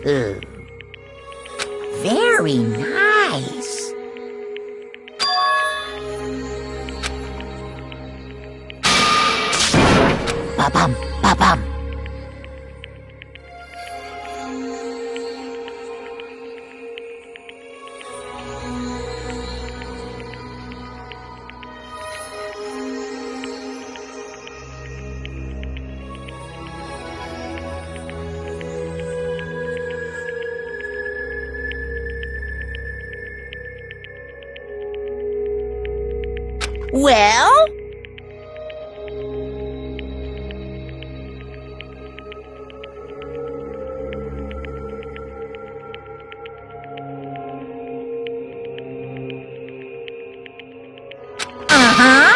Very nice. Ba-bum, ba-bum. Well? Uh-huh.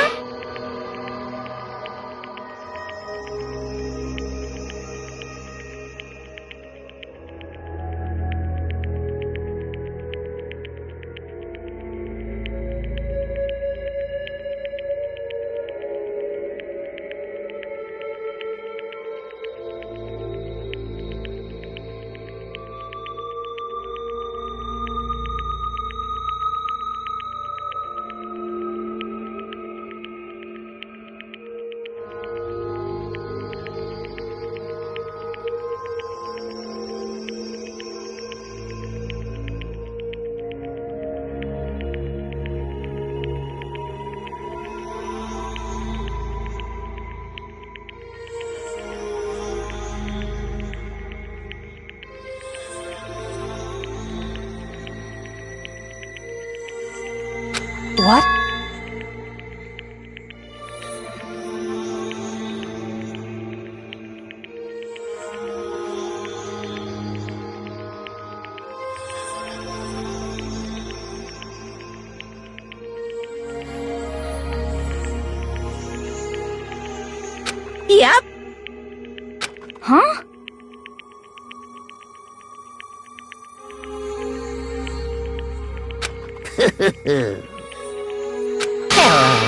What? Yep. Huh? Hello.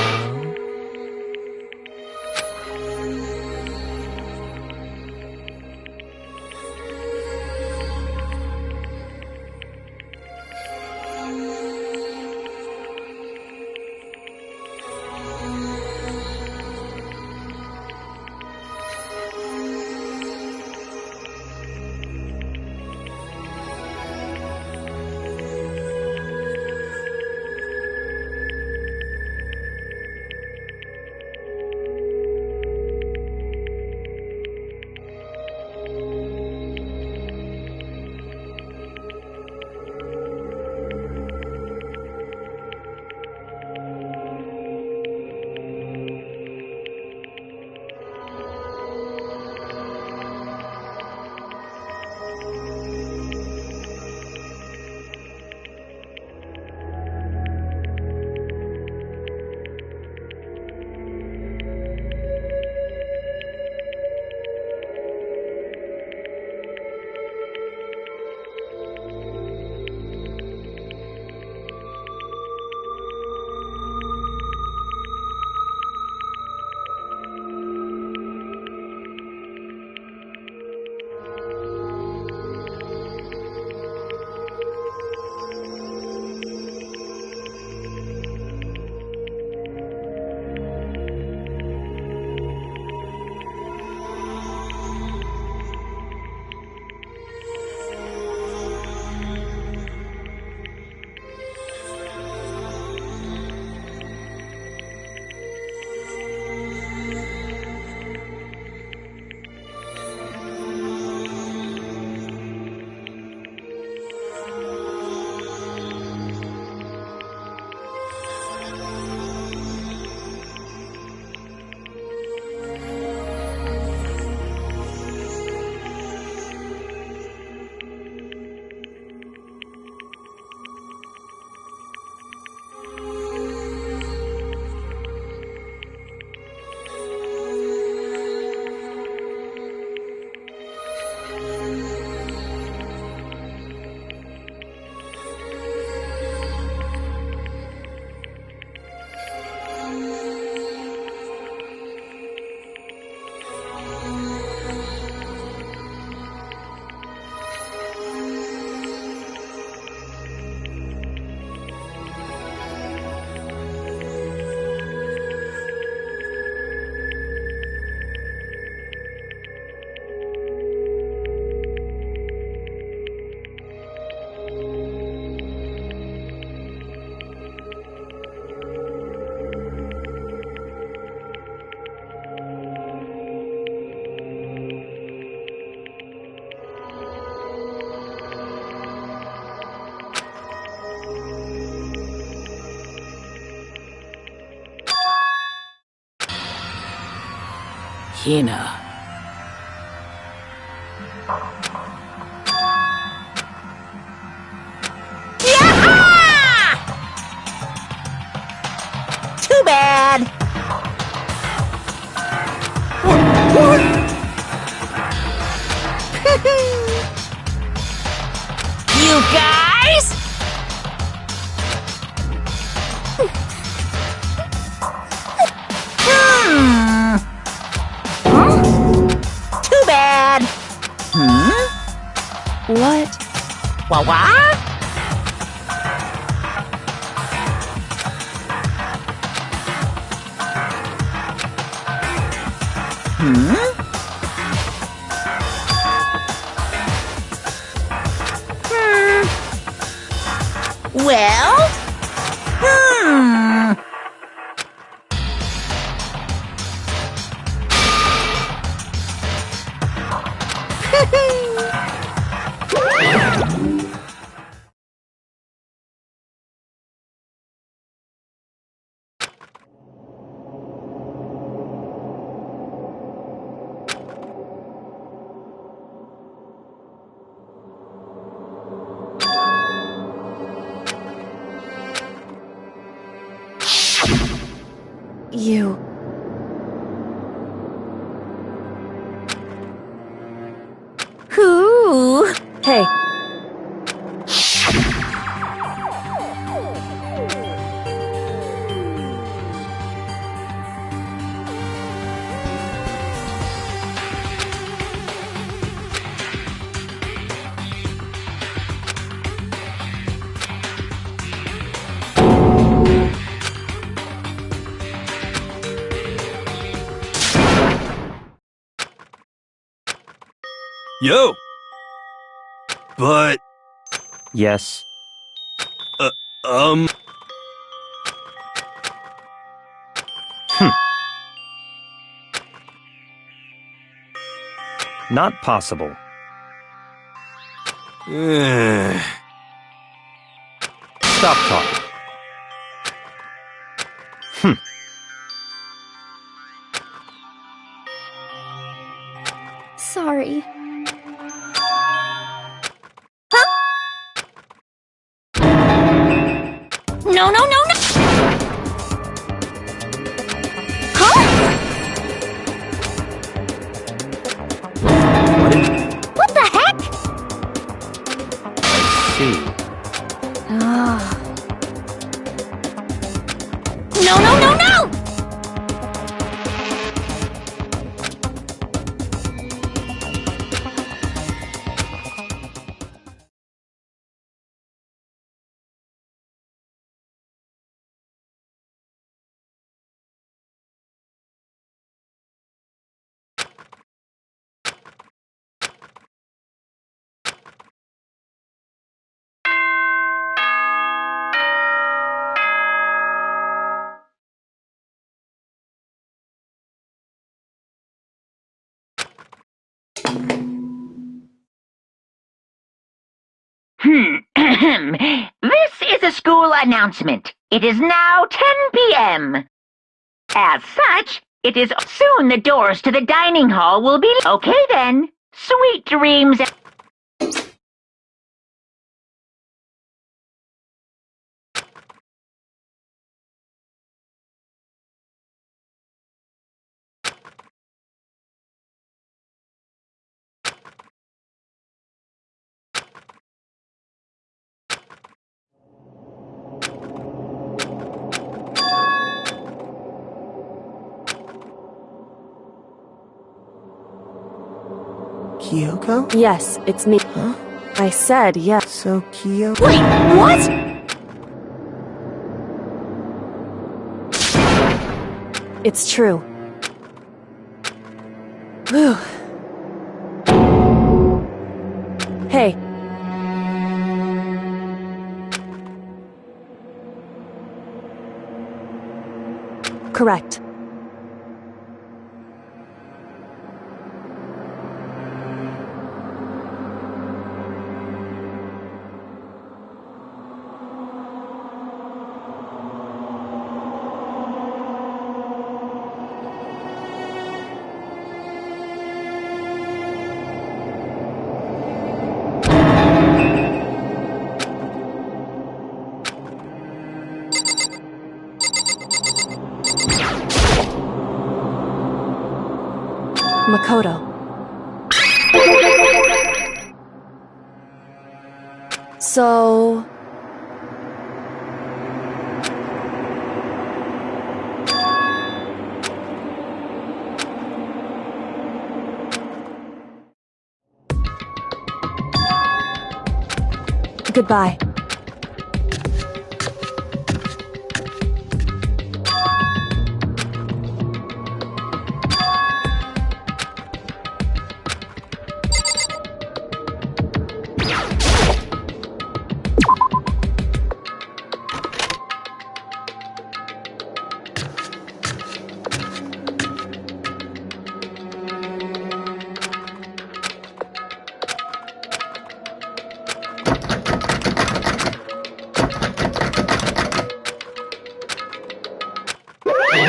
Hina. Too bad. You guys? Huh? Too bad. What? What? Well? You. Who? Hey. Yo! But, Yes. um... Not possible. Stop talking. Sorry. No, no, no, no! Huh? What the heck? See. Ah. No, no, no, no! This is a school announcement. It is now 10 p.m. As such, it is soon the doors to the dining hall will be... Okay then. Sweet dreams. Kyoko? Yes, it's me. Huh? I said yes. So Kyoko? Wait, what? It's true. Whew. Hey. Correct. Makoto. So... Goodbye.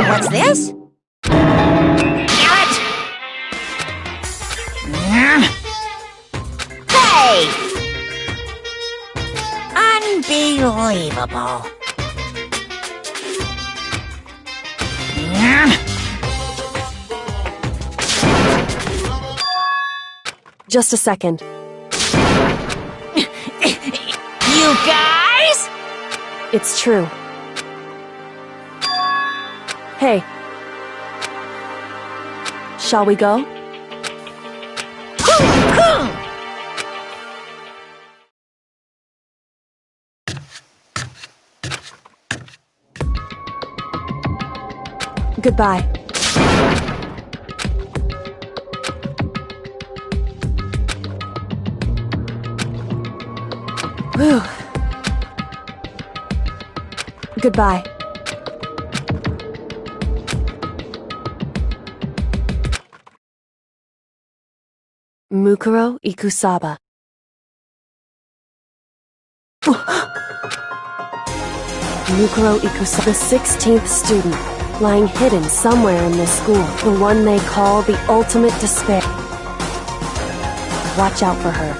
What's this? Hey! Unbelievable. Just a second. You guys? It's true. Hey. Shall we go? Goodbye. Whew. Goodbye. Mukuro Ikusaba. Mukuro Ikusaba, the 16th student, lying hidden somewhere in this school, the one they call the ultimate despair. Watch out for her.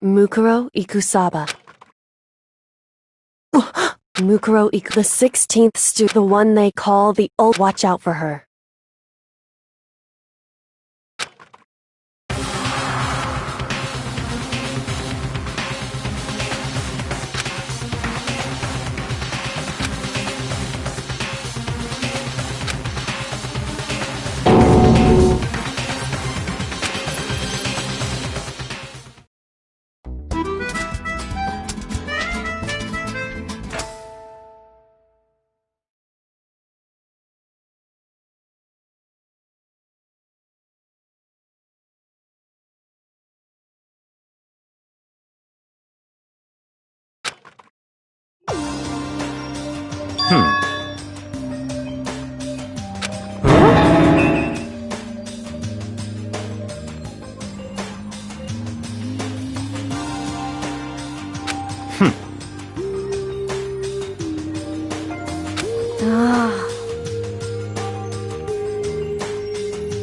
Mukuro Ikusaba. Mukuro Iku, the 16th student, the one they call the ult. Watch out for her.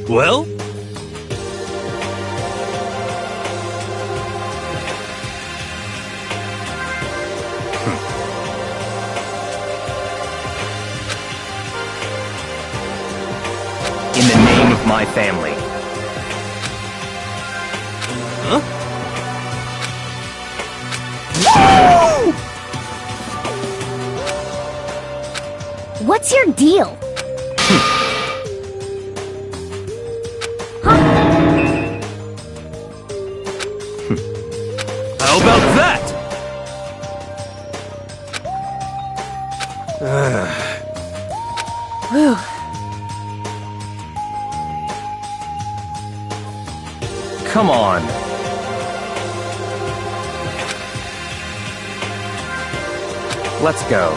Well? In the name of my family. Huh? What's your deal? How about that? Whew. Come on. Let's go.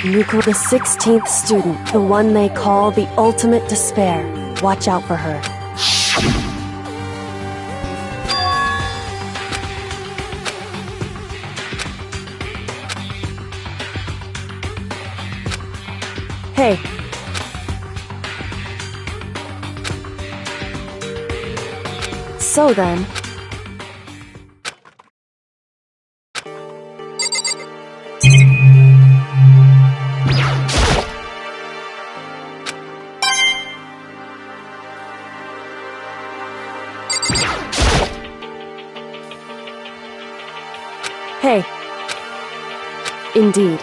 Mukuro, the 16th student, the one they call the ultimate despair. Watch out for her. Hey. So then... Hey. Indeed.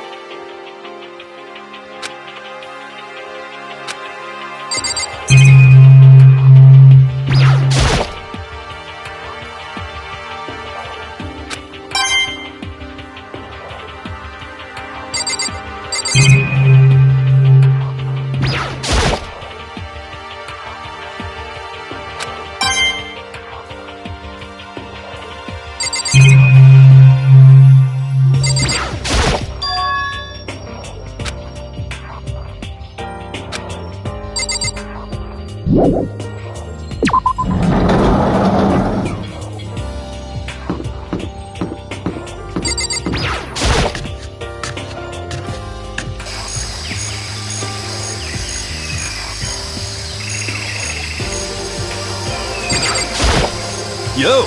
Yo!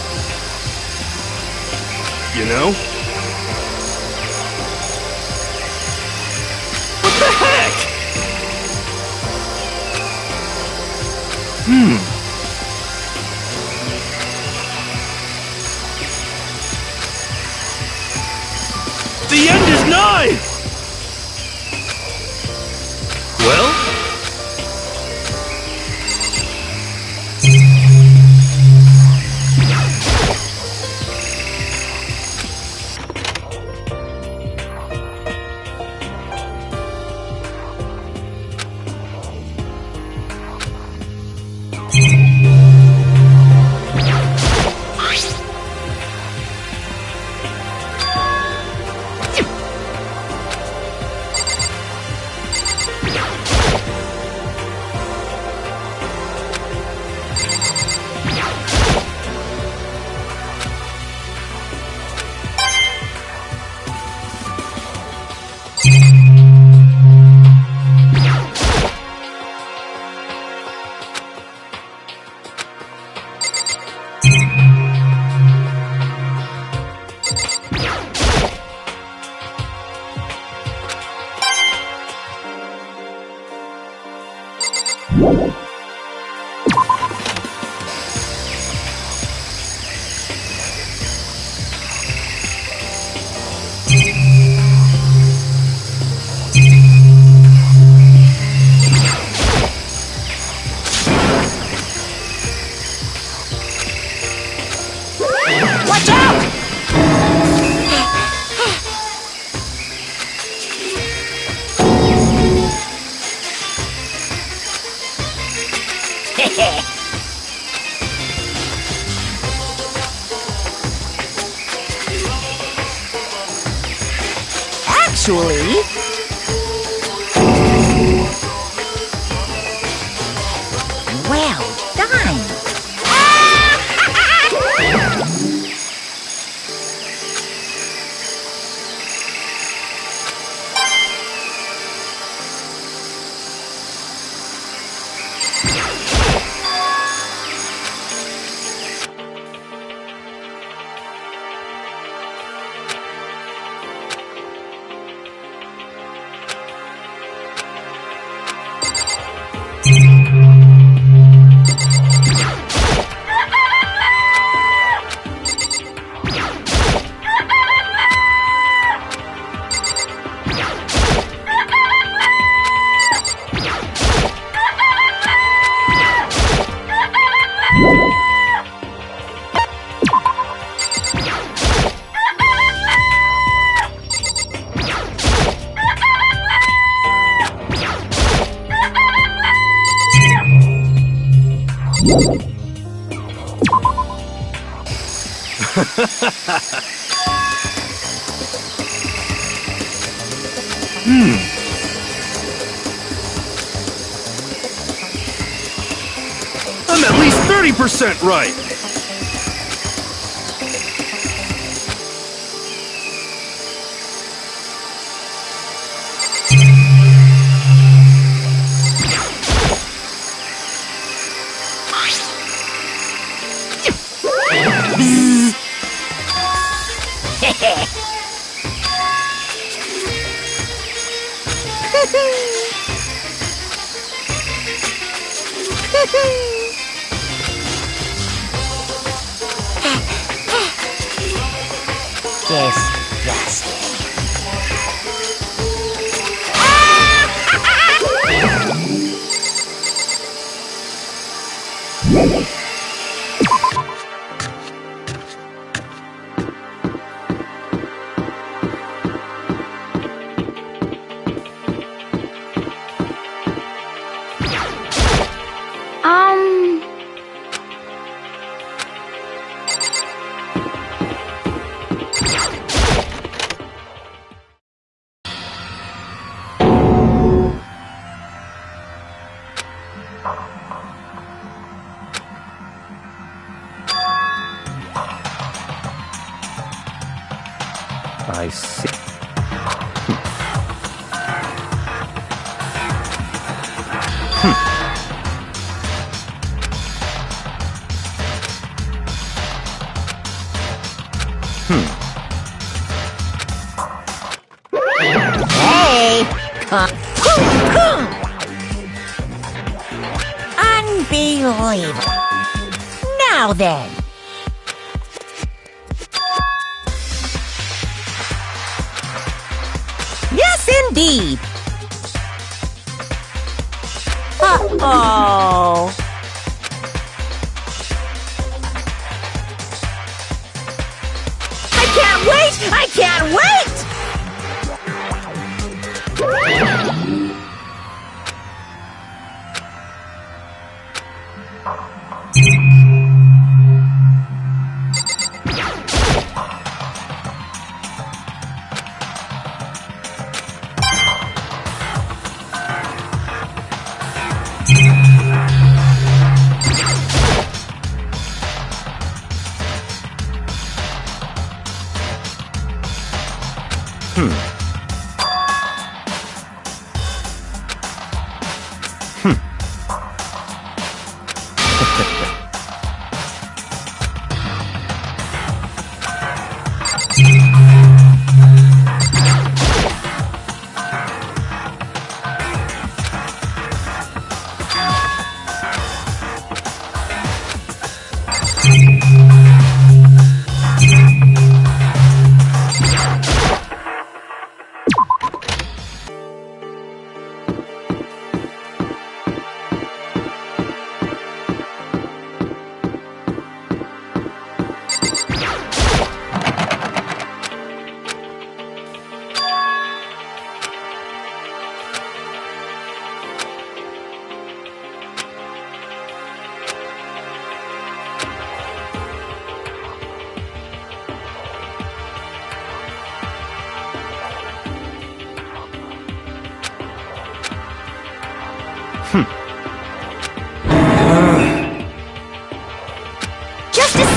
You know? What the heck? The end is nigh! Well, Watch out! Actually, well done. I'm at least 30% right! Disgusting. I see. Hey! Unbelievable. Now then. Yes, indeed. Uh-oh. I can't wait! I can't wait!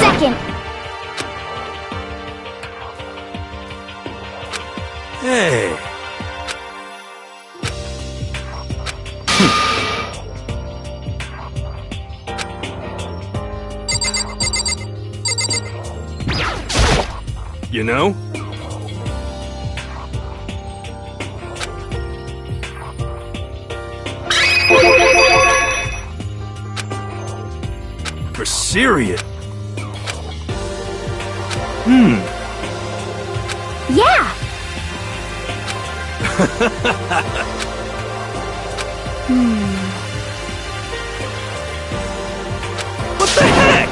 second. Hey. You know? For serious. Yeah. What the heck?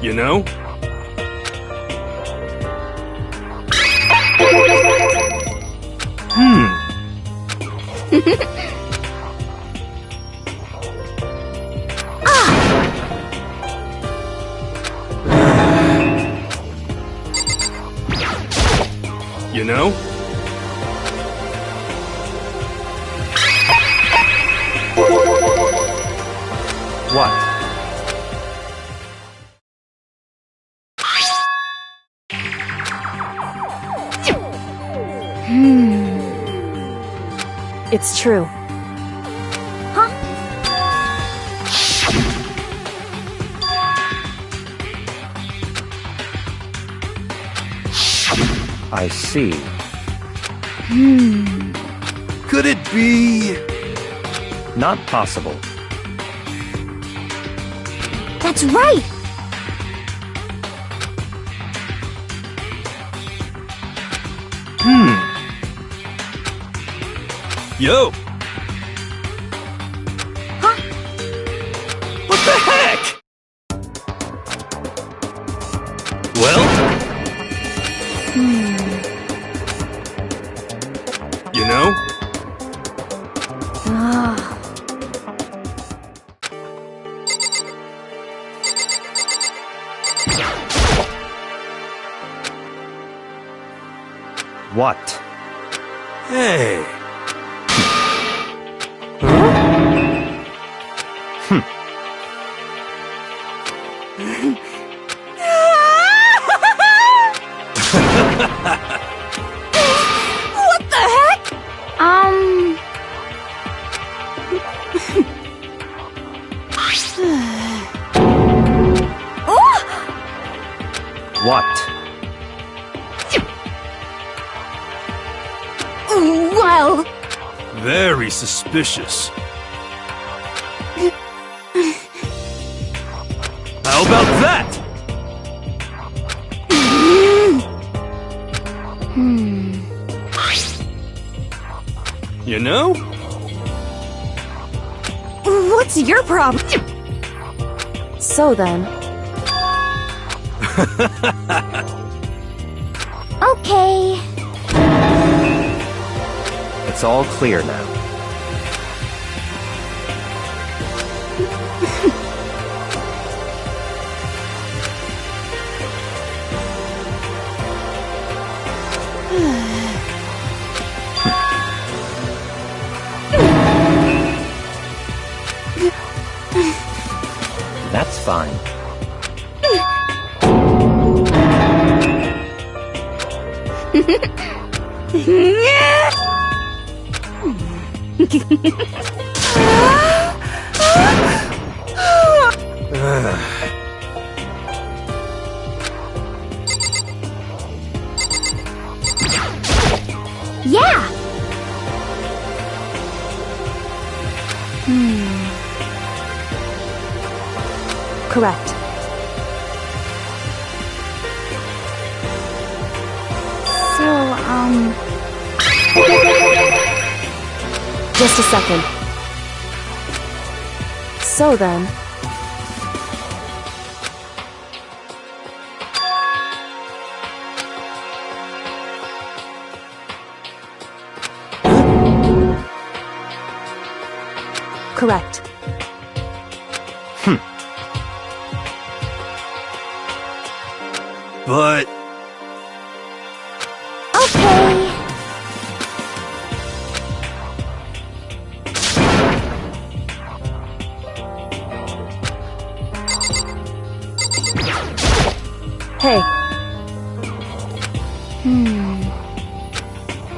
You know? You know? What? It's true. Huh? I see. Could it be? Not possible. That's right. Yo! Huh? What the heck? Well? You know? What? Hey! What the heck? What? Well, Very suspicious. How about that? You know? what's your problem? So then, Okay. It's all clear now. That's fine. Yeah. correct. So, Just a second. So then, correct. But Hey,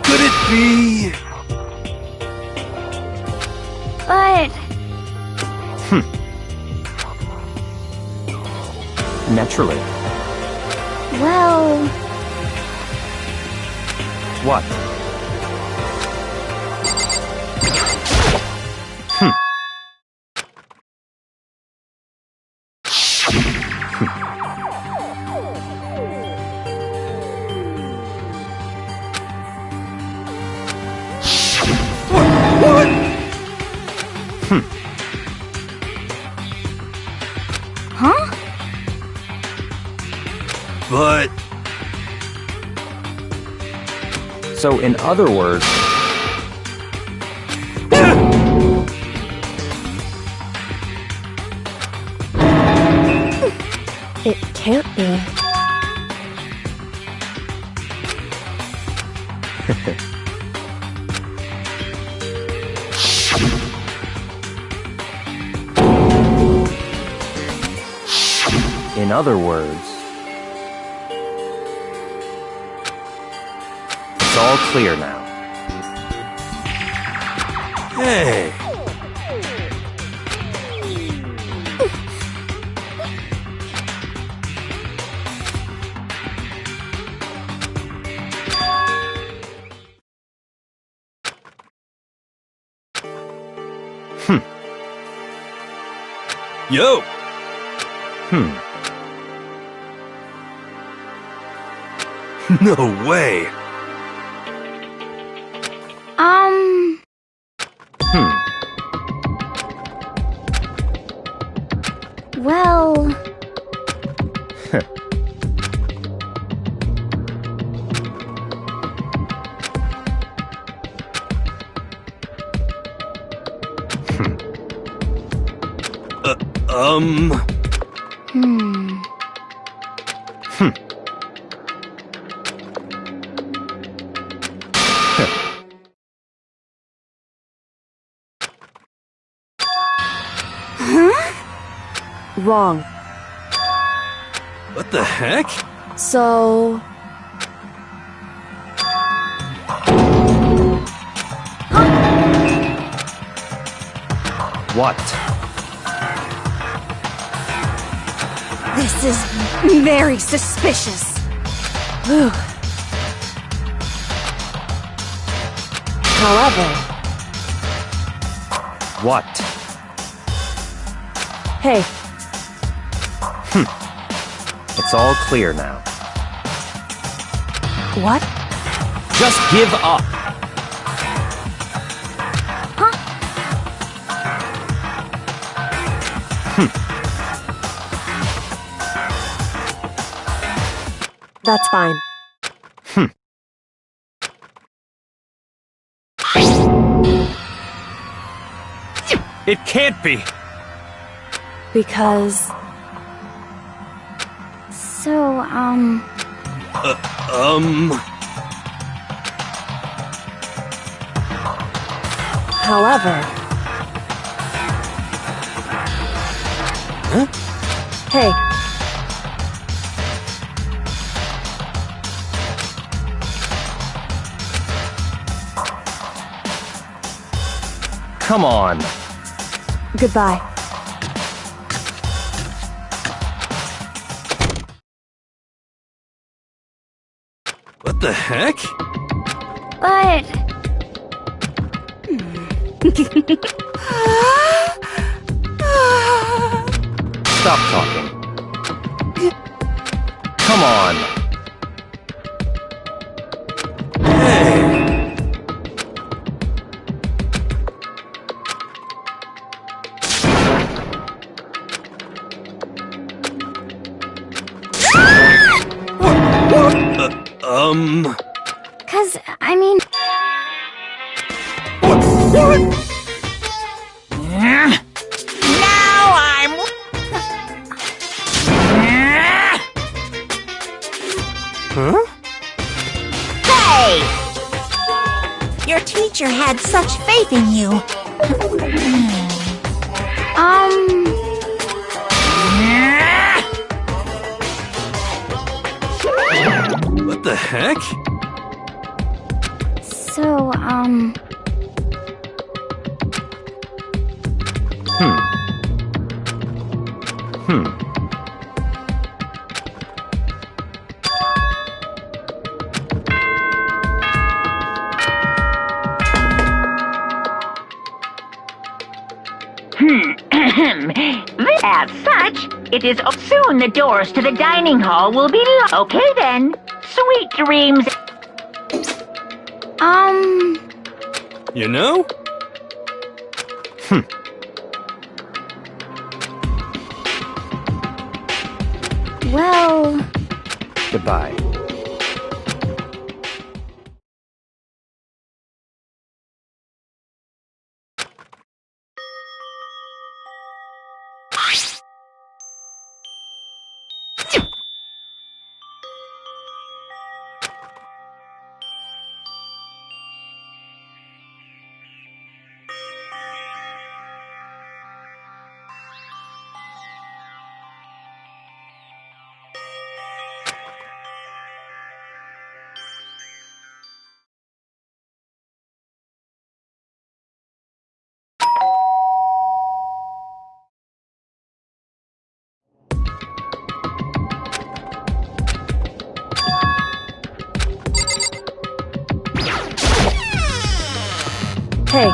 Could it be? But Naturally. well, What? huh? But So, in other words, it can't be. in other words, it's all clear now. hey, yo, no way. Well, Wrong. What the heck? So... What? this is very suspicious. However... What? Hey, It's all clear now. what? Just give up! That's fine. It can't be! Because... So, However... Hey, Come on! goodbye. What the heck? but Stop talking. Come on! Hey, cause I mean, Now I'm... huh? Hey! Your teacher had such faith in you. the heck? So, As such, it is soon the doors to the dining hall will be locked. Okay then. Sweet dreams. You know? well... Goodbye. Hey,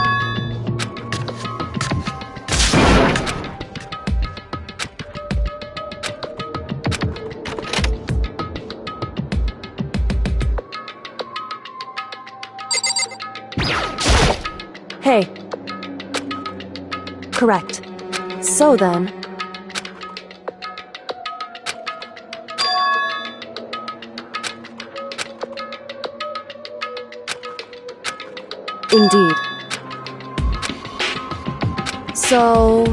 hey. Correct. So then... Indeed. So...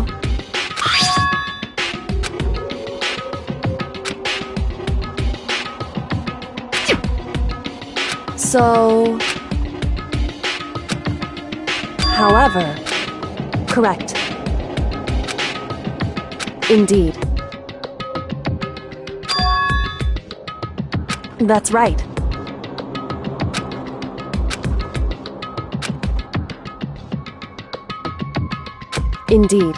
So... However... Correct. Indeed. That's right. Indeed.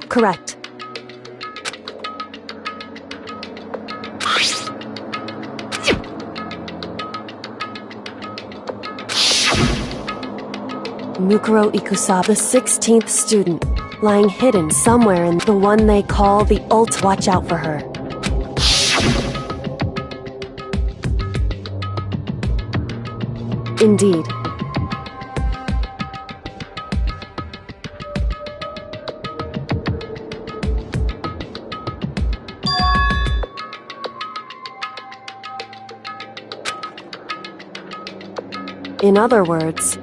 Correct. Mukuro Ikusa, the 16th student, lying hidden somewhere in the one they call the ult. Watch out for her. Indeed. In other words,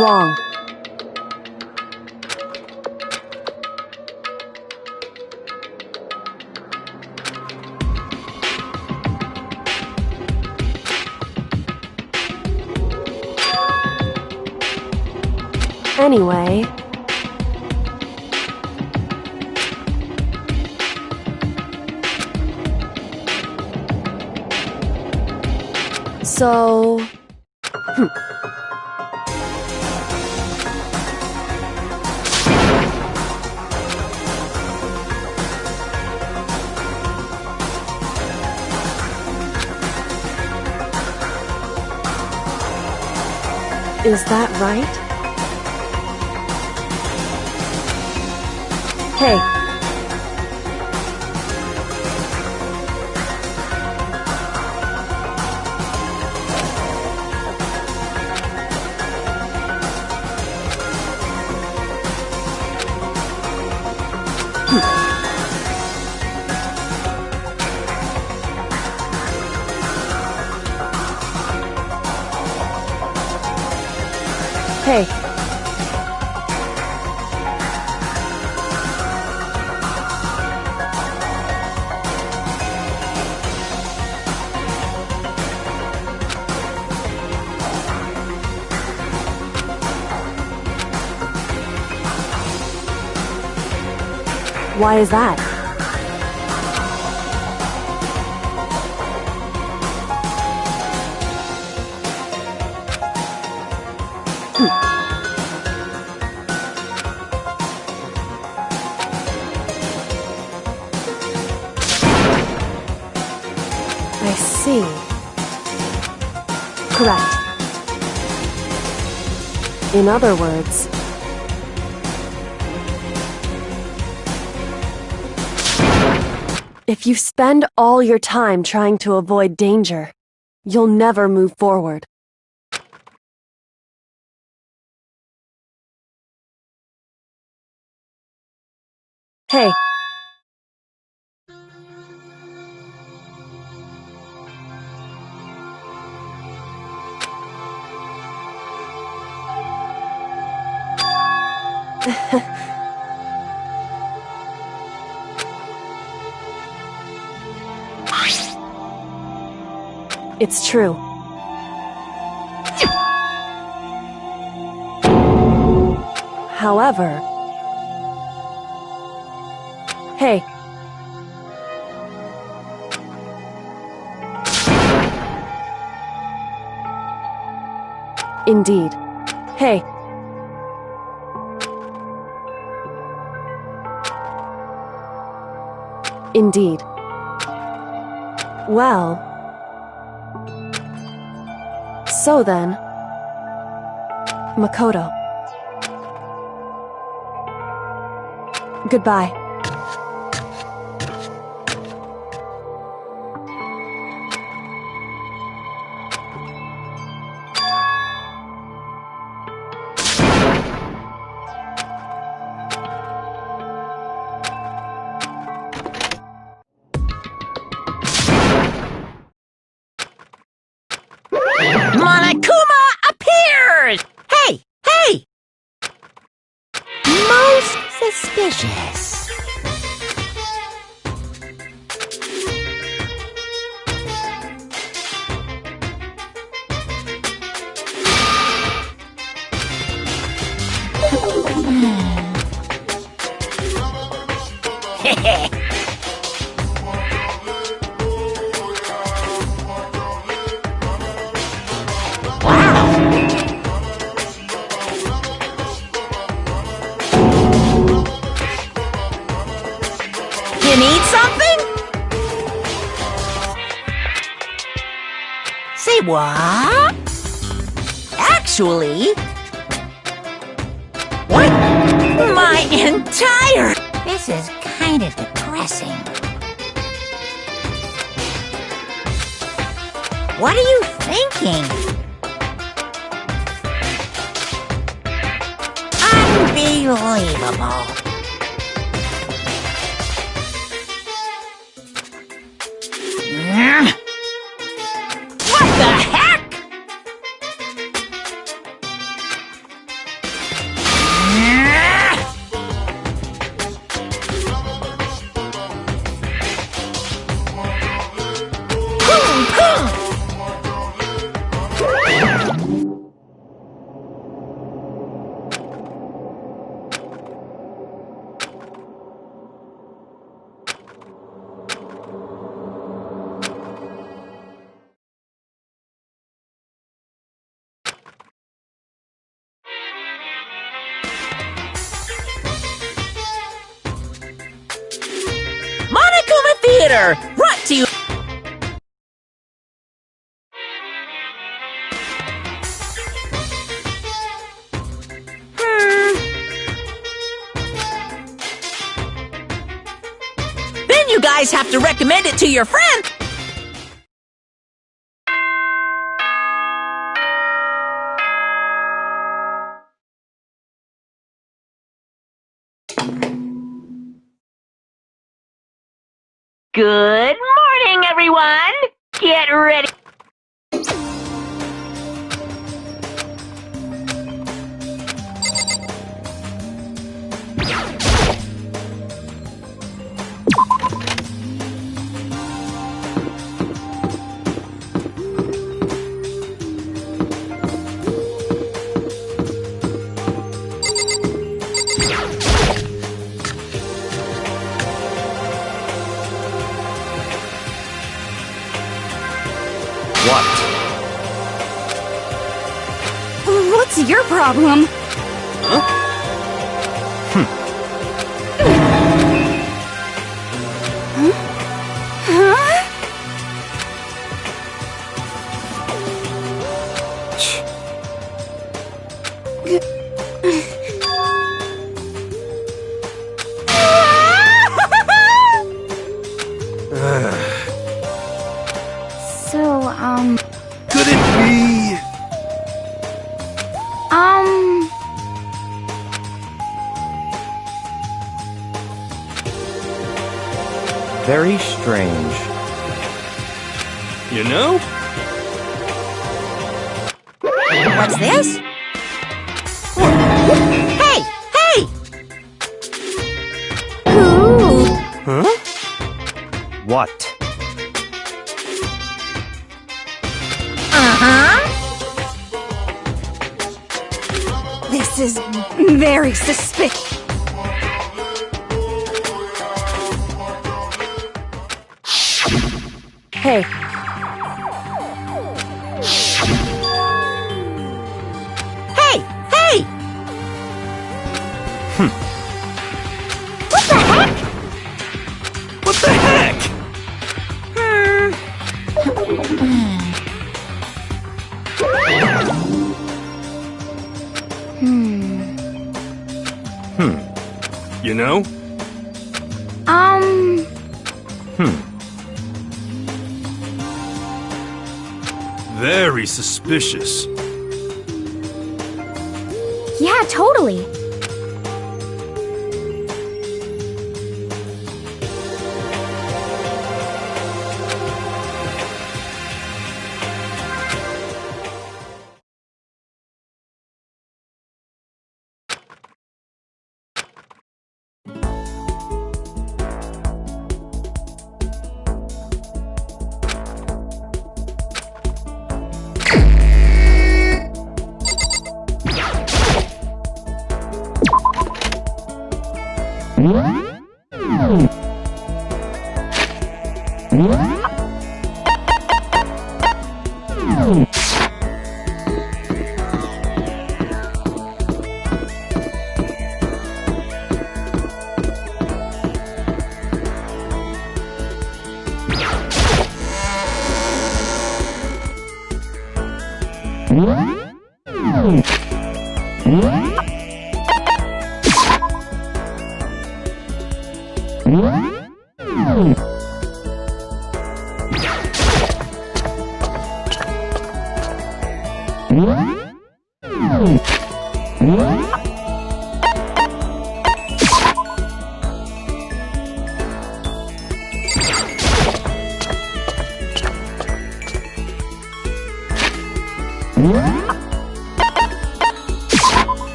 wrong. Anyway... So... Is that right? Hey. Hey. Why is that? I see. Correct. In other words, if you spend all your time trying to avoid danger, you'll never move forward. Hey. It's true. However... Hey. Indeed. Hey. Indeed. Well... So then... Makoto. Goodbye. Monokuma appears! Hey! Hey! Most suspicious. You need something? Say what? Actually... What? My entire... This is kind of depressing. What are you thinking? Unbelievable. What the heck? Monokuma Theater, brought to you. Then you guys have to recommend it to your friend. Good morning, everyone! Get ready. What? What's your problem? Could it be? Very strange. You know? What's this? Hey! Hey! Ooh! Huh? What? This is very suspicious. Hey, Hey! Hey! What the heck? What the heck? You know? Very suspicious. Yeah, totally.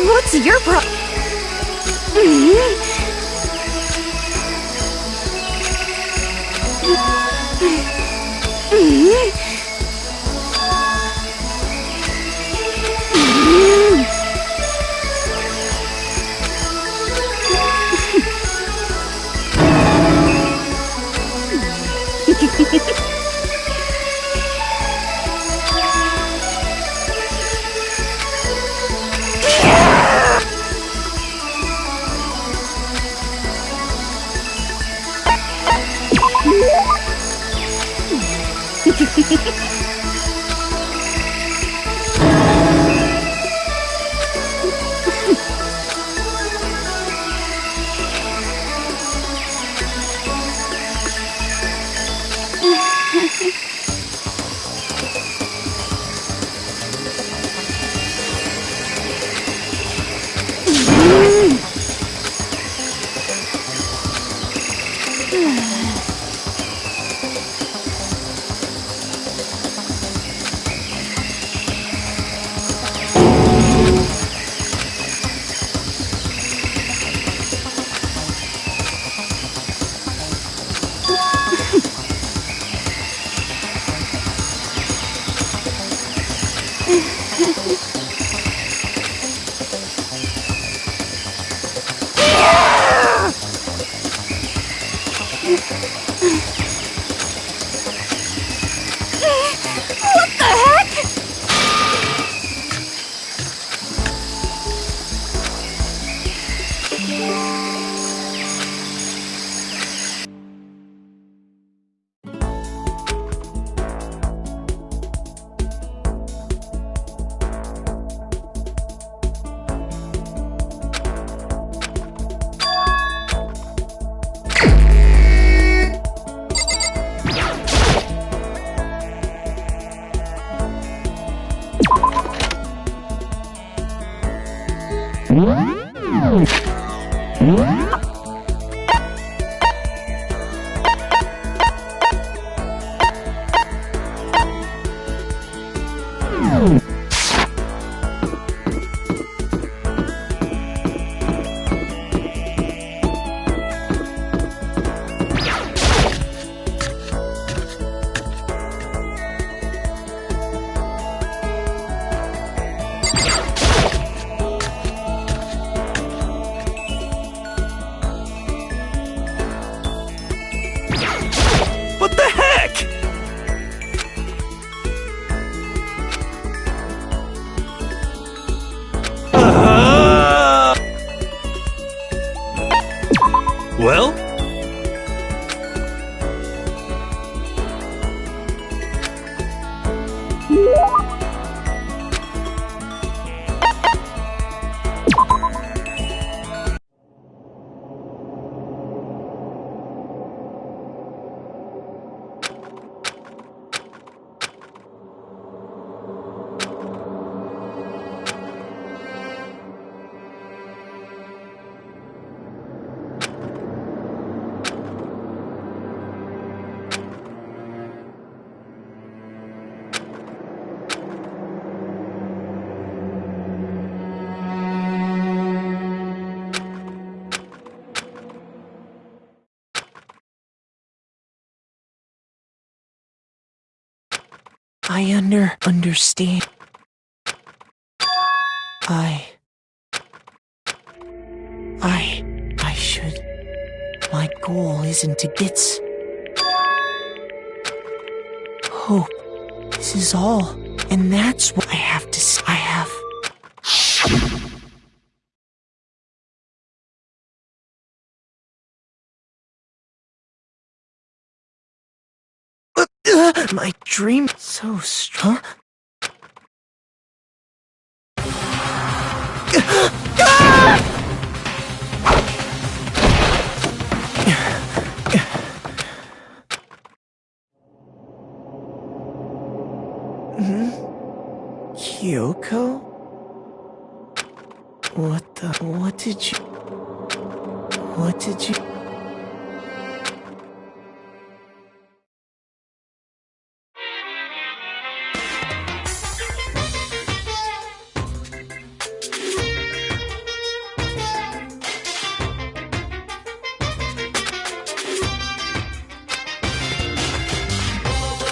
What's your problem? What the heck? Well? I understand. I should. My goal isn't to get hope. This is all, and that's what I have to say. I have. My dream so strong. Kyoko? What did you?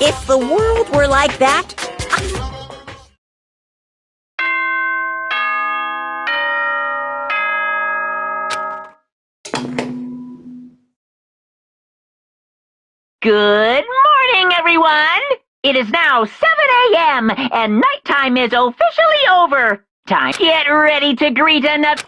If the world were like that, Good morning, everyone! It is now 7 a.m. and nighttime is officially over. Time to get ready to greet another...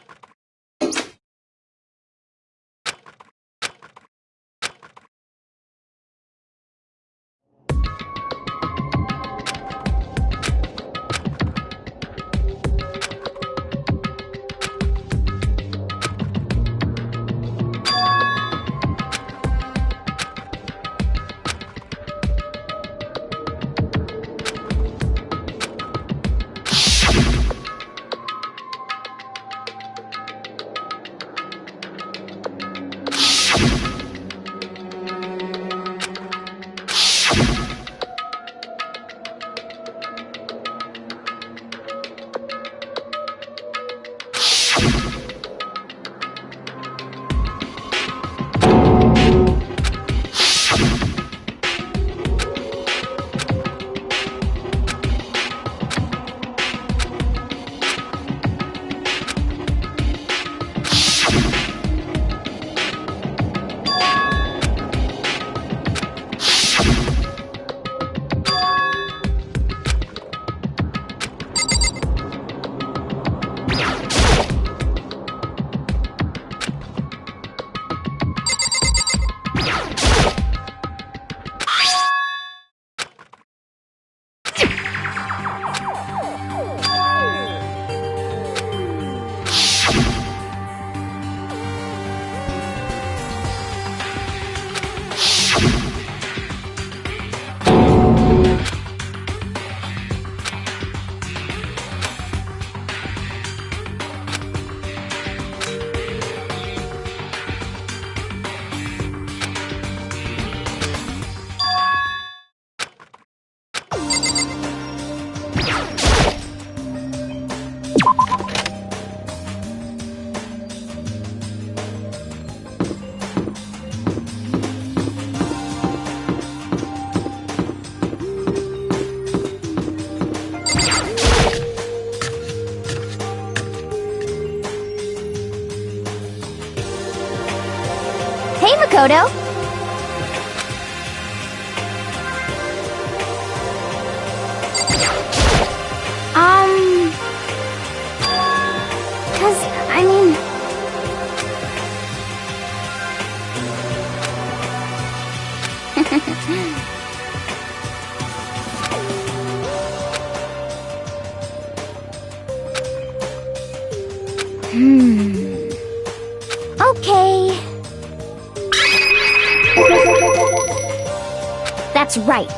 Hey, Makoto. Cause, I mean... Okay. That's right.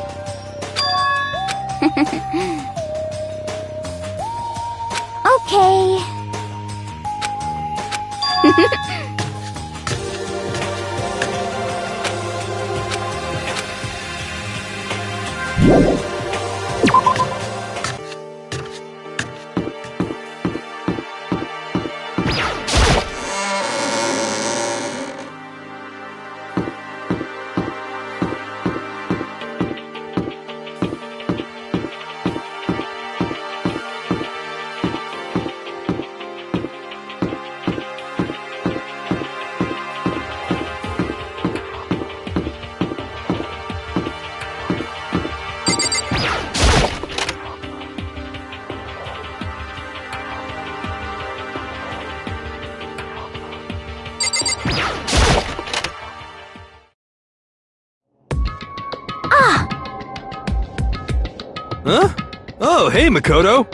Okay. Huh? Oh, hey, Makoto.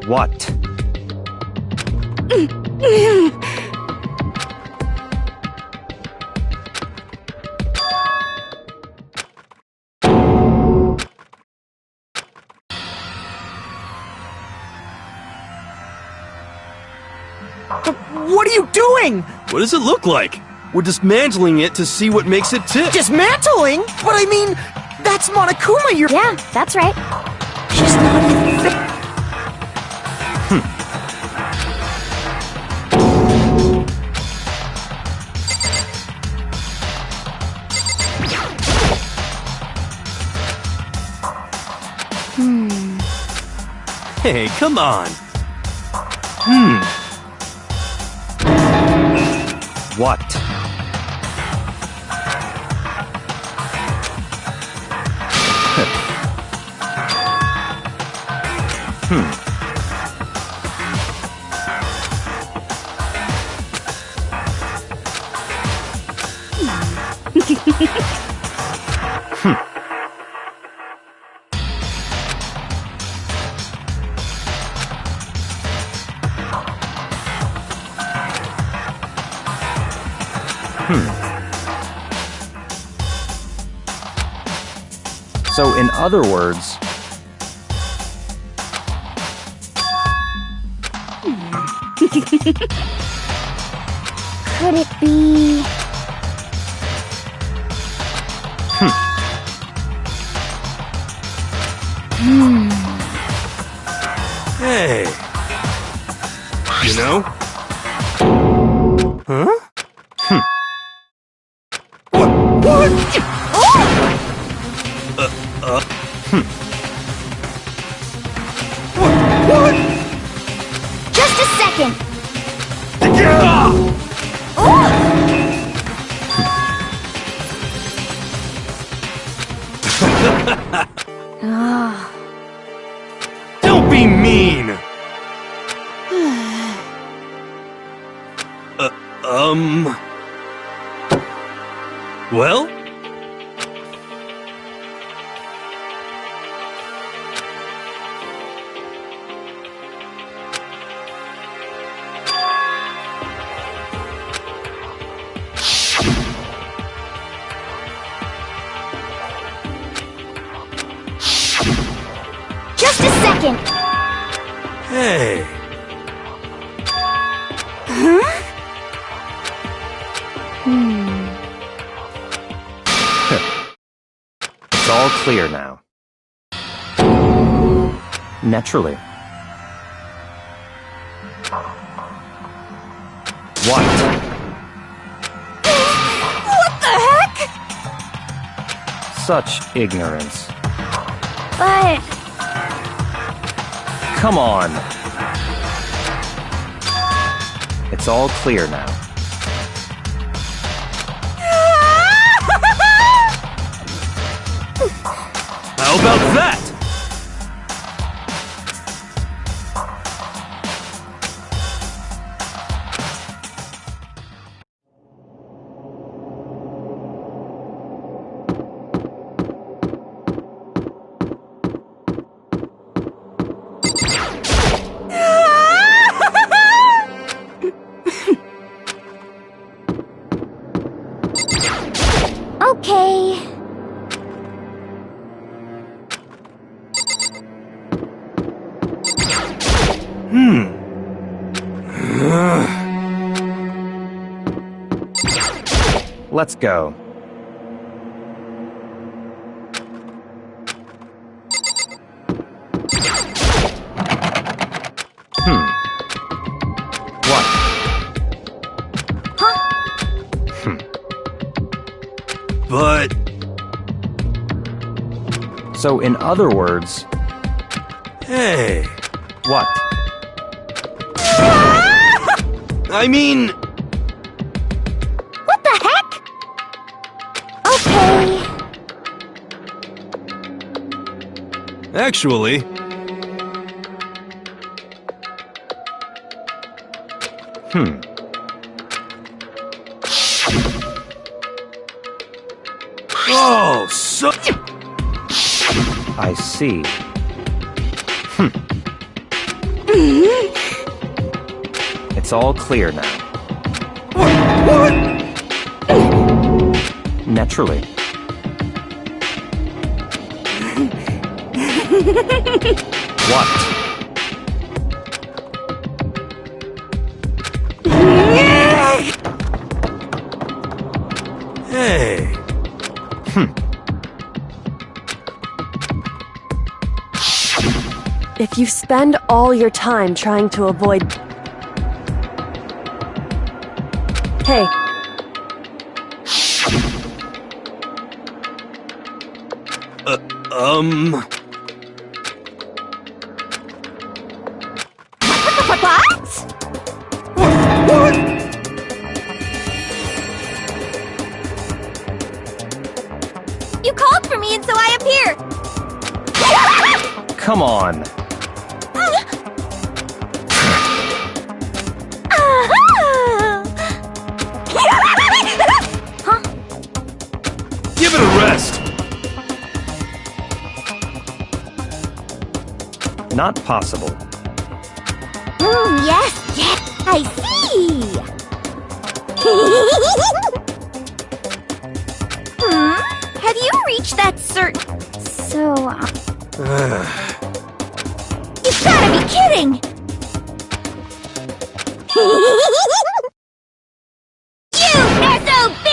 What? What are you doing? What does it look like? We're dismantling it to see what makes it tick. Dismantling? But I mean, that's Monokuma, you're... Yeah, that's right. She's not even... Hey, come on. What? So, in other words, Could it be... Hey. You know? Huh? Just a second! Don't be mean! Well? Just a second! Hey. it's all clear now. Naturally. What? What the heck? Such ignorance. But... Come on. It's all clear now. How about that? Okay. Let's go. What? But... So, in other words, Hey. what? I mean... What the heck? Okay. Actually... Oh, so... I see. It's all clear now. Naturally. What? Hey. If you spend all your time trying to avoid... Hey, me, and so I appear. Come on. Huh? Give it a rest! Not possible. Yes, I see. Have you reached that certain... So, you've gotta be kidding! You SOB!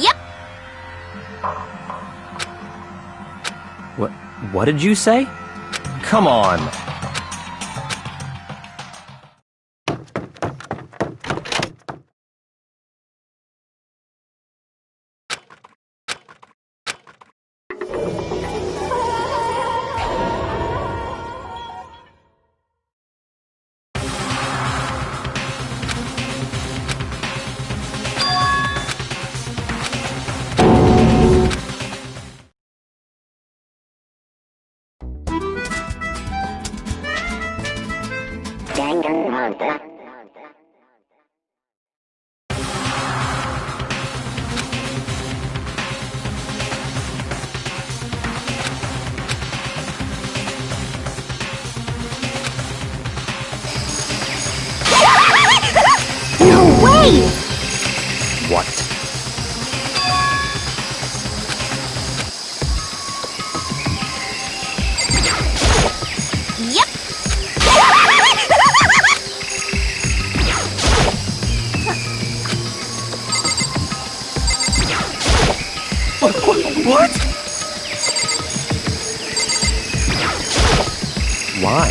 Yep. What did you say? Come on. No way! What? Yep. What? Why?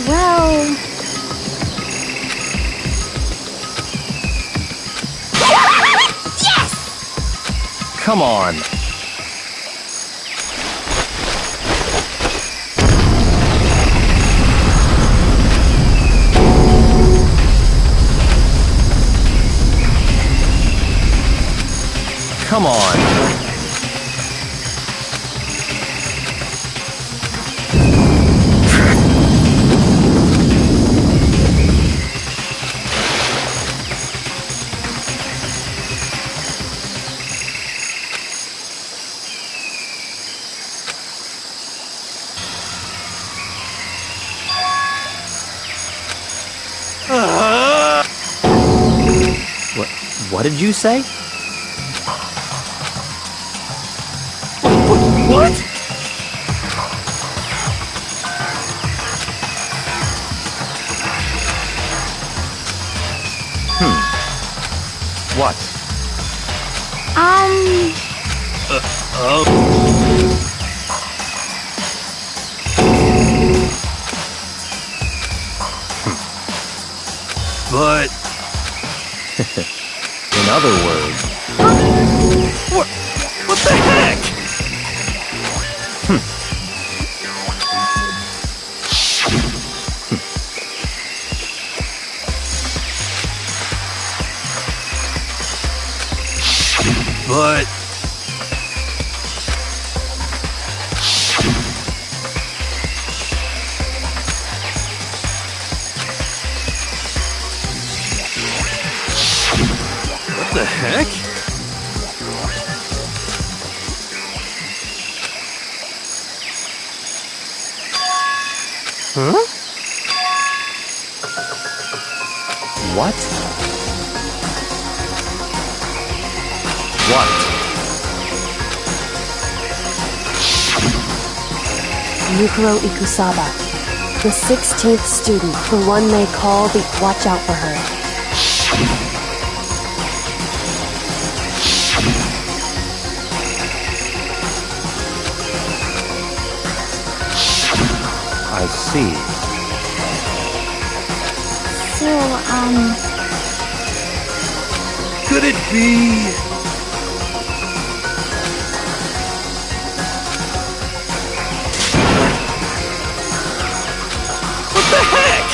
Well... Yes! Come on. Come on. What did you say? What? What? But... In other words... What the heck? But... What the heck? Huh? What? What? Yukiro Ikusaba, the 16th student, the one they call the... Watch out for her. I see. So, Could it be? What the heck?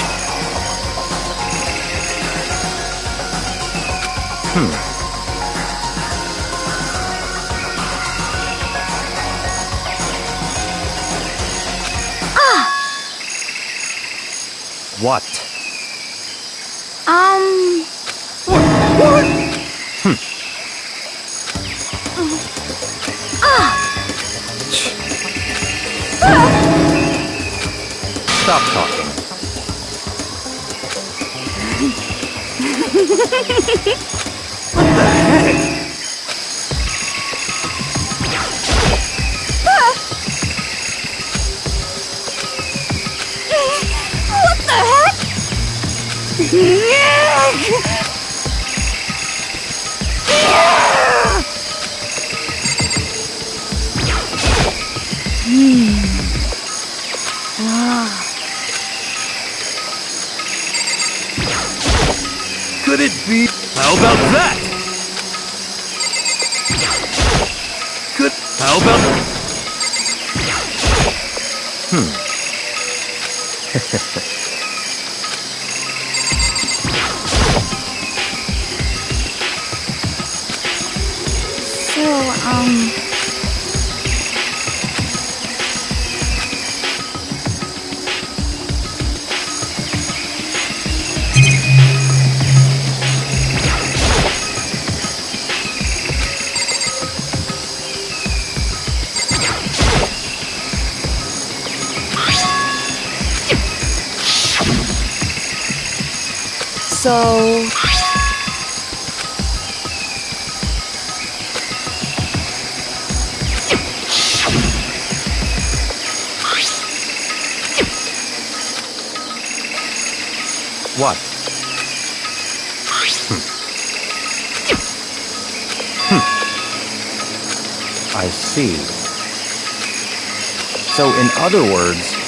What? Stop talking. What the heck? what the heck? Could it be? How about that? How about... So... What? I see. So, in other words...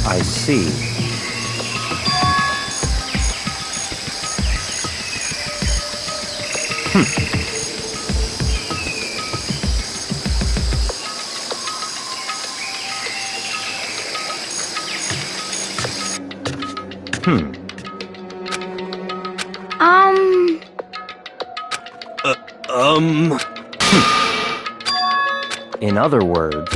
I see. In other words,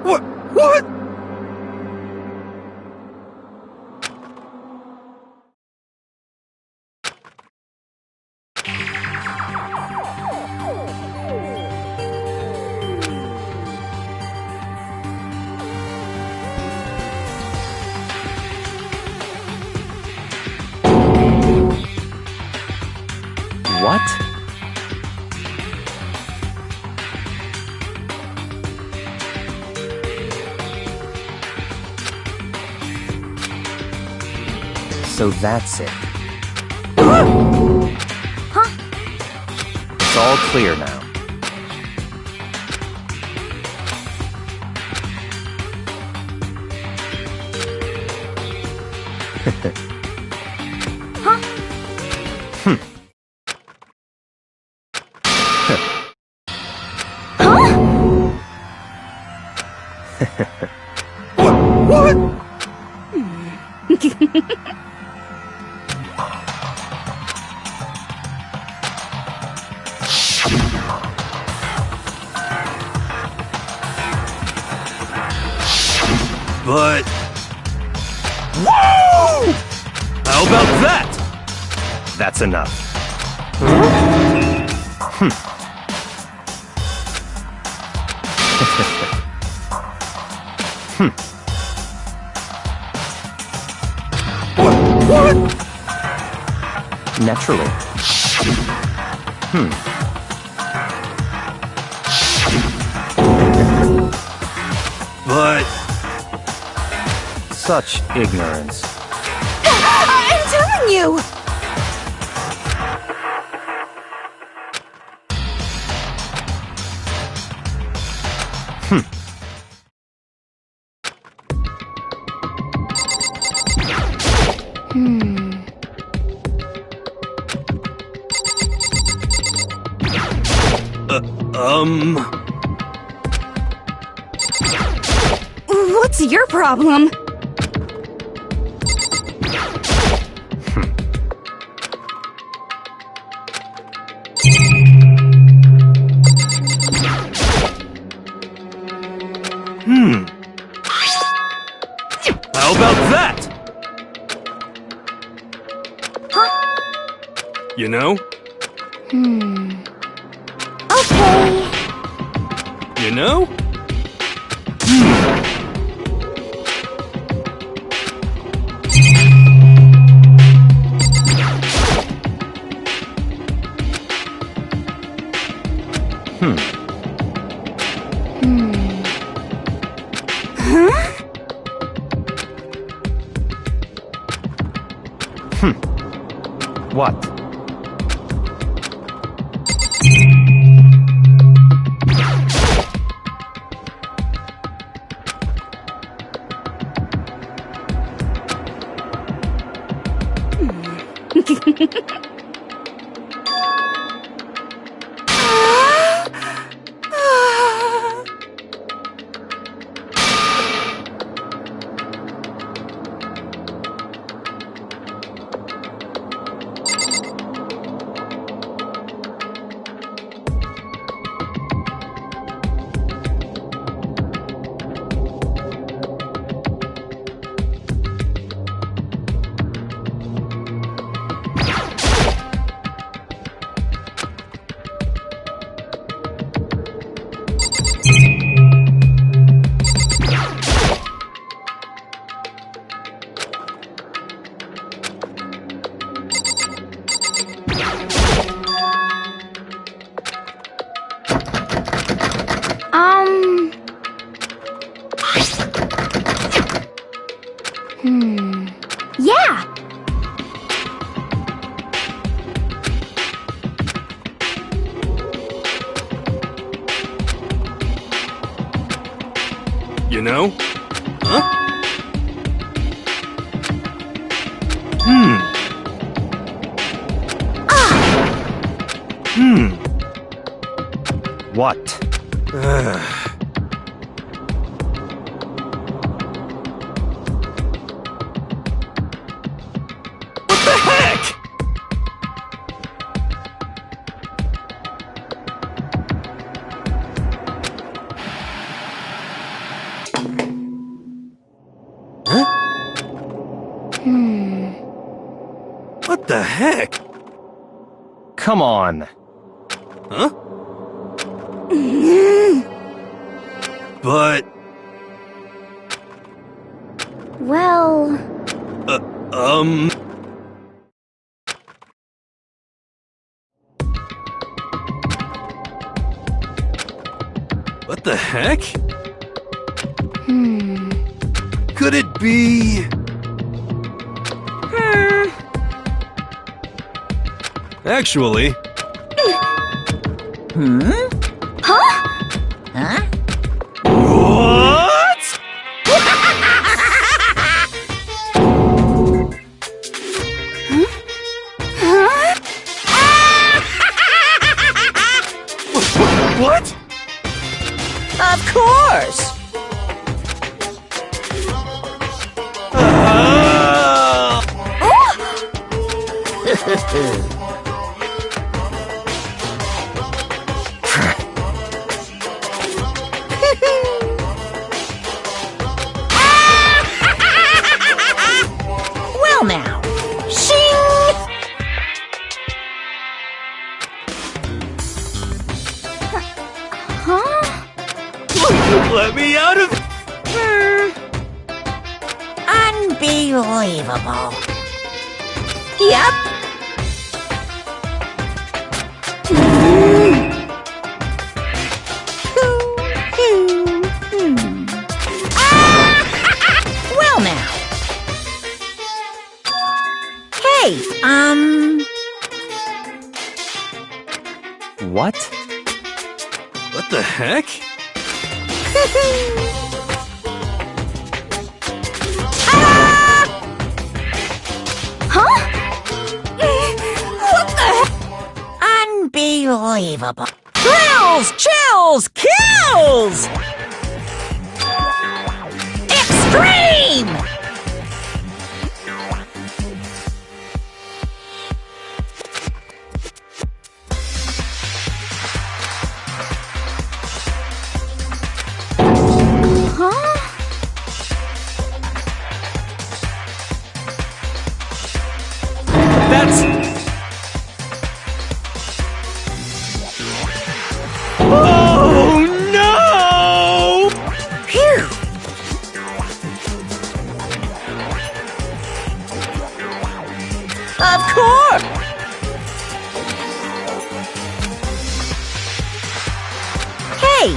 What? what? So that's it. It's all clear now. What? But... Whoa! How about that? That's enough. What? Naturally. But... Such ignorance. I'm telling you! What's your problem? How about that? You know? Okay. You know? What? know? Huh? What? What the heck? Huh? What the heck? Come on. Huh? But... Well... What the heck? Could it be... Actually... Huh? What? What? Of course! Well now, shing! Let me out of... Unbelievable. Yep. Well now. Hey, What? What the heck? What the heck? Unbelievable. Thrills, chills, kills! Extreme! That's... Oh no! Phew! Of course! Hey,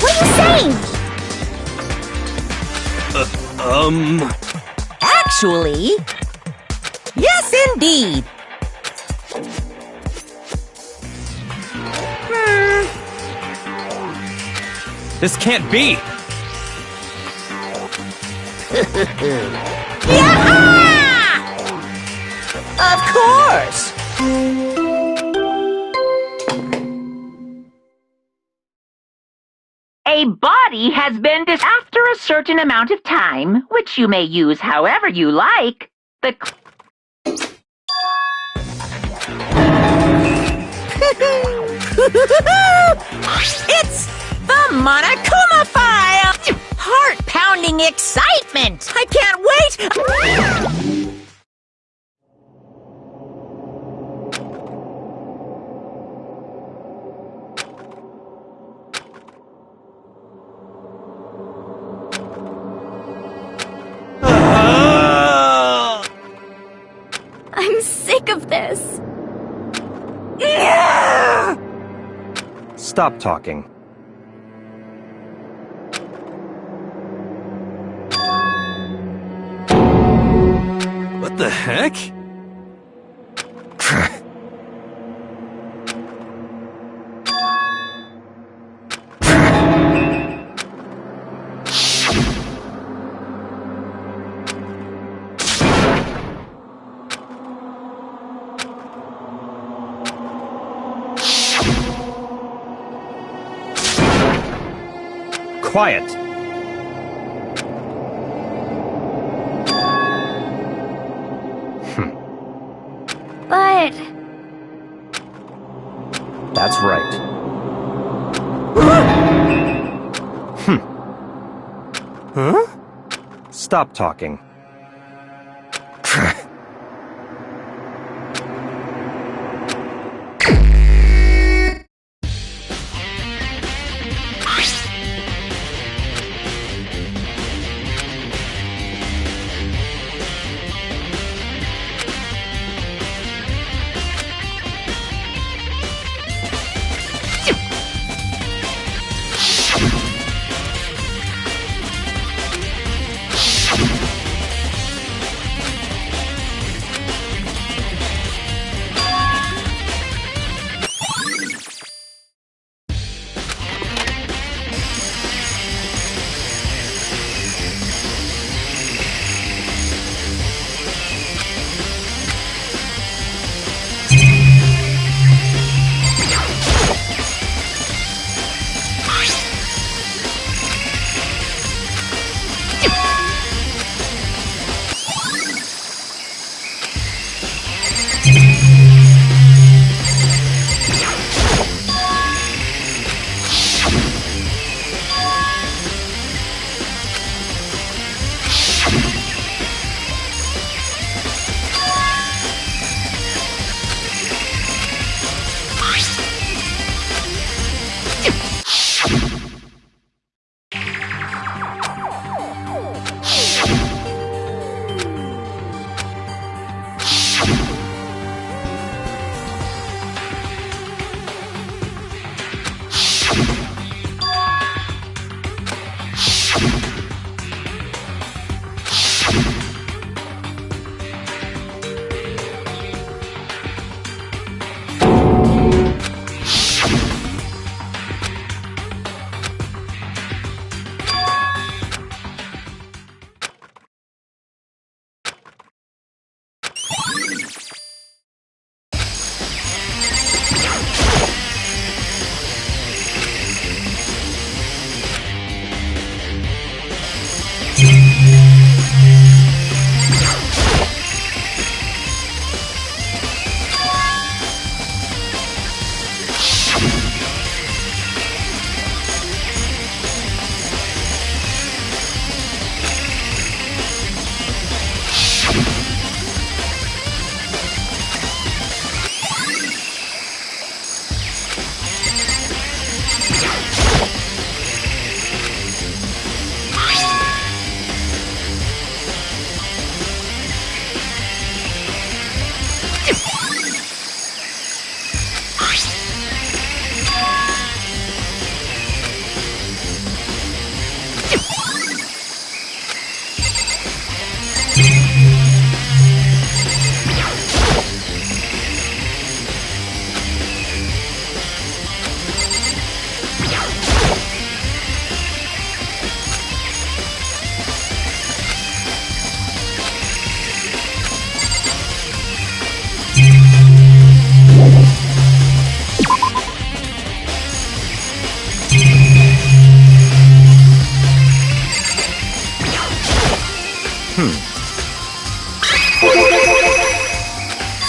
What are you saying? Actually, yes indeed. This can't be! Yeah! Of course! A body has been after a certain amount of time, which you may use however you like. The It's the Monokuma File! Heart-pounding excitement! I can't wait! I'm sick of this. Stop talking. the heck? Quiet. But... That's right. Huh? Stop talking.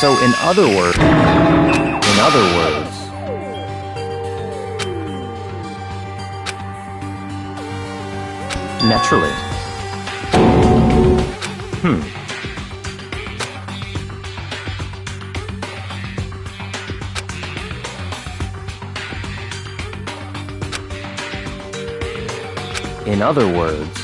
So in other words, naturally. In other words,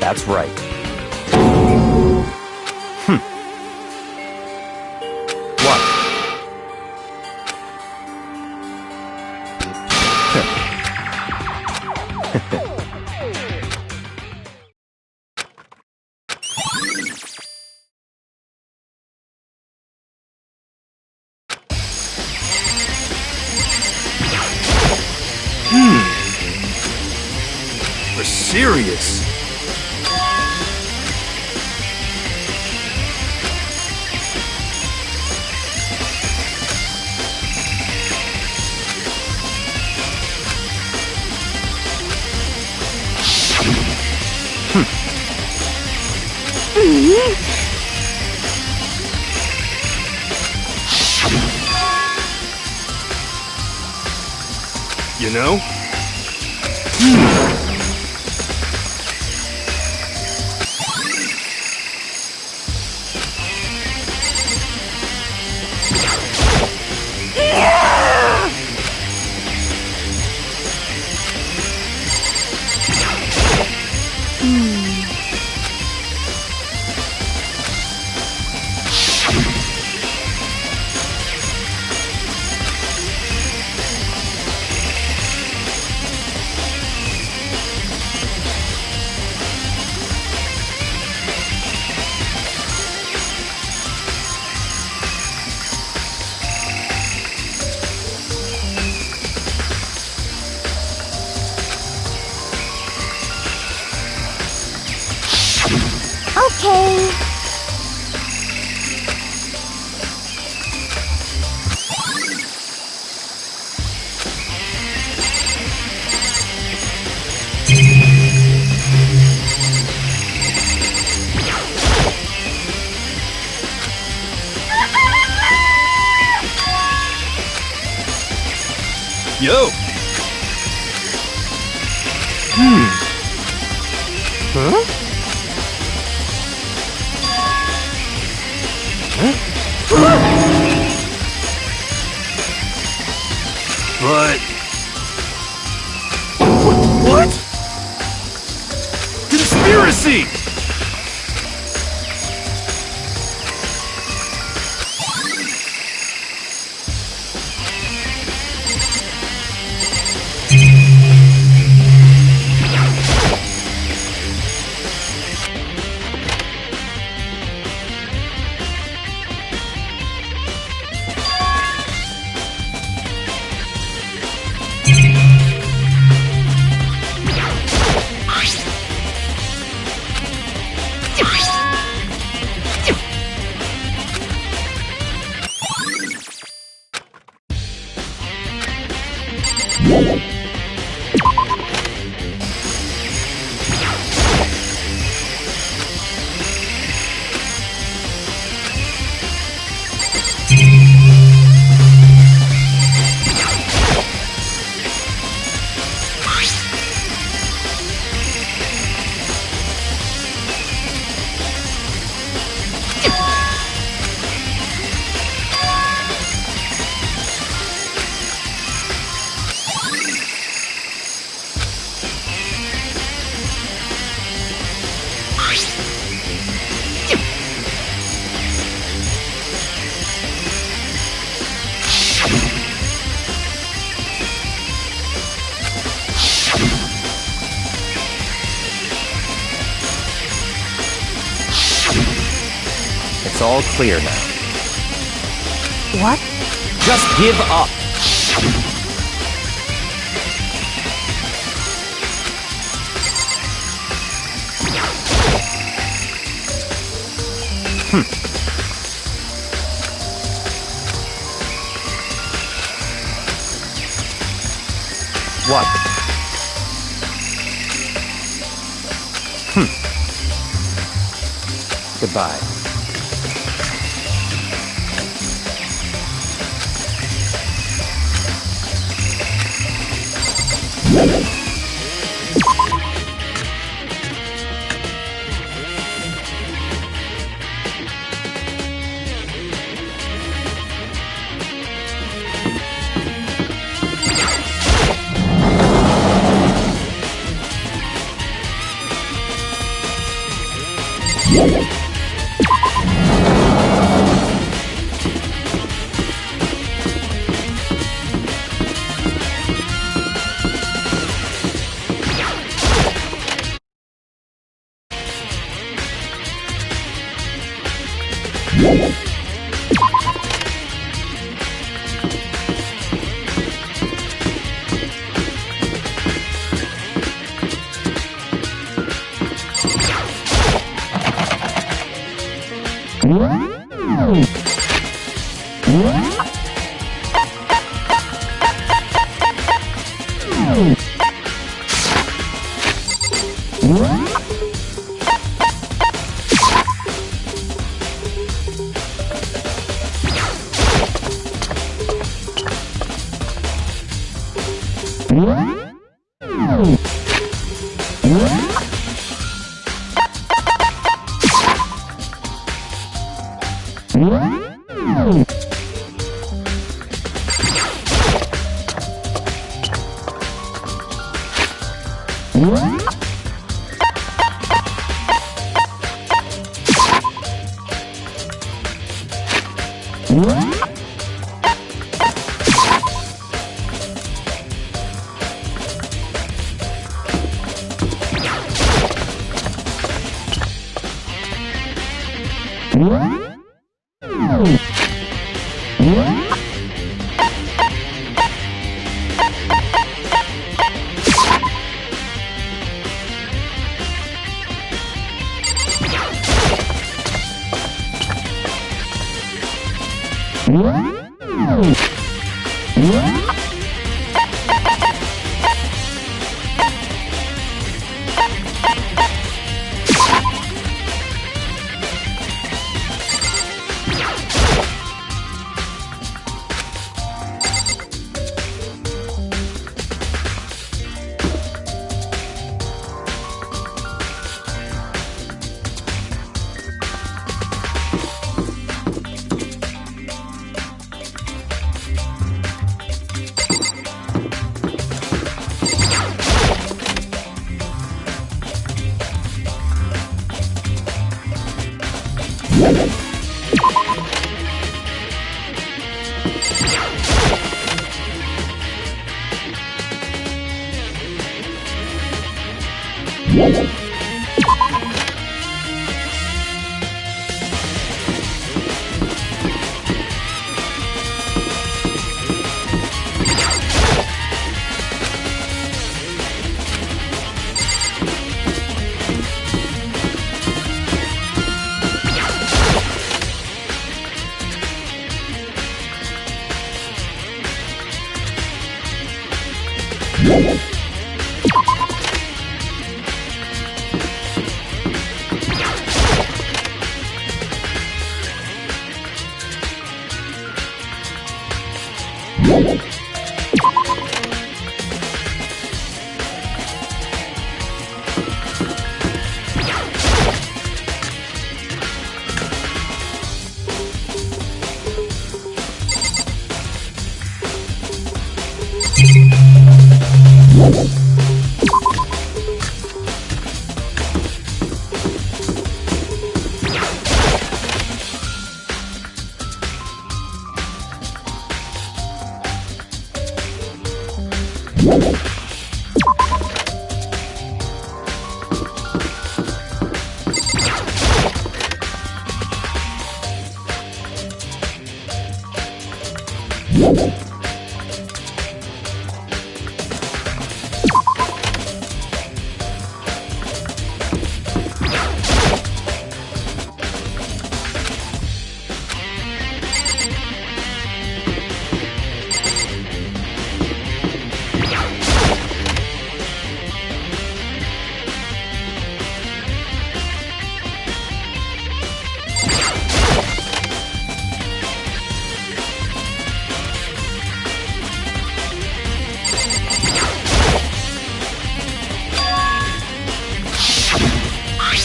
That's right. What? We're serious. You know? Okay. Yo! Huh? But... What? Conspiracy! It's all clear now. What? Just give up! What? Goodbye.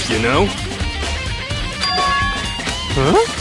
You know? Huh?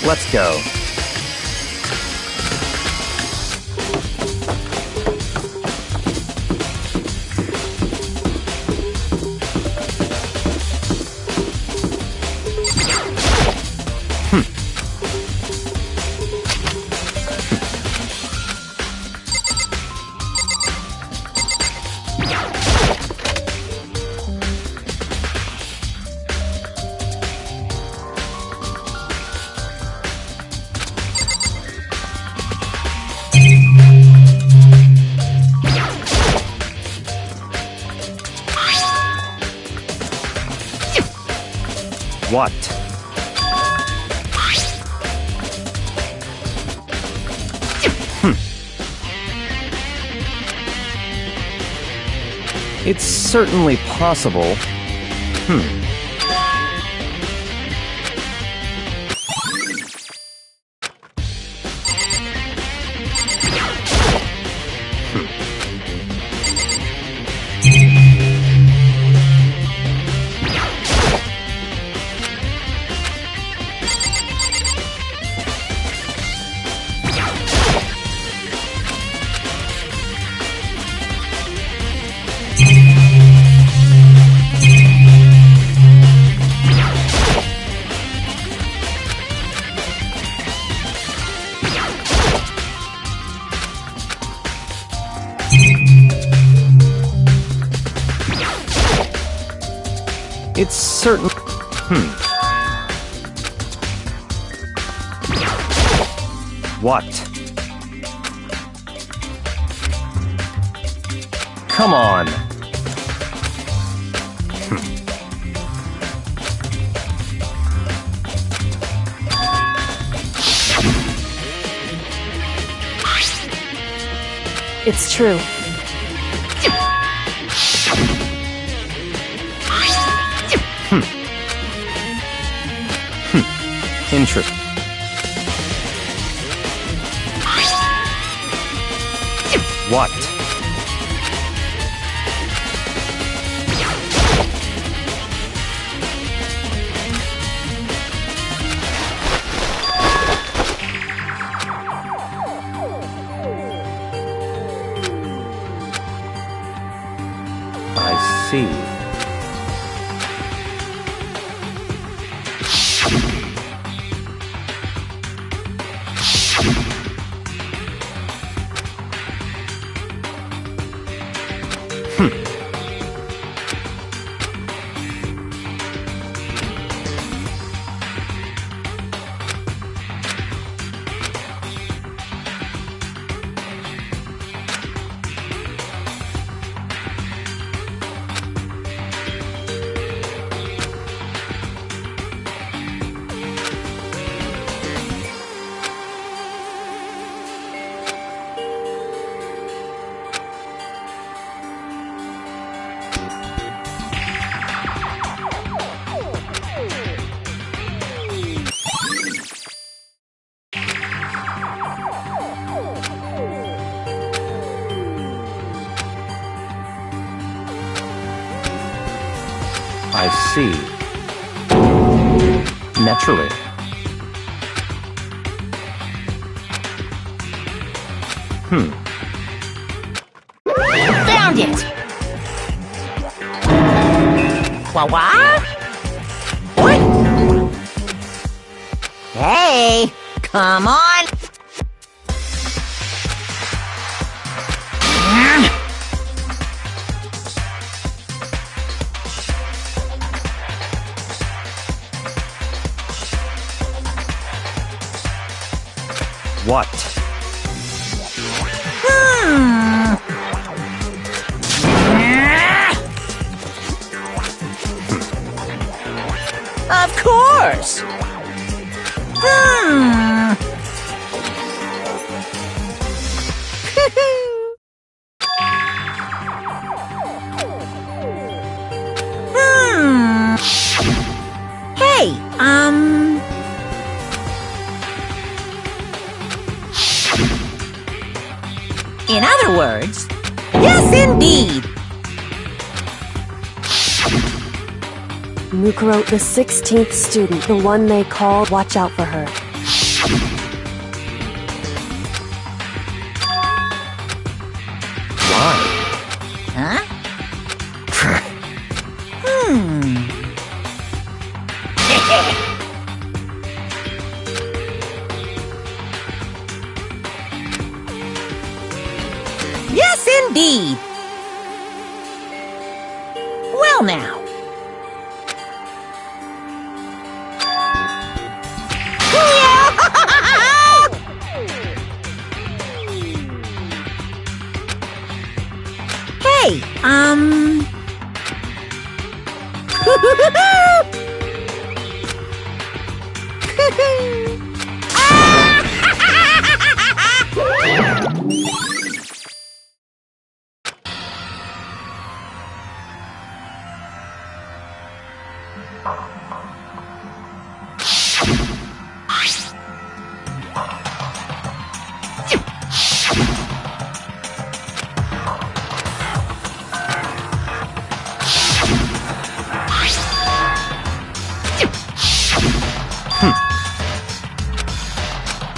Let's go. What? It's certainly possible. It's certain. What? Come on. It's true. Interesting. What? I see. I see. Naturally. Found it! What? What? Hey, come on! What? Of course! Hey, in other words, yes indeed! Mukuro, the 16th student, the one they call, watch out for her. Why? Huh? Yes, indeed! Well now. Hey,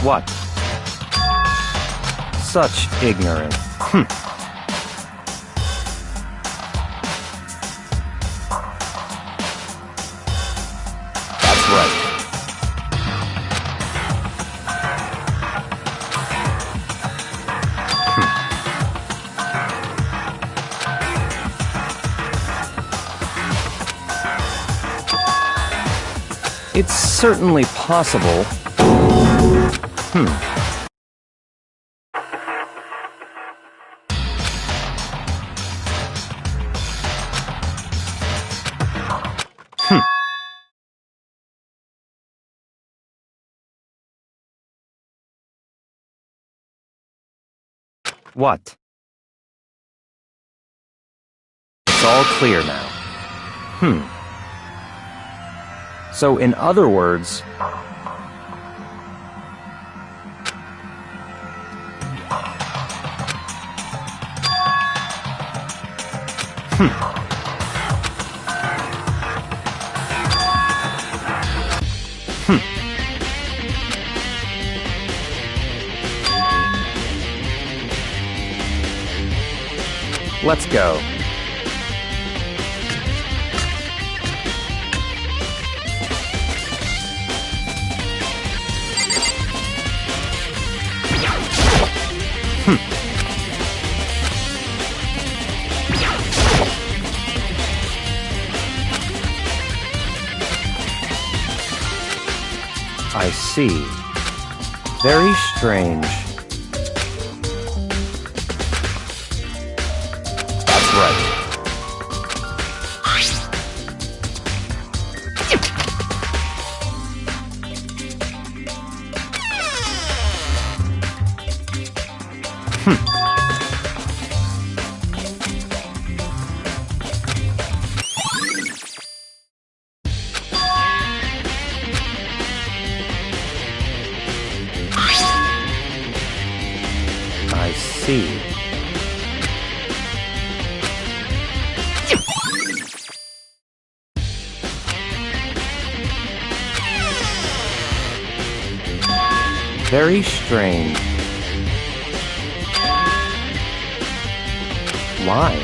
What? Such ignorance. That's right. It's certainly possible. What? It's all clear now. So, in other words, let's go. I see. Very strange. That's right. I see. Very strange. Why?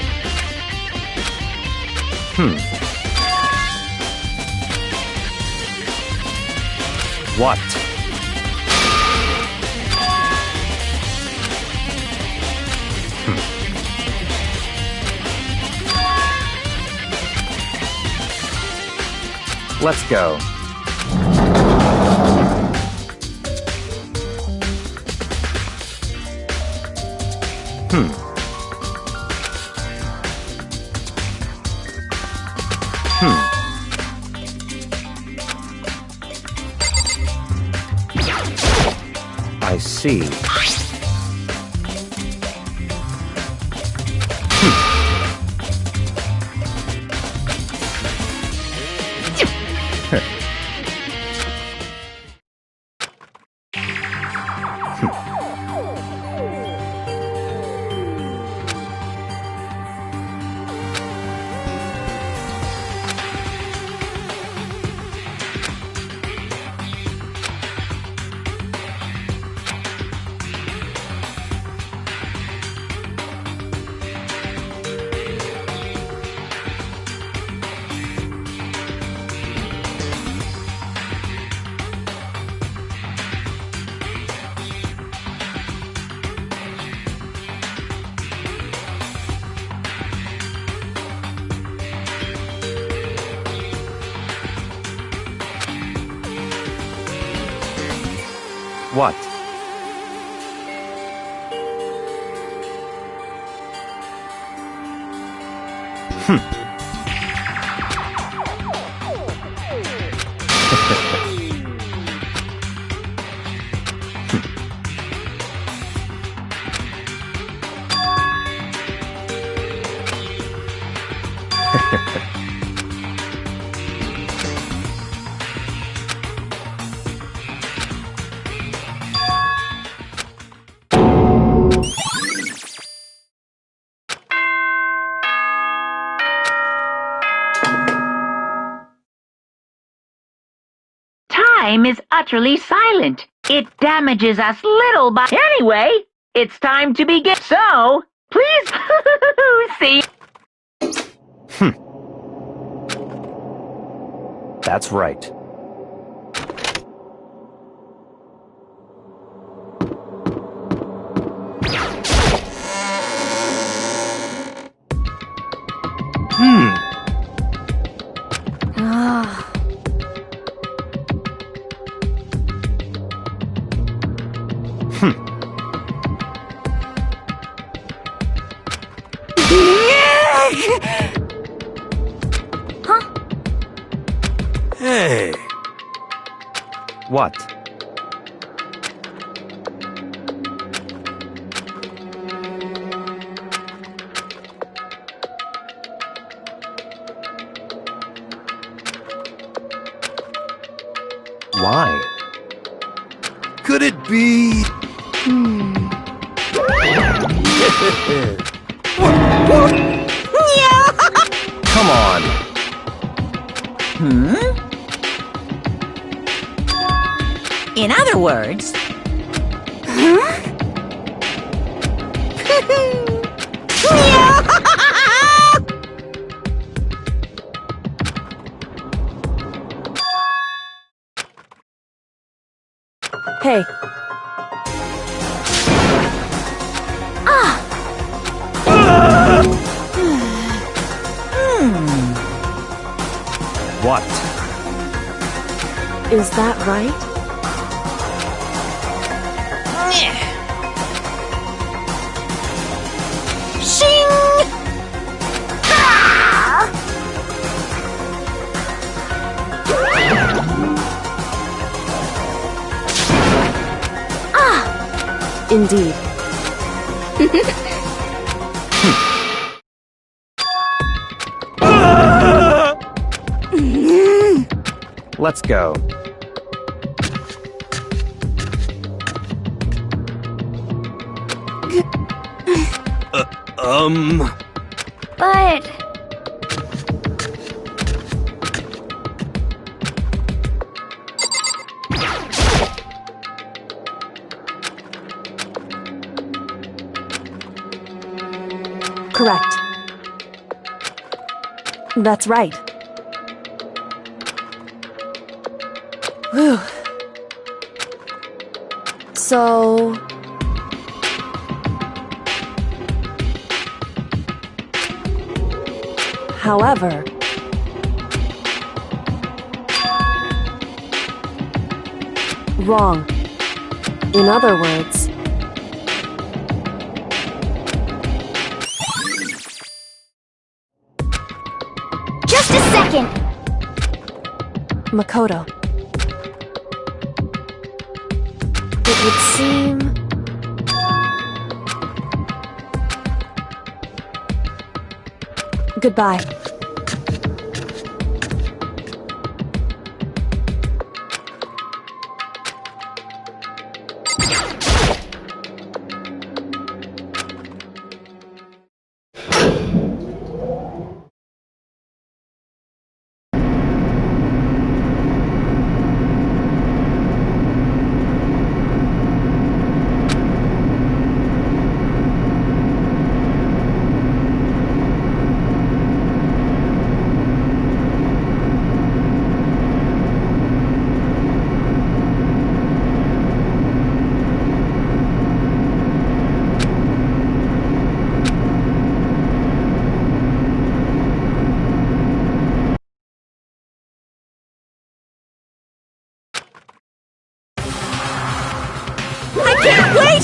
What? Let's go. I see. What? Time is utterly silent. It damages us little by... Anyway, it's time to begin. So, please see... That's right. Hey! What? Why? Could it be... Come on. In other words... Hey, What? is that right? Indeed. Let's go. But... Correct. That's right. Whew. So... However... Wrong. In other words... Just a second! Makoto. It would seem... Goodbye.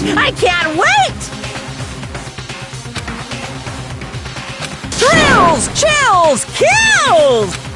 I can't wait! Thrills, chills, kills!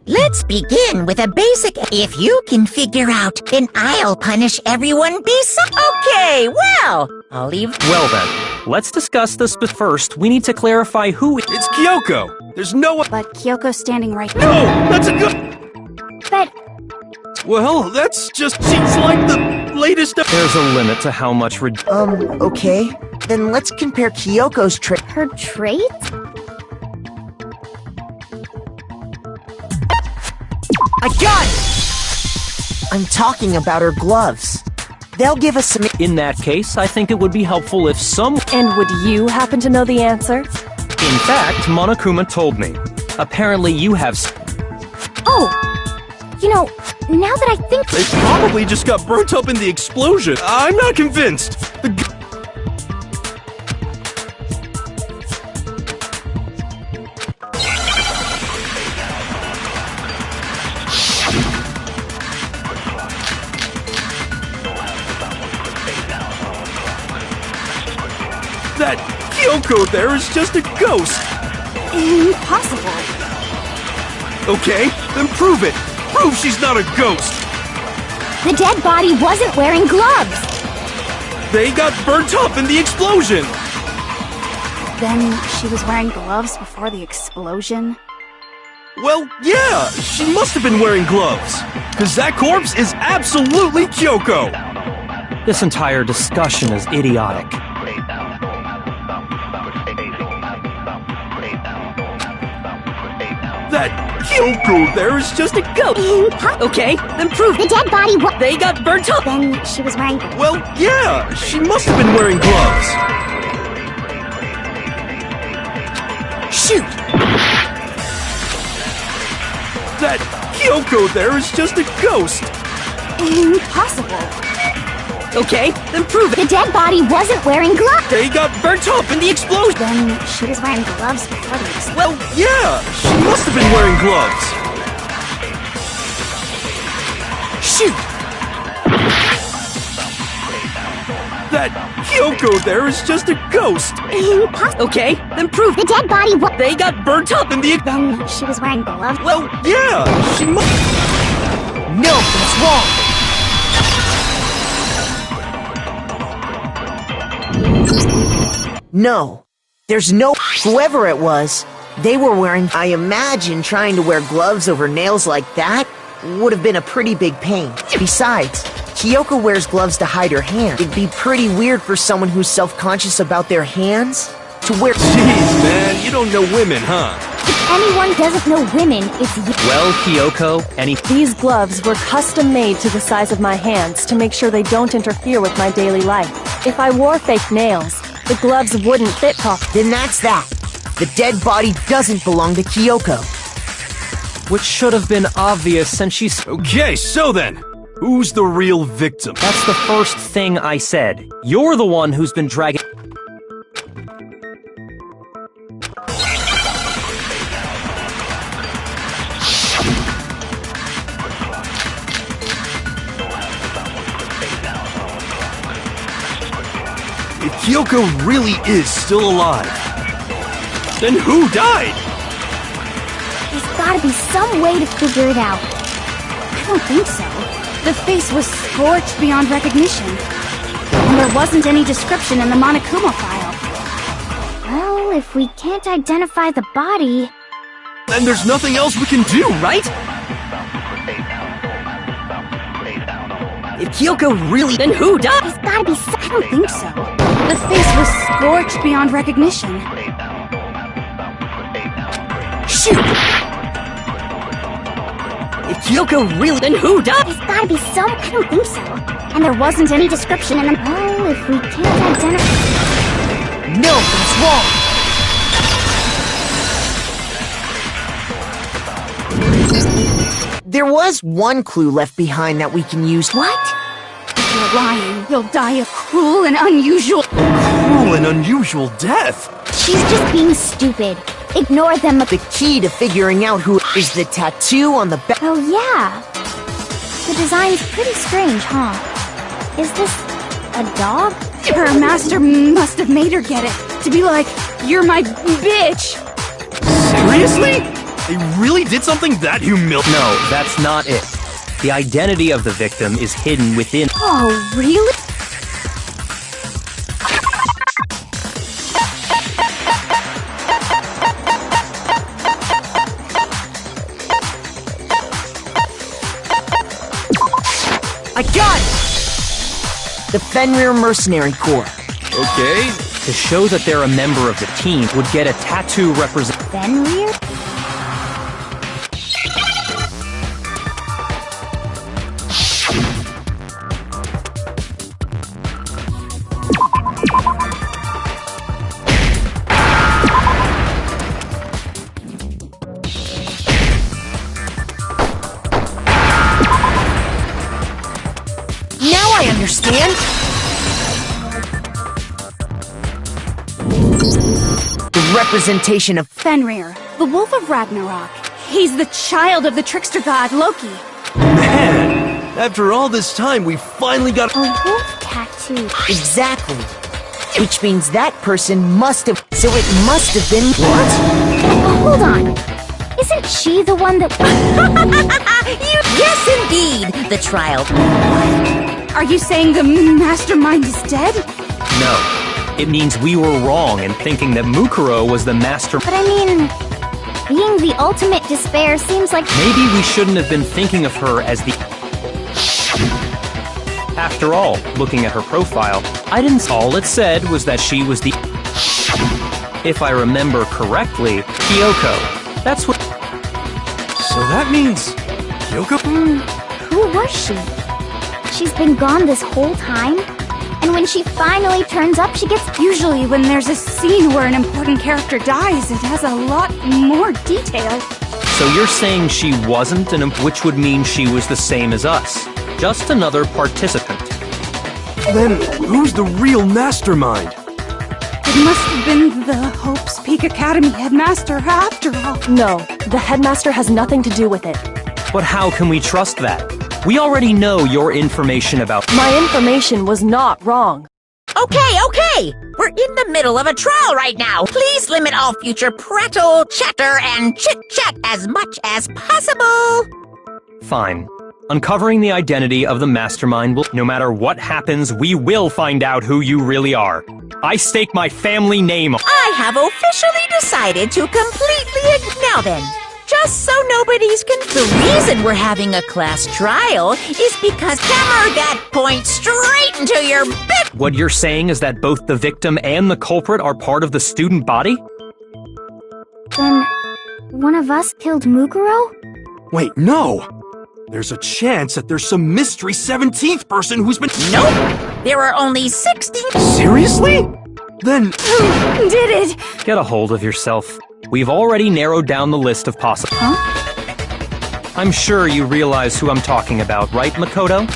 Let's begin with a basic. If you can figure out, then I'll punish everyone Okay, well, I'll leave. Well then, let's discuss this, but first, we need to clarify who... It's Kyoko! There's no one— But Kyoko's standing right No! That's a good— But Well, that's just— She's like the latest— There's a limit to how much Okay. Then let's compare Kyoko's trick. her trait? I got it! I'm talking about her gloves. They'll give us some... In that case, I think it would be helpful if some... And would you happen to know the answer? In fact, Monokuma told me. Apparently you have... Oh! You know, now that I think... They probably just got burnt up in the explosion. I'm not convinced. That Kyoko there is just a ghost. Impossible. Okay, then prove it. Prove she's not a ghost. The dead body wasn't wearing gloves. They got burnt up in the explosion. Then she was wearing gloves before the explosion? Well, yeah, she must have been wearing gloves. Because that corpse is absolutely Kyoko. This entire discussion is idiotic. That Kyoko there is just a ghost. Okay, then prove the dead body They got burnt up. Then she was wearing gloves. Well, yeah, she must have been wearing gloves. Shoot! That Kyoko there is just a ghost. Impossible. Okay, then prove The it. dead body wasn't wearing gloves. They got burnt up in the explosion. Then she was wearing gloves before the explosion. Well, yeah, she must have been wearing gloves. Shoot! That Kyoko there is just a ghost. Okay, then prove The it. dead body was. They got burnt up in the. Then she was wearing gloves. Well, yeah, she must. No, that's wrong. No, there's no. Whoever it was, they were wearing. I imagine trying to wear gloves over nails like that would have been a pretty big pain. Besides, Kyoko wears gloves to hide her hand. It'd be pretty weird for someone who's self-conscious about their hands to wear. Jeez, man, you don't know women, huh? If anyone doesn't know women, it's you. Well, Kyoko, any These gloves were custom made to the size of my hands to make sure they don't interfere with my daily life. If I wore fake nails, the gloves wouldn't fit properly. Then that's that. The dead body doesn't belong to Kyoko. which should have been obvious since she's. Okay, so then, who's the real victim? That's the first thing I said. You're the one who's been dragging. If Kyoko really is still alive, then who died? There's gotta be some way to figure it out. I don't think so. The face was scorched beyond recognition. And there wasn't any description in the Monokuma file. Well, if we can't identify the body... Then there's nothing else we can do, right? If Kyoko really... Then who died? There's gotta be some... I don't think so. The face was scorched beyond recognition. Shoot! If Kyoko really... Then who died? There's gotta be some... I don't think so. And there wasn't any description in the... Well, if we can't identify... No, that's wrong! There was one clue left behind that we can use. What? If you're lying, you'll die a cruel and unusual... Cruel and unusual death. She's just being stupid. Ignore them. The key to figuring out who is the tattoo on the back. Oh, yeah. The design's pretty strange, huh? Is this a dog? Her master must have made her get it. To be like, you're my bitch! Seriously? They really did something that humiliating? No, that's not it. The identity of the victim is hidden within. Oh, really? I got it! The Fenrir Mercenary Corps. Okay. To show that they're a member of the team would get a tattoo represent. Fenrir? Now I understand! The representation of Fenrir, the Wolf of Ragnarok. He's the child of the trickster god Loki. Man, after all this time, we finally got. A wolf tattoo. exactly. Which means that person must have. So it must have been. What? Hold on. Isn't she the one that... Yes, indeed, the trial. Are you saying the mastermind is dead? No. It means we were wrong in thinking that Mukuro was the master. But I mean... Being the ultimate despair seems like... Maybe we shouldn't have been thinking of her as the. After all, looking at her profile, I didn't. All it said was that she was the. If I remember correctly, Kyoko. That's what. So that means Kyoko. Who was she? She's been gone this whole time? And when she finally turns up, she gets... Usually when there's a scene where an important character dies, it has a lot more detail. So you're saying she wasn't which would mean she was the same as us. Just another participant. Then who's the real mastermind? It must have been the Hope's Peak Academy headmaster after all. No, the headmaster has nothing to do with it. But how can we trust that? We already know your information about... My information was not wrong. Okay. We're in the middle of a trial right now. Please limit all future prattle, chatter, and chit-chat as much as possible. Fine. Uncovering the identity of the mastermind will... No matter what happens, we will find out who you really are. I stake my family name on... I have officially decided to completely Now then, just so nobody's The reason we're having a class trial is because hammer that point straight into your bit. What you're saying is that both the victim and the culprit are part of the student body? Then, one of us killed Mukuro? Wait, no! There's a chance that there's some mystery 17th person who's been... Nope! There are only 16... Seriously? Then... Did it? Get a hold of yourself. We've already narrowed down the list of possible... I'm sure you realize who I'm talking about, right, Makoto?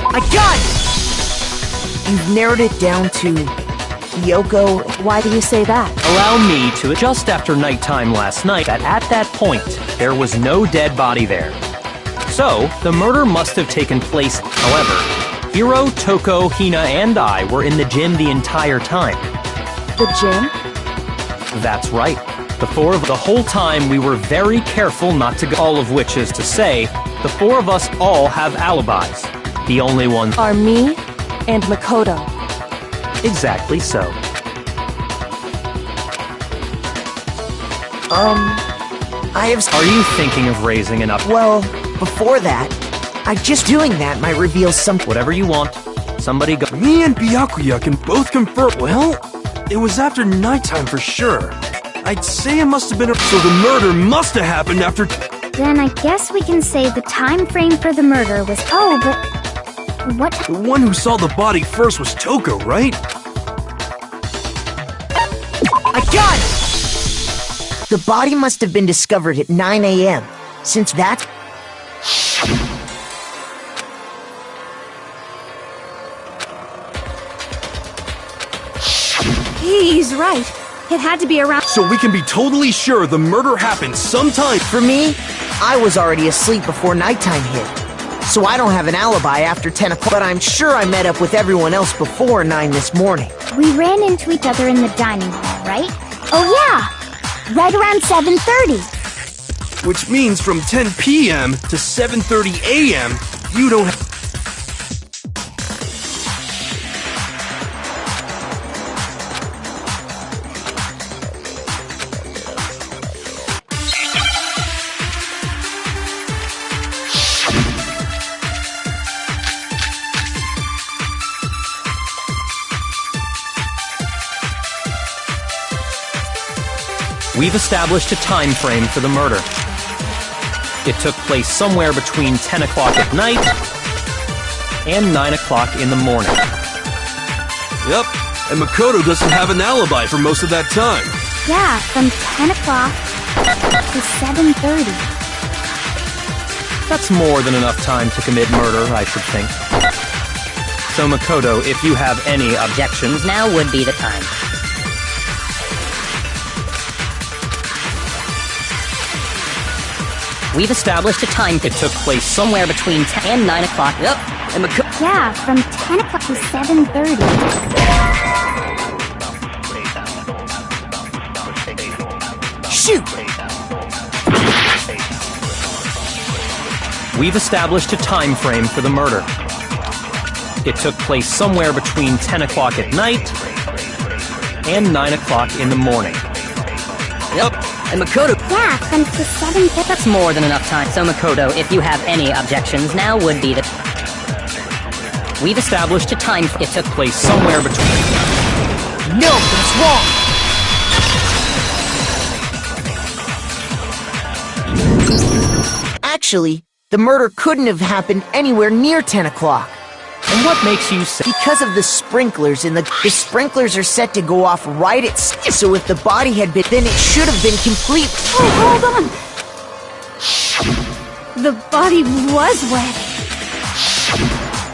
I got it! You've narrowed it down to Kyoko. Why do you say that? Allow me to... Just after nighttime last night, that at that point, there was no dead body there. So, the murder must have taken place. However, Hiro, Toko, Hina, and I were in the gym the entire time. The gym? That's right. The four of the whole time we were very careful not to go. All of which is to say, the four of us all have alibis. The only ones Are me and Makoto. exactly so. I have... Are you thinking of raising an up? Well, before that, just doing that might reveal some... Whatever you want. Somebody go. Me and Byakuya can both confirm... Well, it was after nighttime for sure. I'd say it must have been... So the murder must have happened after... Then I guess we can say the time frame for the murder was... Oh, but... What... The one who saw the body first was Toko, right? I got it! The body must have been discovered at 9 a.m. Since that's... He's right. It had to be around... So we can be totally sure the murder happened sometime... For me, I was already asleep before nighttime hit. So I don't have an alibi after 10 o'clock, but I'm sure I met up with everyone else before 9 this morning. We ran into each other in the dining hall, right? Oh yeah! Right around 7:30. Which means from 10 p.m. to 7:30 a.m., you don't have... We've established a time frame for the murder. It took place somewhere between 10 o'clock at night and 9 o'clock in the morning. Yep, and Makoto doesn't have an alibi for most of that time. Yeah, from 10 o'clock to 7:30. That's more than enough time to commit murder, I should think. So Makoto, if you have any objections, Now would be the time. We've established a time. it took place Somewhere between 10 and 9 o'clock. Yep. And Yeah, from 10 o'clock to 7:30. Shoot! We've established a time frame for the murder. It took place somewhere between 10 o'clock at night and 9 o'clock in the morning. Yep. And Makoto... Yeah, from to 7:30. That's more than enough time. So Makoto, if you have any objections, now would be the... We've established a time... It took place somewhere between... No, that's wrong! Actually, the murder couldn't have happened anywhere near 10 o'clock. And what makes you say... Because of the sprinklers in the sprinklers are set to go off right at so if the body had been, then it should have been complete. Oh, hold on! The body was wet.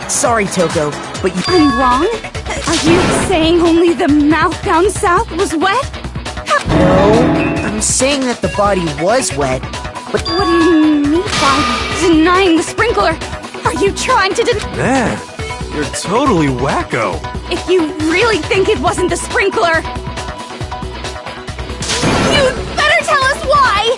Sorry, Toko, but I'm wrong? Are you saying only the mouth down south was wet? No, I'm saying that the body was wet, but What do you mean by denying the sprinkler? Are you trying to Man, you're totally wacko. If you really think it wasn't the sprinkler, you'd better tell us why!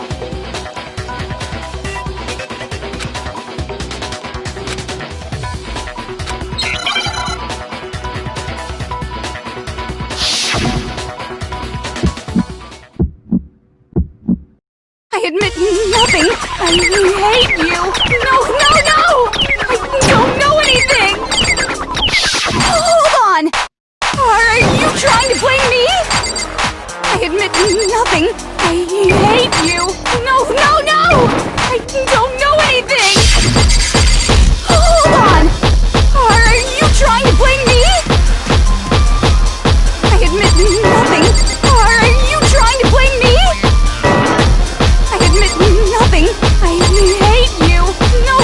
I admit nothing. I hate you. No! I don't know anything. Hold on. Are you trying to blame me? I admit nothing. I hate you. No! I don't know anything. Hold on. Are you trying to blame me? I admit nothing. Are you trying to blame me? I admit nothing. I hate you. No!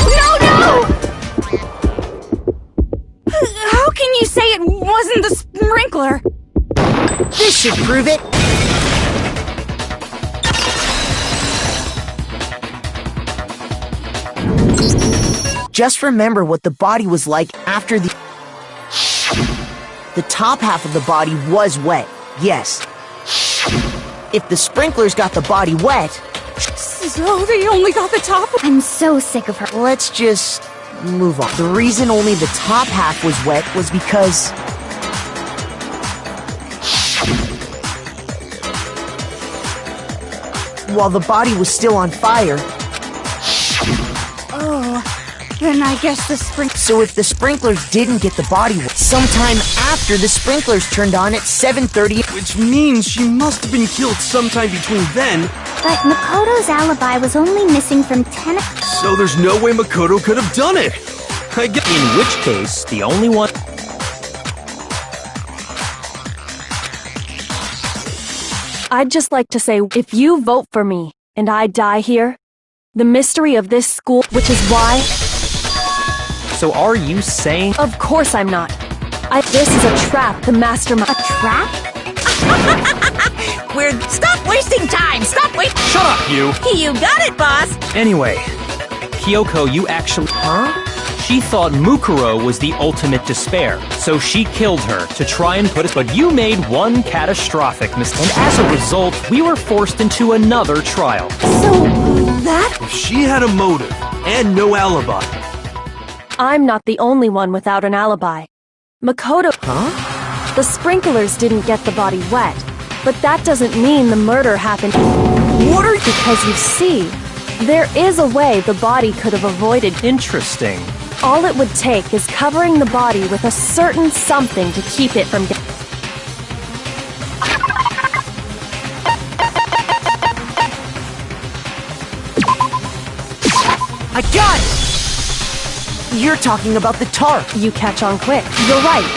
How can you say it wasn't the sprinkler? this should prove it. Just remember what the body was like after the top half of the body was wet, yes. If the sprinklers got the body wet, So they only got the top? I'm so sick of her. let's just move on. The reason only the top half was wet was because while the body was still on fire, Then I guess the sprinkler. so if the sprinklers didn't get the body wet, sometime after the sprinklers turned on at 7:30, Which means she must have been killed sometime between then, But Makoto's alibi was only missing from 10 so there's no way Makoto could have done it. I guess. In which case, the only one... I'd just like to say, if you vote for me and I die here, the mystery of this school, which is why, So are you saying... of course I'm not. This is a trap, the mastermind. A trap? Stop wasting time! Stop wasting... Shut up, you! You got it, boss! Anyway, Kyoko, you actually... huh? She thought Mukuro was the ultimate despair, so she killed her to try and put us. But you made one catastrophic mistake, and as a result, we were forced into another trial. So that? If she had a motive and no alibi, I'm not the only one without an alibi. Makoto... Huh? The sprinklers didn't get the body wet, but that doesn't mean the murder happened. What are you? Because you see, there is a way the body could have avoided. Interesting. All it would take is covering the body with a certain something to keep it from getting... I got it! You're talking about the tarp. You catch on quick. You're right.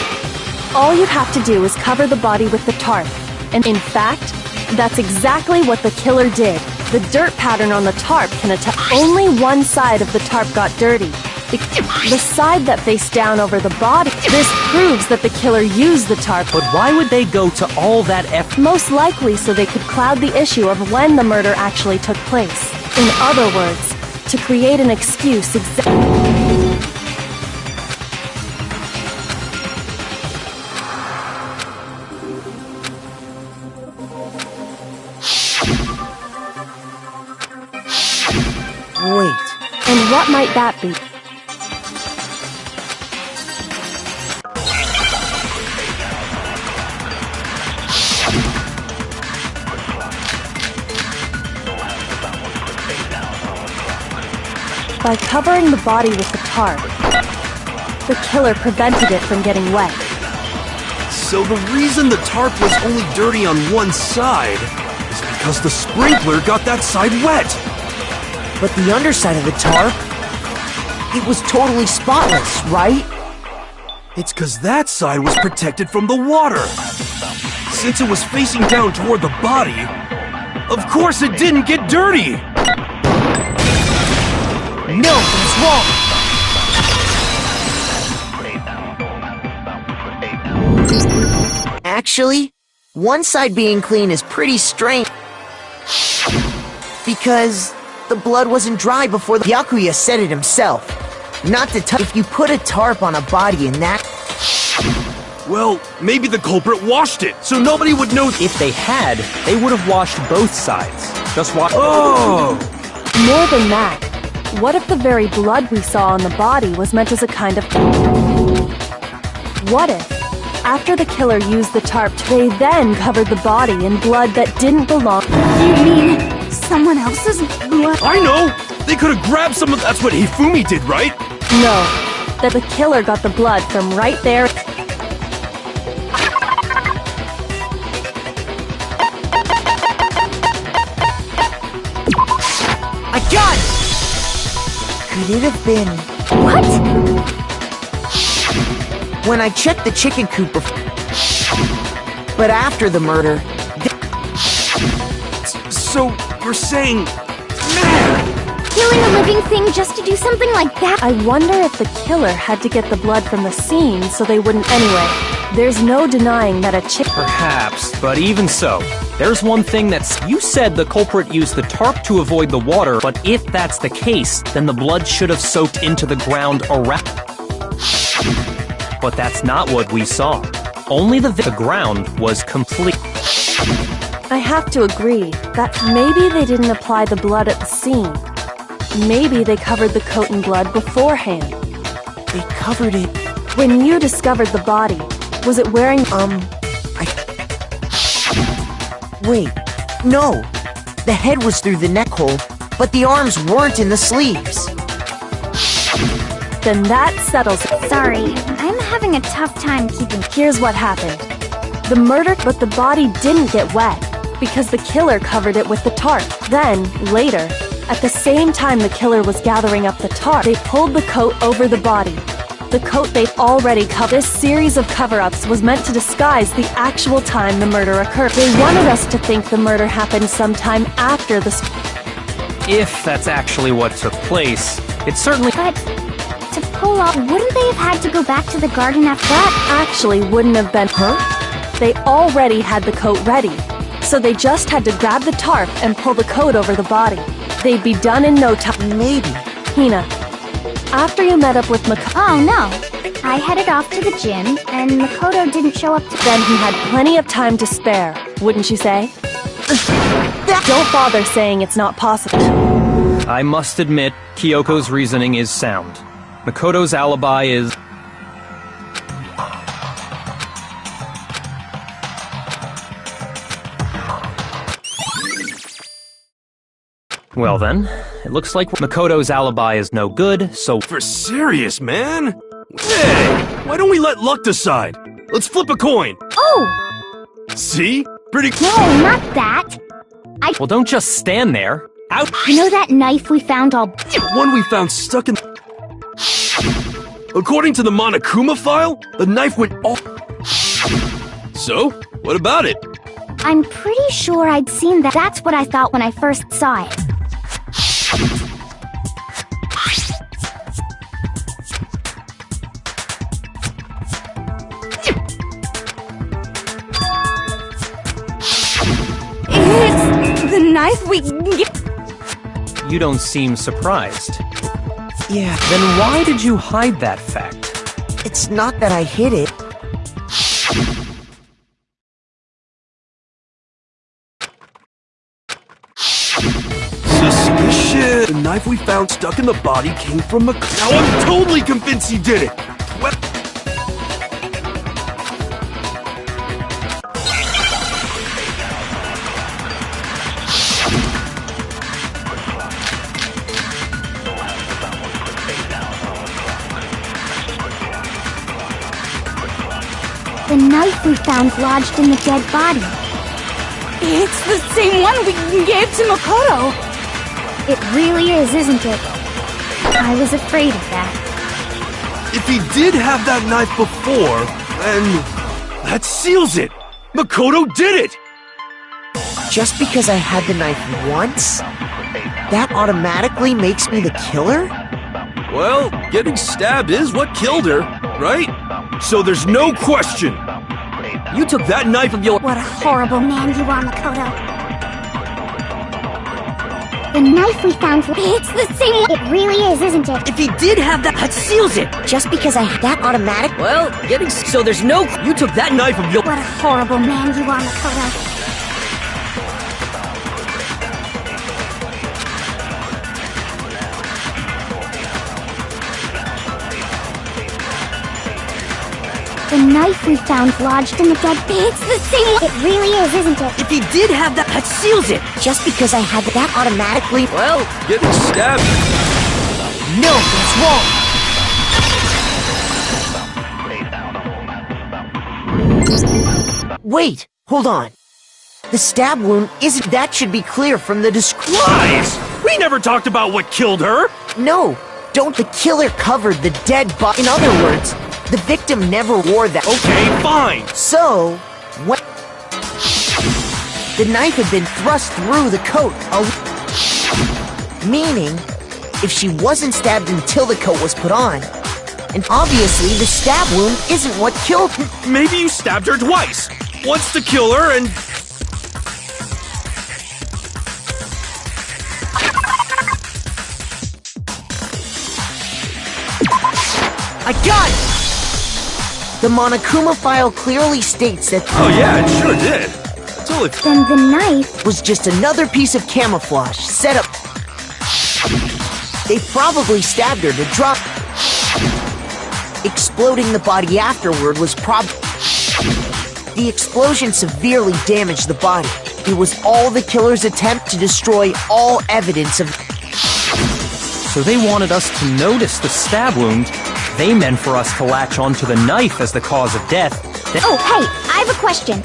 All you'd have to do is cover the body with the tarp. And in fact, that's exactly what the killer did. The dirt pattern on the tarp can attest. Only one side of the tarp got dirty. The side that faced down over the body. This proves that the killer used the tarp. But why would they go to all that effort? Most likely so they could cloud the issue of when the murder actually took place. In other words, to create an excuse Wait. And what might that be? By covering the body with the tarp, the killer prevented it from getting wet. so the reason the tarp was only dirty on one side is because the sprinkler got that side wet. But the underside of the tarp, it was totally spotless, right? It's because that side was protected from the water. Since it was facing down toward the body, of course it didn't get dirty. No, that's wrong. Actually, one side being clean is pretty strange. Because the blood wasn't dry before the Byakuya said it himself. Not to touch. If you put a tarp on a body in that... Well, maybe the culprit washed it, so nobody would know. If they had, they would have washed both sides. Just wash. Oh! More than that, what if the very blood we saw on the body was meant as a kind of... What if, after the killer used the tarp, they then covered the body in blood that didn't belong? You mean someone else's blood? I know! They could have grabbed some of... That's what Hifumi did, right? No, that the killer got the blood from right there. I got it! Could it have been... What? When I checked the chicken coop before... But after the murder... So, you're saying... Man! Killing a living thing just to do something like that? I wonder if the killer had to get the blood from the scene so they wouldn't anyway. There's no denying that a chick... Perhaps, but even so, there's one thing that's... You said the culprit used the tarp to avoid the water, but if that's the case, then the blood should have soaked into the ground around... But that's not what we saw. Only the ground was complete. I have to agree that maybe they didn't apply the blood at the scene. Maybe they covered the coat in blood beforehand. They covered it... When you discovered the body, was it wearing... Wait, no. The head was through the neck hole, but the arms weren't in the sleeves. Then that settles it. Sorry, I'm having a tough time keeping... Here's what happened. The murder, but the body didn't get wet, because the killer covered it with the tarp. Then, later, at the same time the killer was gathering up the tarp, they pulled the coat over the body. The coat they've already covered. This series of cover-ups was meant to disguise the actual time the murder occurred. They wanted us to think the murder happened sometime after the... If that's actually what took place, it certainly... But to pull off, wouldn't they have had to go back to the garden after that? Actually wouldn't have been... They already had the coat ready, so they just had to grab the tarp and pull the coat over the body. They'd be done in no time. Maybe. Hina, after you met up with Makoto... Oh, no. I headed off to the gym, and Makoto didn't show up to... Then he had plenty of time to spare, wouldn't you say? Don't bother saying it's not possible. I must admit, Kyoko's reasoning is sound. Makoto's alibi is... Well then, it looks like Makoto's alibi is no good, so... For serious, man? Hey! Why don't we let luck decide? Let's flip a coin! Oh! See? Pretty... No, not that! Well, don't just stand there. Out! You know that knife we found all... The one we found stuck in... According to the Monokuma file, the knife went all... So, what about it? I'm pretty sure I'd seen that. That's what I thought when I first saw it. It's the knife we... You don't seem surprised. Yeah, Then why did you hide that fact? it's not that I hid it. Suspicious! The knife we found stuck in the body came from Makoto. Now I'm totally convinced he did it! Well... The knife we found lodged in the dead body. It's the same one we gave to Makoto. It really is, isn't it? I was afraid of that. If he did have that knife before, then... that seals it! Makoto did it! Just because I had the knife once? That automatically makes me the killer? Well, getting stabbed is what killed her, right? So there's no question. You took that knife of your... What a horrible man you are, Makoto. The knife we found, it's the same one. It really is, isn't it? If he did have that seals it. Just because I had that automatic? Well, so there's no... You took that knife of your... What a horrible man you are, Makoto. The knife we found lodged in the dead body. It's the same one. It really is, isn't it? If he did have that seals it. Just because I had that automatically... Well... Getting stabbed... No, that's wrong. Wait, hold on. The stab wound isn't... That should be clear from the description. Lies! We never talked about what killed her! No, don't. The killer covered the dead body. In other words, the victim never wore that. Okay, fine! So, what? The knife had been thrust through the coat. Meaning, if she wasn't stabbed until the coat was put on, and obviously the stab wound isn't what killed her. Maybe you stabbed her twice. Once to kill her and... I got it! The Monokuma file clearly states that... Oh yeah, it sure did. Until it... Then the knife... was just another piece of camouflage set up... They probably stabbed her to drop... Exploding the body afterward was The explosion severely damaged the body. It was all the killer's attempt to destroy all evidence of... So they wanted us to notice the stab wound. They meant for us to latch onto the knife as the cause of death. Oh, hey, I have a question.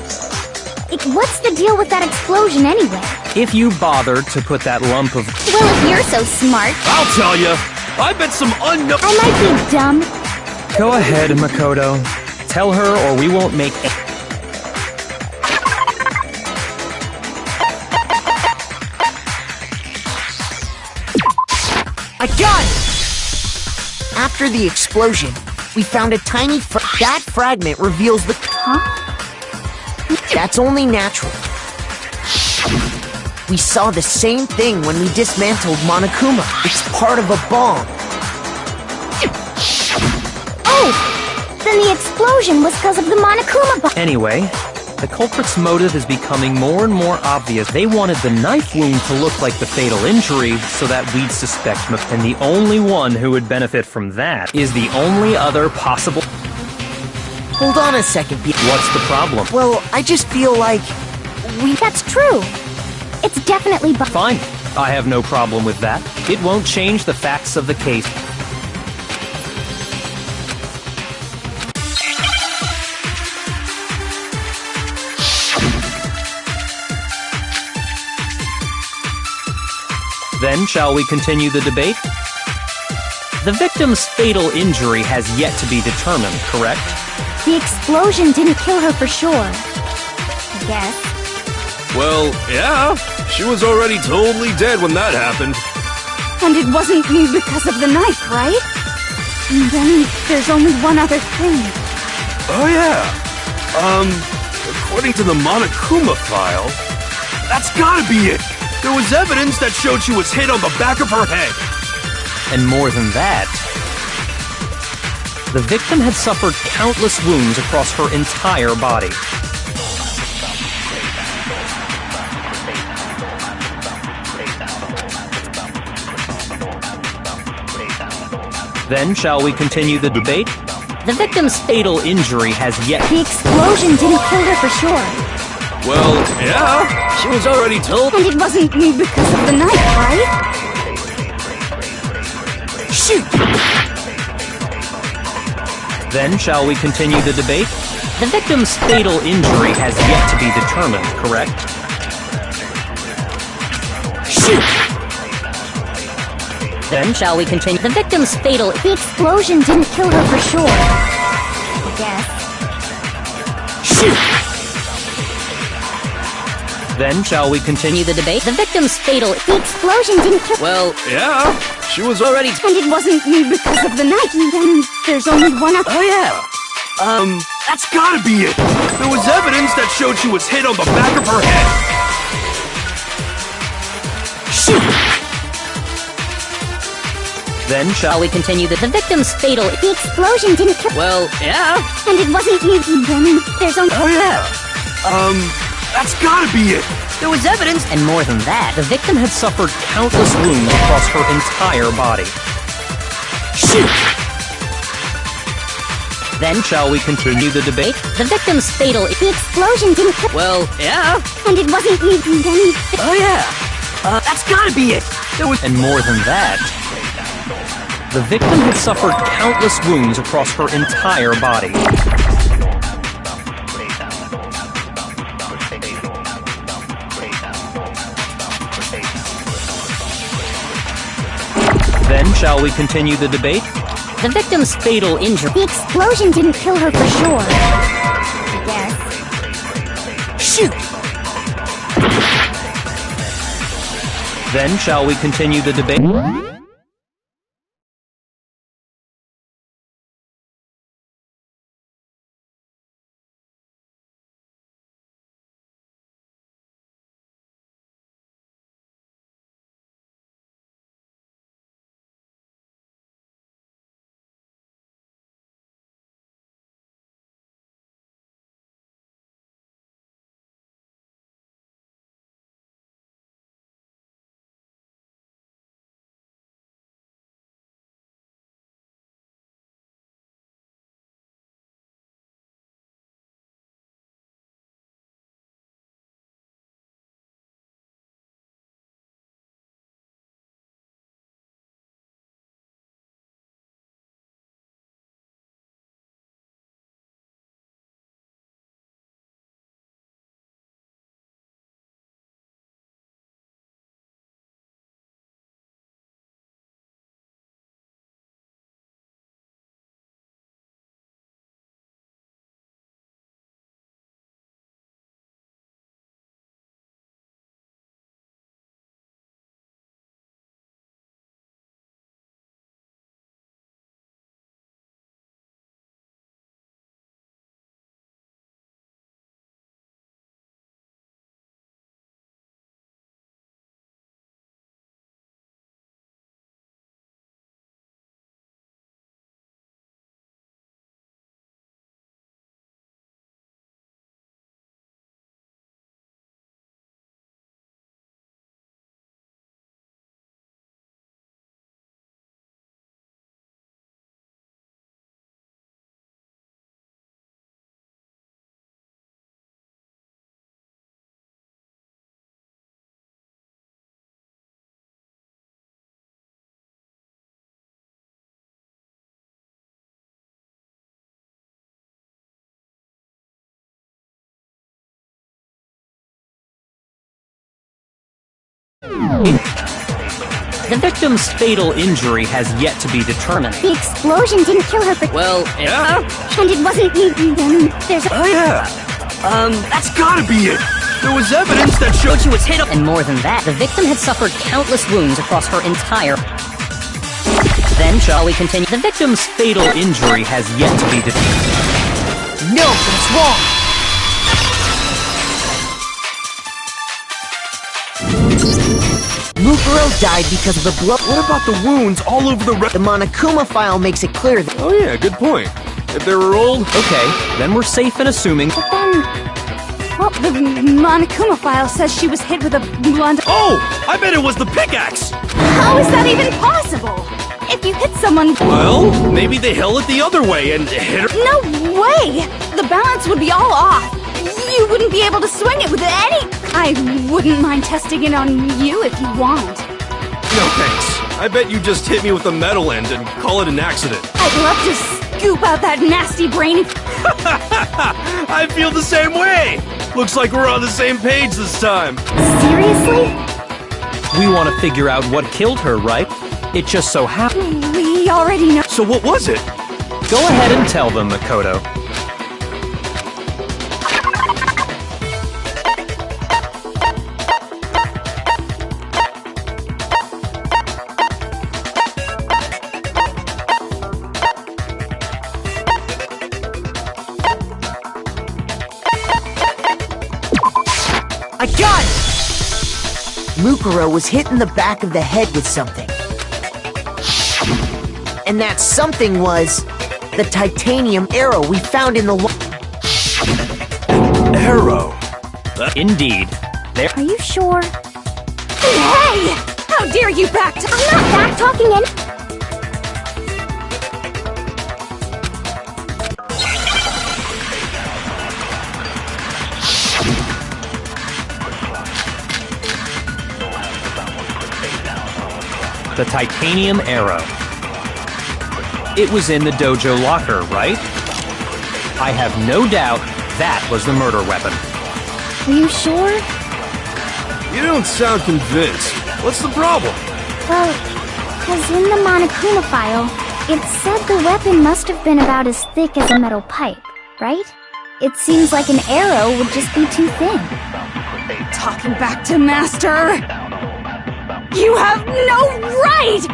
What's the deal with that explosion anyway? If you bothered to put that lump of... Well, if you're so smart... I'll tell you. I bet some unknown... I might be dumb. Go ahead, Makoto. Tell her or we won't make... I got it! After the explosion, we found a tiny that fragment reveals the... Huh? That's only natural. We saw the same thing when we dismantled Monokuma. It's part of a bomb. Oh! Then the explosion was because of the Monokuma bomb. Anyway, the culprit's motive is becoming more and more obvious. They wanted the knife wound to look like the fatal injury so that we'd suspect him. And the only one who would benefit from that is the only other possible... Hold on a second. What's the problem? Well, I just feel like... That's true. It's definitely... Fine. I have no problem with that. It won't change the facts of the case. Then, shall we continue the debate? The victim's fatal injury has yet to be determined, correct? The explosion didn't kill her for sure. I guess. Well, yeah. She was already totally dead when that happened. And it wasn't me because of the knife, right? And then there's only one other thing. Oh yeah. According to the Monokuma file, that's gotta be it. There was evidence that showed she was hit on the back of her head. And more than that, the victim had suffered countless wounds across her entire body. Then, shall we continue the debate? The victim's fatal injury has yet... The explosion didn't kill her for sure. Well, yeah. She was already told... And it wasn't me because of the knife, right? Shoot! Then, shall we continue the debate? The victim's fatal injury has yet to be determined, correct? Shoot! Then, shall we continue? The victim's fatal... The explosion didn't kill her for sure. I guess. Shoot! Then, shall we continue The debate? The victim's fatal... The explosion didn't kill... Well, Yeah. She was already... And it wasn't because of the night. Then there's only one other. Oh, yeah. That's gotta be it. There was evidence that showed she was hit on the back of her head. Shoot! Then shall we continue the victim's fatal... The explosion didn't kill... Well, yeah. And it wasn't then there's only... Oh, yeah. That's gotta be it. There was evidence... And more than that, The victim had suffered countless wounds across her entire body. Shoot! Then shall we continue the debate? the victim's fatal... The explosion didn't kill... Well, yeah. And it wasn't then... Oh, yeah. That's gotta be it. And more than that, the victim had suffered countless wounds across her entire body. Then shall we continue the debate? The victim's fatal injury... The explosion didn't kill her for sure. I guess. Shoot! Then shall we continue the debate? The victim's fatal injury has yet to be determined. The explosion didn't kill her for... Well, yeah. And it wasn't then there's... Oh, yeah. That's gotta be it. There was evidence that showed she was hit on... And more than that, the victim had suffered countless wounds across her entire... Then shall we continue? The victim's fatal injury has yet to be determined. No, that's wrong. Mukuro died because of the blood. What about the wounds all over the The Monokuma file makes it clear that... Oh yeah, good point. If they were old... Okay, then we're safe in assuming... But then... Well, the Monokuma file says she was hit with a blunt... Oh! I bet it was the pickaxe! How is that even possible? If you hit someone... Well, maybe they held it the other way and hit her... No way! The balance would be all off. You wouldn't be able to swing it with any... I wouldn't mind testing it on you if you want. No thanks. I bet you just hit me with the metal end and call it an accident. I'd love to scoop out that nasty brain... I feel the same way! Looks like we're on the same page this time. Seriously? We want to figure out what killed her, right? It just so happened... We already know... So what was it? Go ahead and tell them, Makoto. I got it! Mukuro was hit in the back of the head with something. And that something was the titanium arrow we found in the Arrow? Indeed. There. Are you sure? Hey! How dare you backtalk? I'm not back-talking any- The titanium arrow. It was in the dojo locker, right? I have no doubt that was the murder weapon. Are you sure? You don't sound convinced. What's the problem? Well, because in the Monokuma file, it said the weapon must have been about as thick as a metal pipe, right? It seems like an arrow would just be too thin. Talking back to Master! You have no right!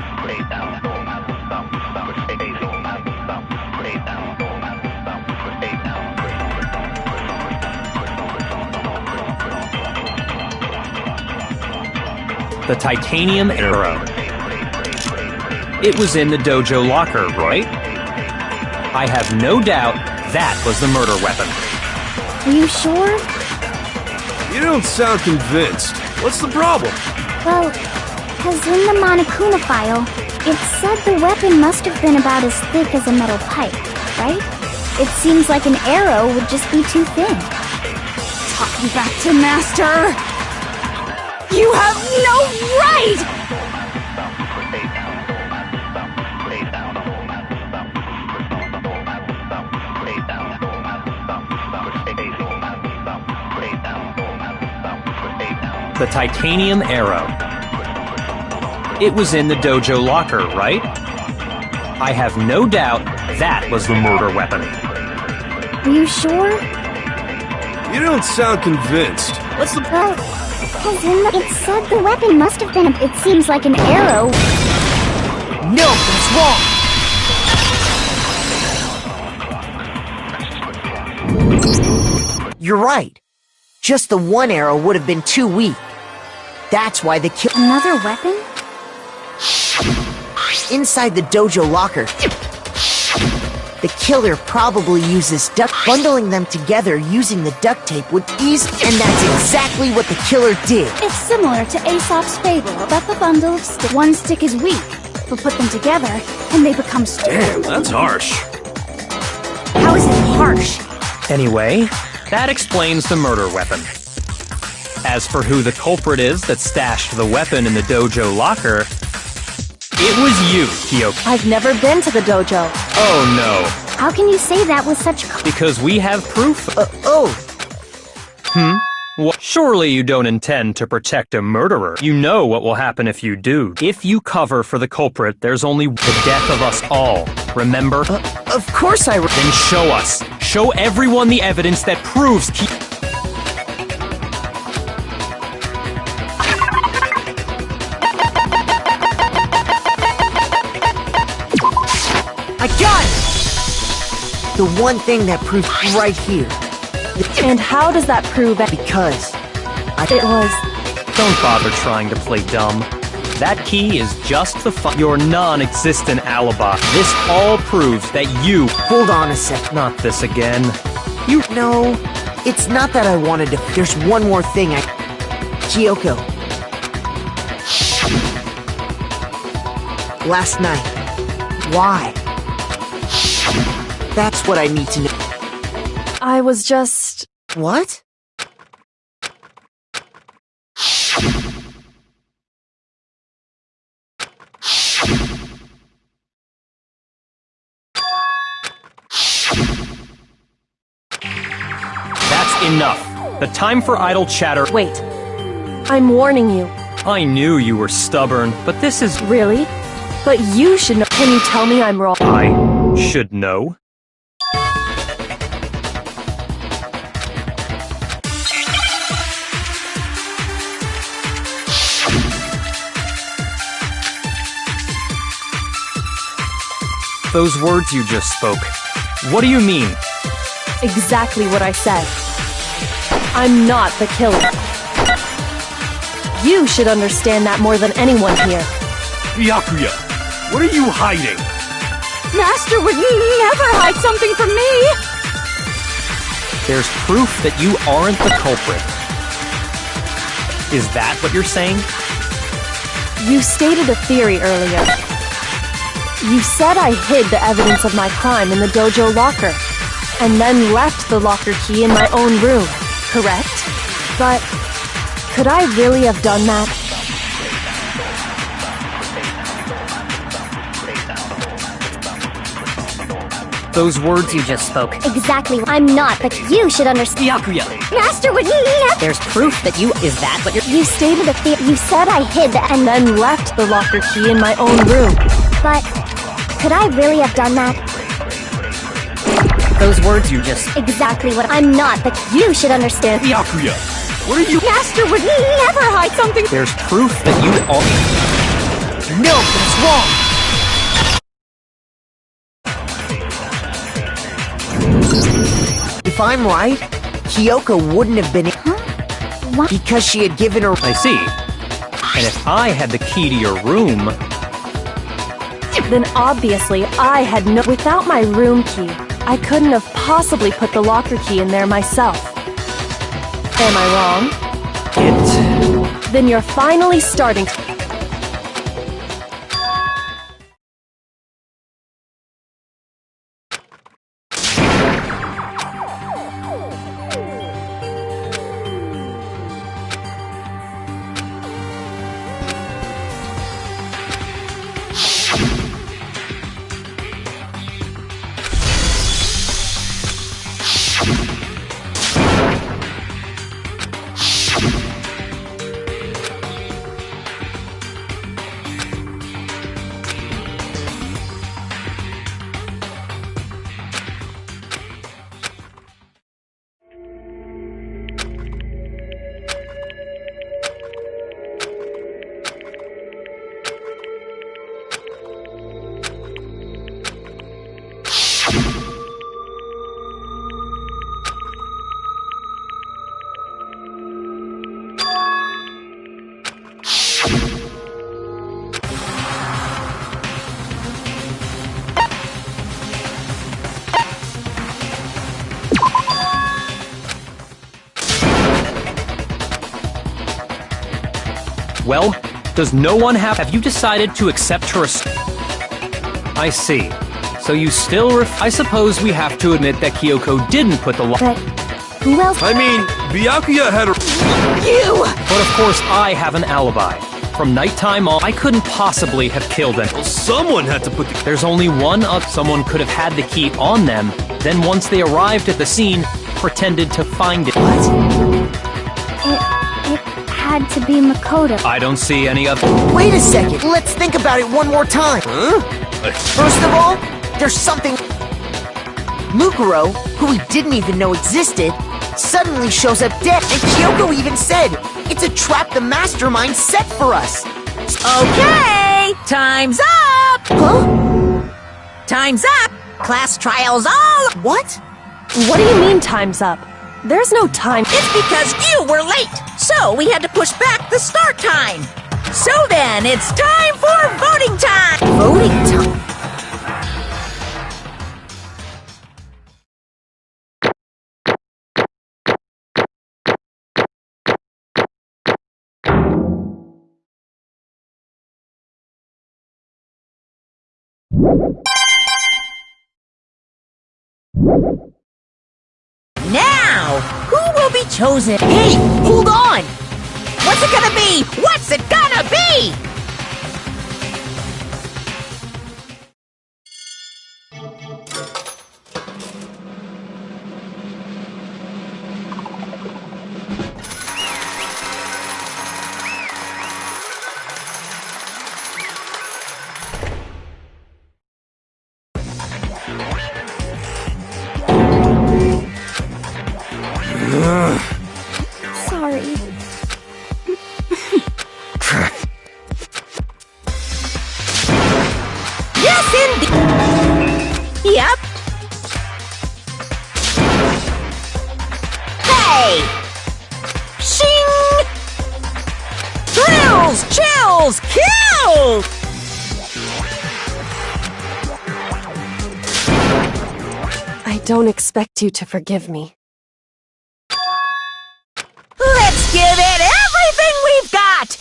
The titanium arrow. It was in the dojo locker, right? I have no doubt that was the murder weapon. Are you sure? You don't sound convinced. What's the problem? Well, because in the Monokuma file, it said the weapon must have been about as thick as a metal pipe, right? It seems like an arrow would just be too thin. Talking back to Master! You have no right! The titanium arrow. It was in the dojo locker, right? I have no doubt that was the murder weapon. Are you sure? You don't sound convinced. What's the Well, because in the... It said the weapon must have been... It seems like an arrow... No, that's wrong! You're right. Just the one arrow would have been too weak. That's why the kill... Another weapon? Inside the dojo locker, the killer probably uses duct... Bundling them together using the duct tape would ease... And that's exactly what the killer did. It's similar to Aesop's fable about the bundle of sticks. One stick is weak, but put them together, and they become strong. Damn, that's harsh. How is it harsh? Anyway, that explains the murder weapon. As for who the culprit is that stashed the weapon in the dojo locker, it was you, Kyoko. I've never been to the dojo. Oh no, How can you say that with such... because we have proof. Well, surely you don't intend to protect a murderer. You know what will happen if you do. If you cover for the culprit, there's only the death of us all. Remember? Of course I... Then show us. Show everyone the evidence that proves I got it! The one thing that proves right here. And how does that prove that? Because It was... Don't bother trying to play dumb. That key is just your non-existent alibi. This all proves that you... Hold on a sec. Not this again. No, it's not that I wanted to... There's one more thing Kyoko. Last night. Why? That's what I need to know. I was just... What? That's enough. The time for idle chatter... Wait. I'm warning you. I knew you were stubborn, but this is... Really? But you should know. Can you tell me I'm wrong? I should know. Those words you just spoke. What do you mean? Exactly what I said. I'm not the killer. you should understand that more than anyone here. Byakuya, what are you hiding? Master would never hide something from me! There's proof that you aren't the culprit. Is that what you're saying? You stated a theory earlier. You said I hid the evidence of my crime in the dojo locker, and then left the locker key in my own room, correct? But could I really have done that? Those words you just spoke. Exactly. I'm not, but you should understand. Byakuya, Master would never. there's proof that you. Is that what you're. You stated a theory. You said I hid the And then left the locker key in my own room. But could I really have done that? Those words you just. Exactly what I'm not, but you should understand. Byakuya, what are you? Master would never hide something. There's proof that you are. No, that's wrong! If I'm right, Kyoko wouldn't have been What? because she had given her. I see. And if I had the key to your room, Then obviously I had no. Without my room key, I couldn't have possibly put the locker key in there myself. Am I wrong? it. Then you're finally starting. Well, does no one have you decided to accept her I see. So you still I suppose we have to admit that Kyoko didn't put the But who else? I mean, Byakuya had her. But of course I have an alibi. From nighttime on, I couldn't possibly have killed them. Someone had to put the. There's only one someone could have had the key on them, then once they arrived at the scene, pretended to find it. It had to be Makoto. I don't see any other. Wait a second, let's think about it one more time. Huh? First of all, there's something. Mukuro, who we didn't even know existed, suddenly shows up dead, and Kyoko even said, "It's a trap the mastermind set for us." Okay, time's up! Huh? Time's up! Class trials all... What? What do you mean time's up? There's no time. It's because you were late, so we had to push back the start time. So then, it's time for voting time! Voting time? Now, who will be chosen? Hey, hold on! What's it gonna be? What's it gonna be? Sorry. Yes, indeed. Yep. Hey! Shing! Chills! Chills! Kills! I don't expect you to forgive me. Let's give it everything we've got!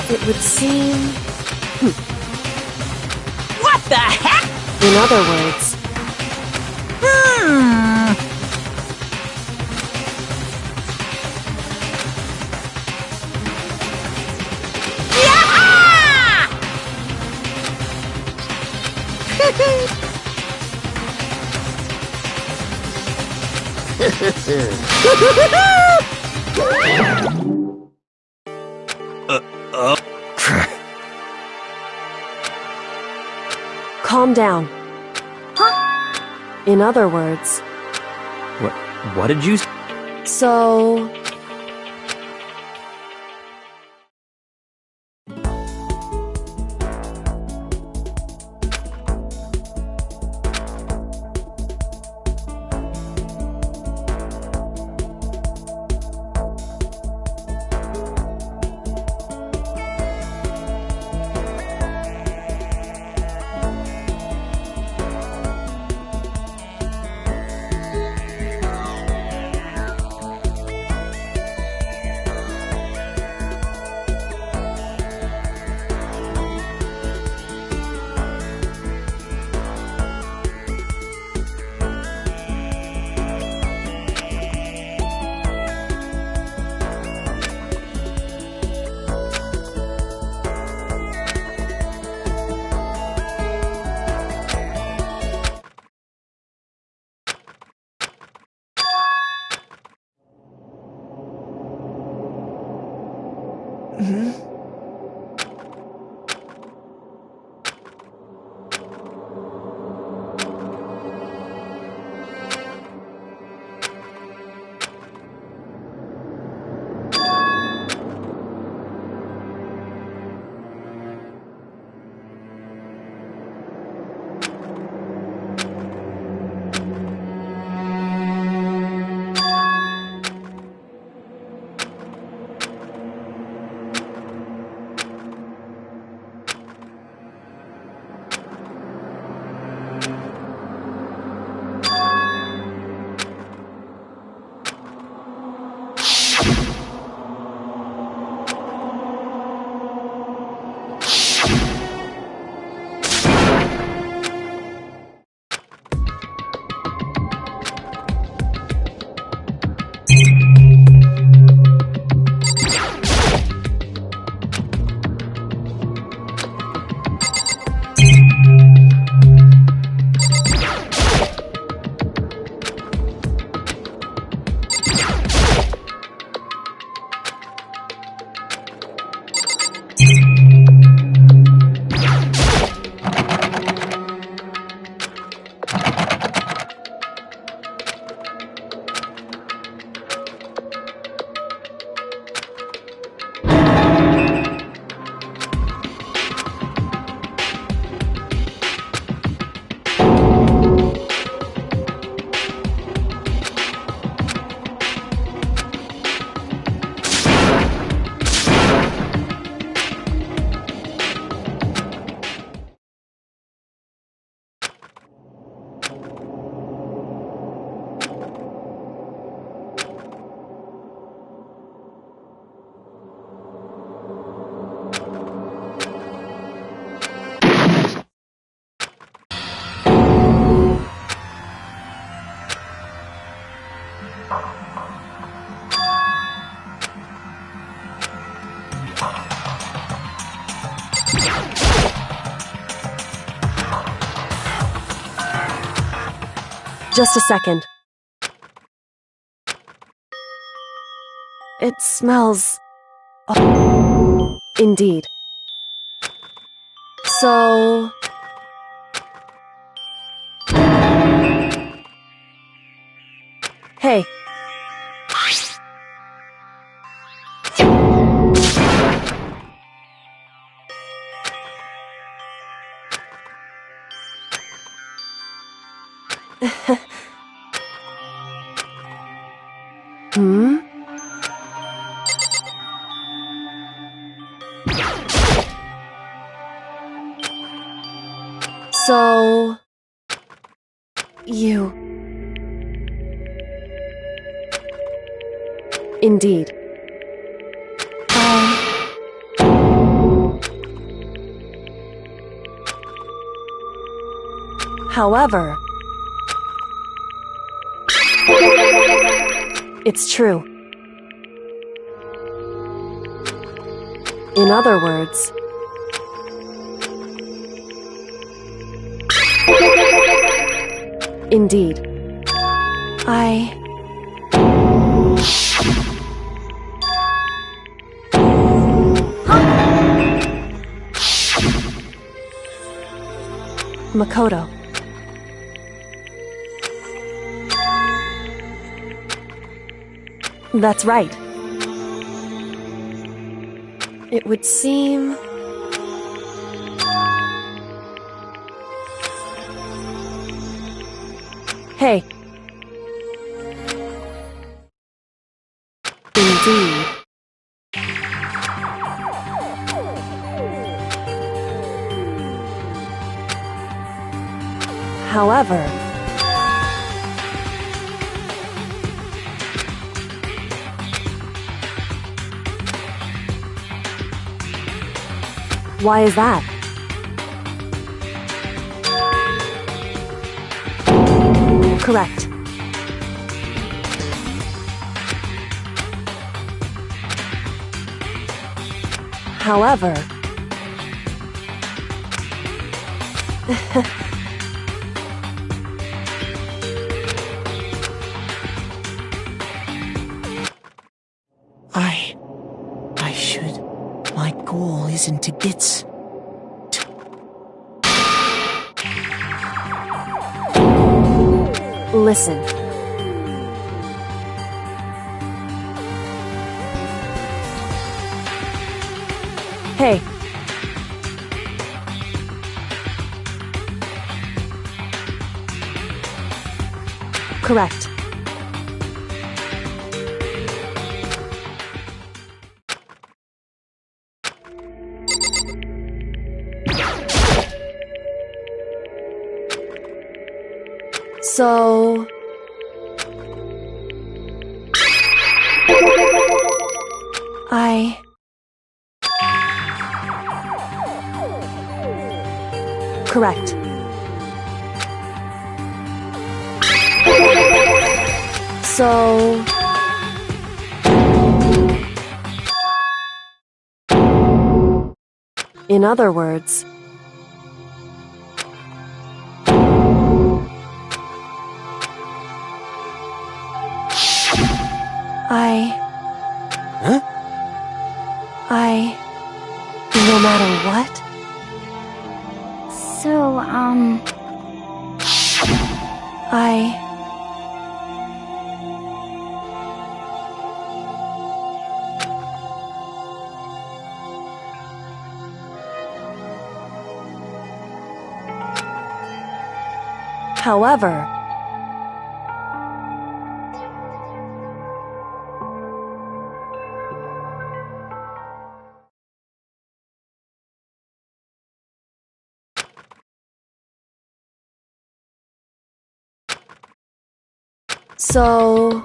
It would seem... What the heck? In other words... Calm down. Huh? In other words... What did you... So... Just a second. It smells... Oh. Indeed. So... Hey. Hmm? So... You... Indeed. However... It's true. In other words... Indeed. Makoto. That's right. It would seem... Hey. Indeed. However... Why is that? Correct. However... I should... My goal isn't to get... Listen. Hey. Correct. So... Correct. So... In other words... Huh? No matter what? So, However... So...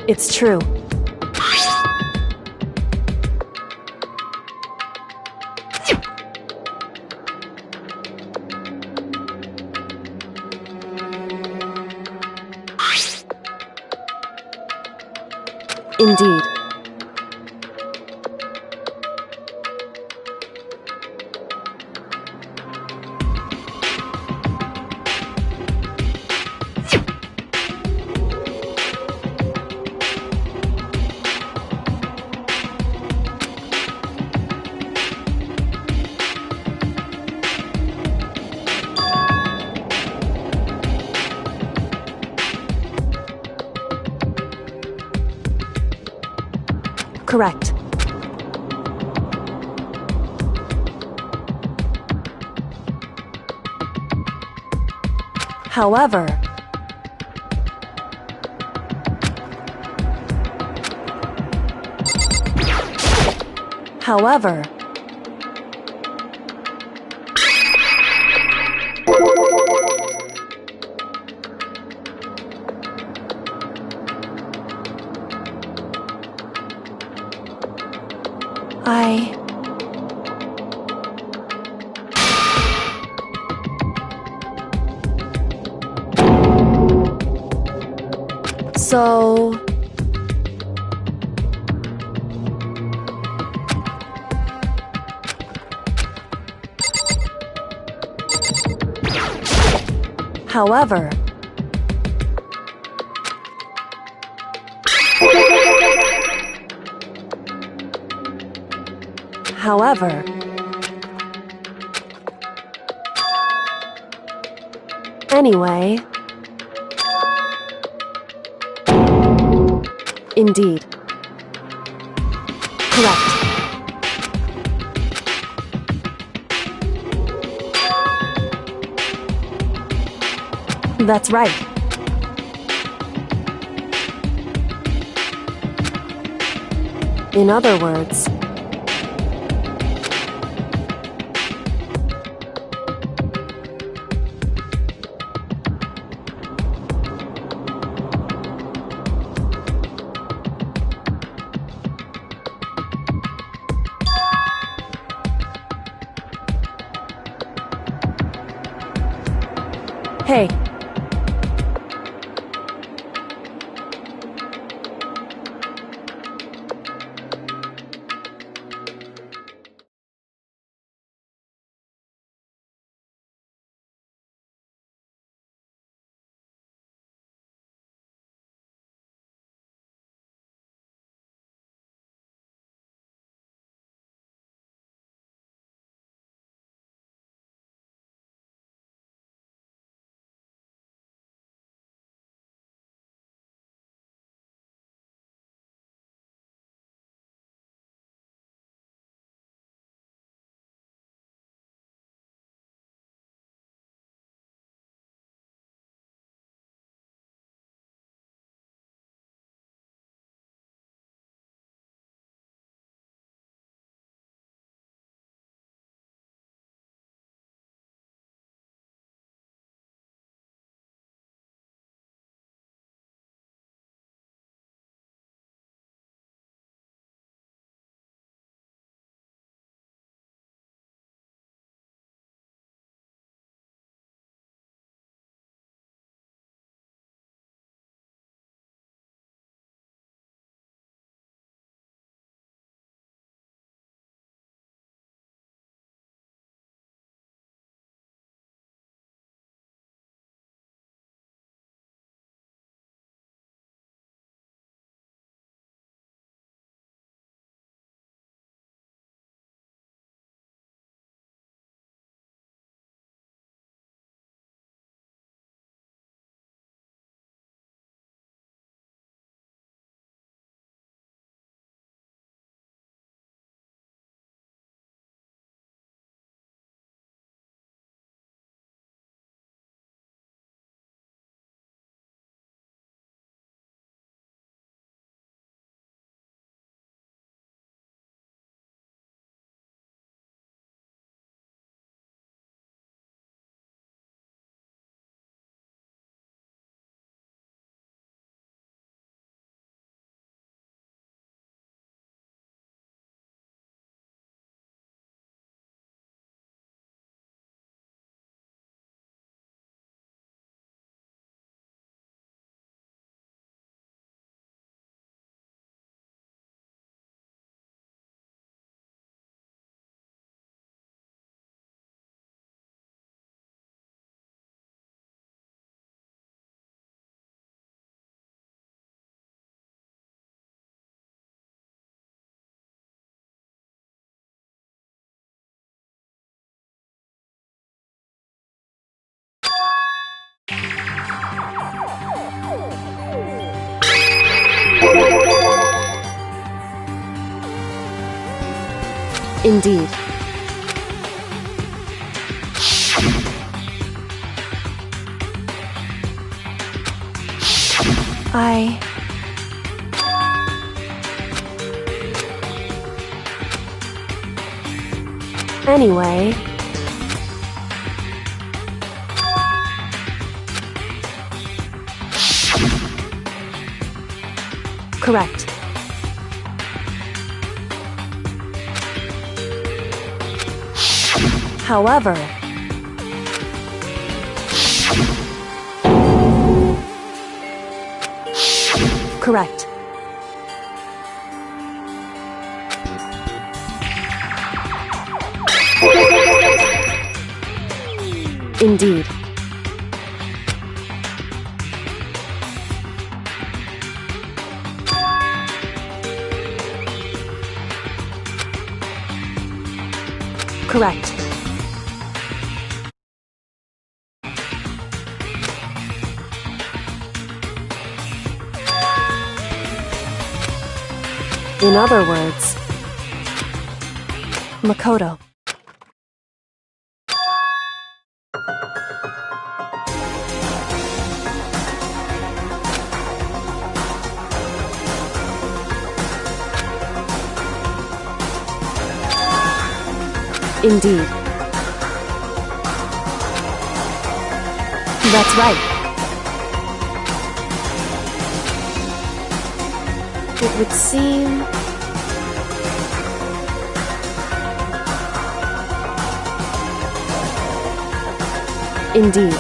It's true. Indeed. Correct. However, however, So... However... However... Anyway... Indeed. Correct. That's right. In other words... Hey, Indeed. Anyway... Correct. However... Correct. Indeed. Correct. In other words, Makoto. Indeed. That's right. It would seem... Indeed.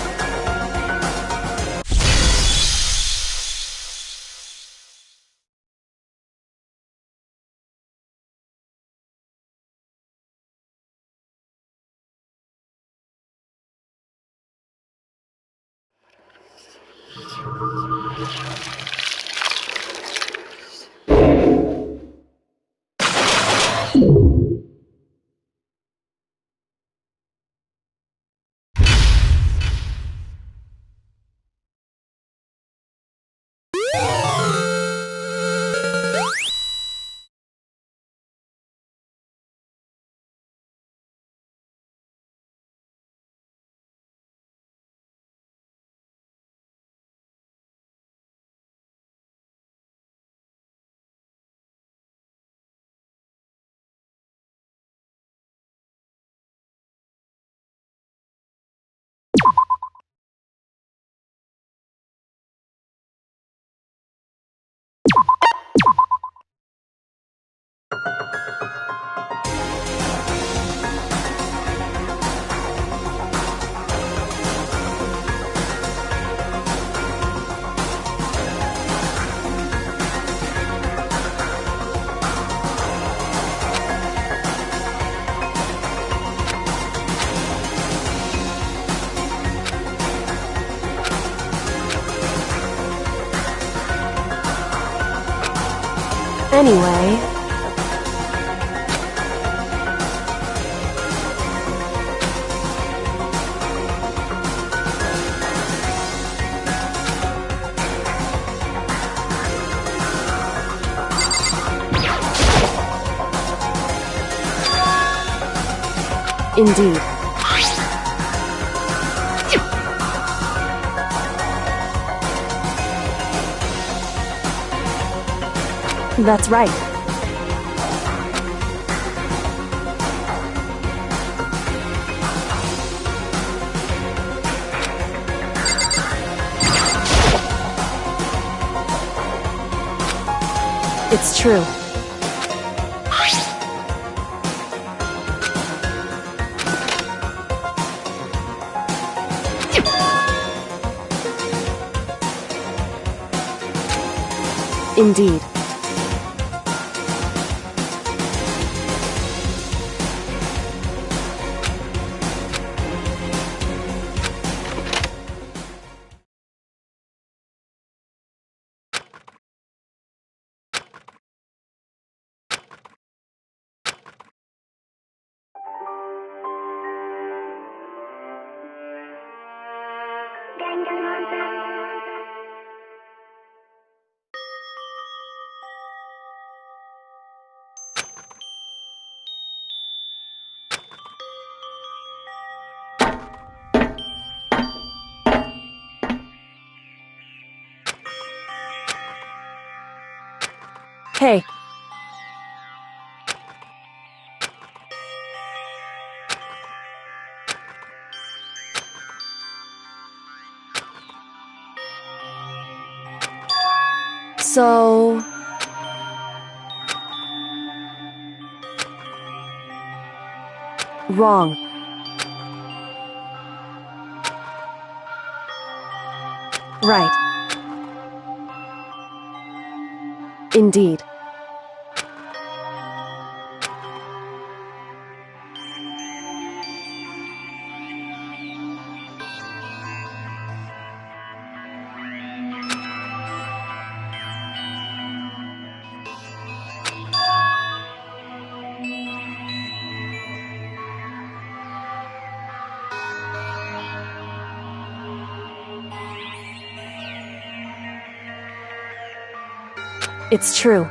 Anyway... Indeed. That's right. It's true. Indeed. Hey. So... Wrong. Right. Indeed. It's true.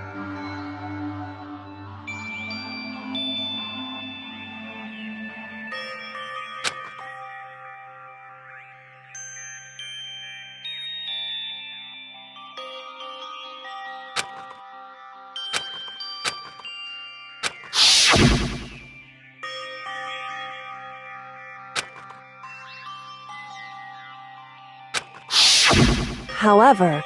However...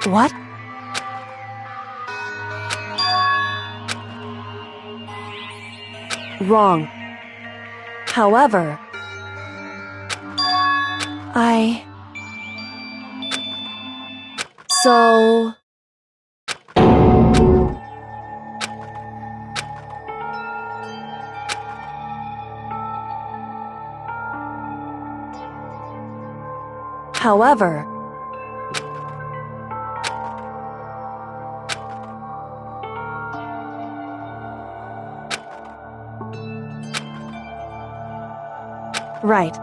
What? Wrong. However... So... However... Right.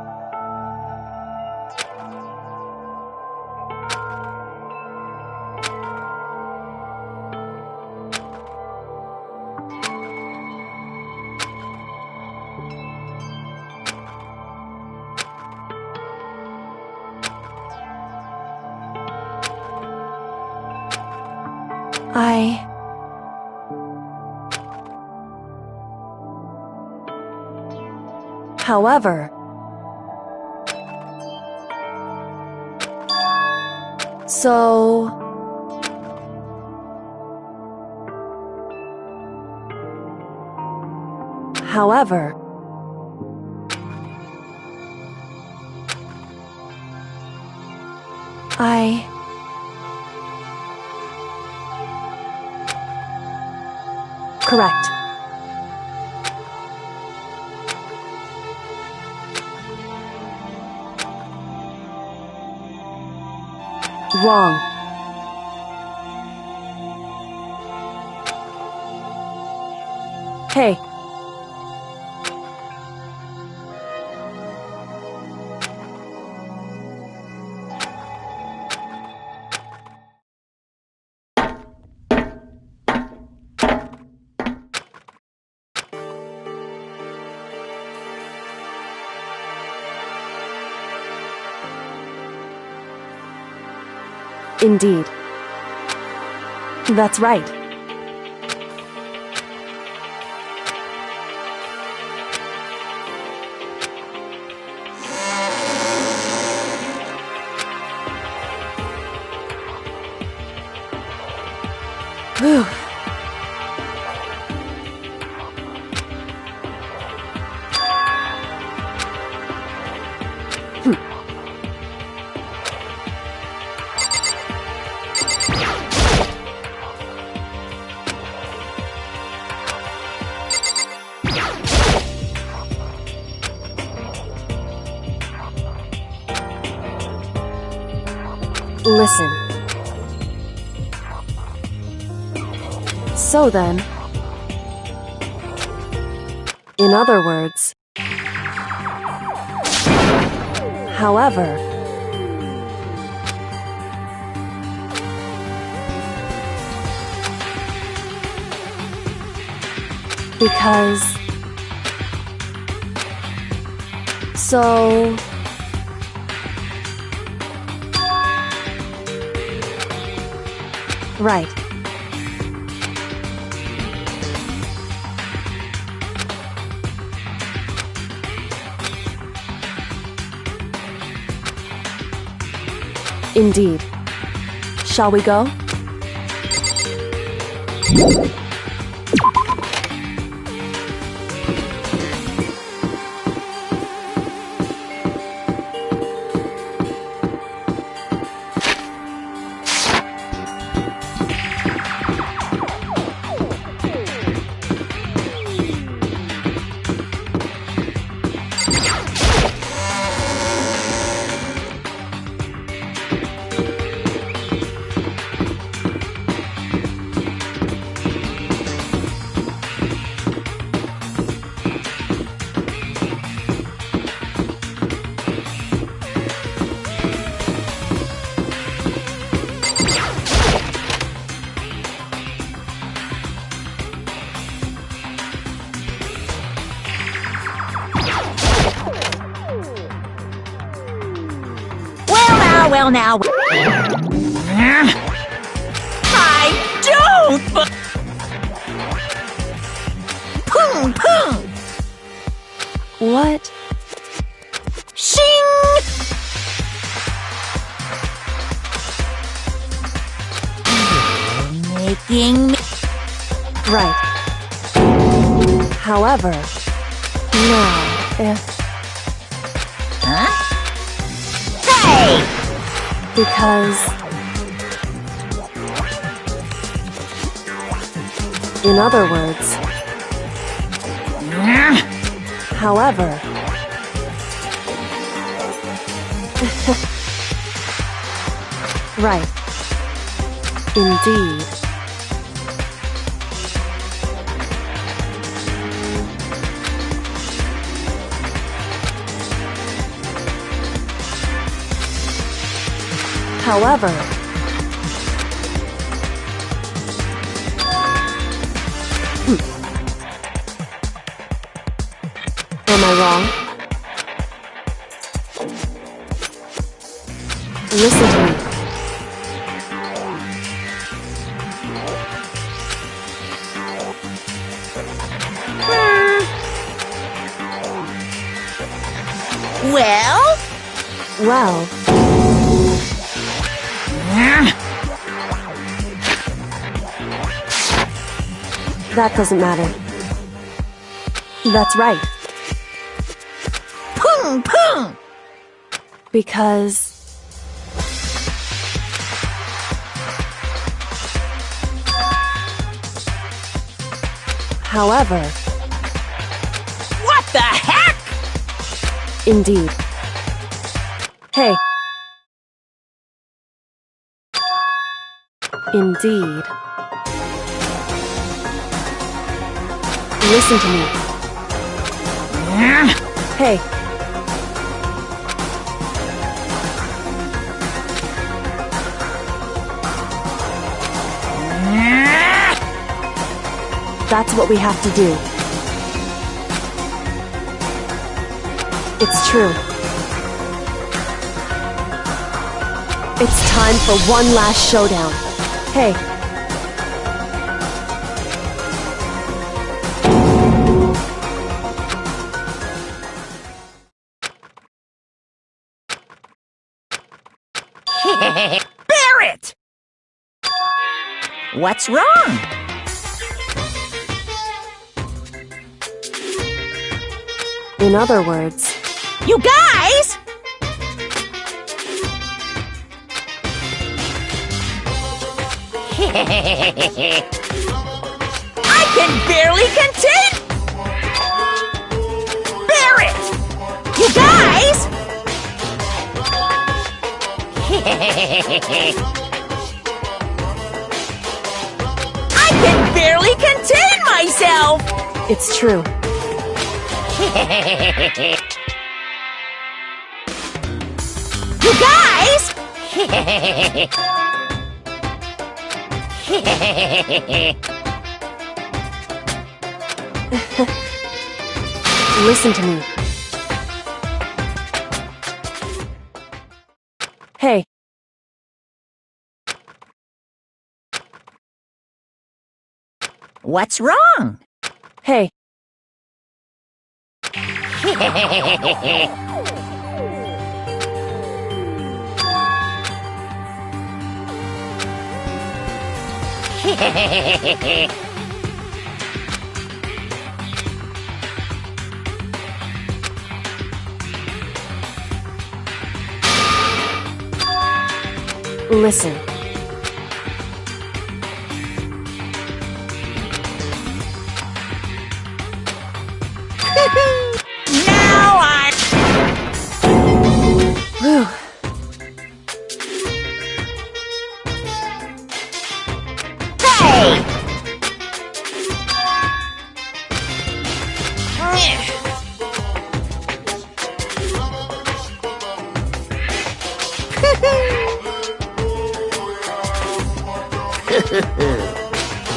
However... So... However... Correct. Wrong. Hey. Indeed. That's right. Whew. Listen. So then, in other words, however, because, so, right. Indeed. Shall we go? Well now. I don't. Boom, boom. What? Shing. Making me. Right. However, now, if... Huh? Hey! Because, in other words, however, right, indeed. However, am I wrong? Listen to me. Well? Well, that doesn't matter. That's right. Boom, boom. Because... However... What the heck? Indeed. Hey. Indeed. Listen to me. Hey. That's what we have to do. It's true. It's time for one last showdown. Hey. Barret! What's wrong? In other words, You guys! I can barely contain... Barret! You guys! I can barely contain myself! It's true. You guys! Listen to me. Hey. What's wrong? Hey. Listen. Now I'm... Whew. Hey!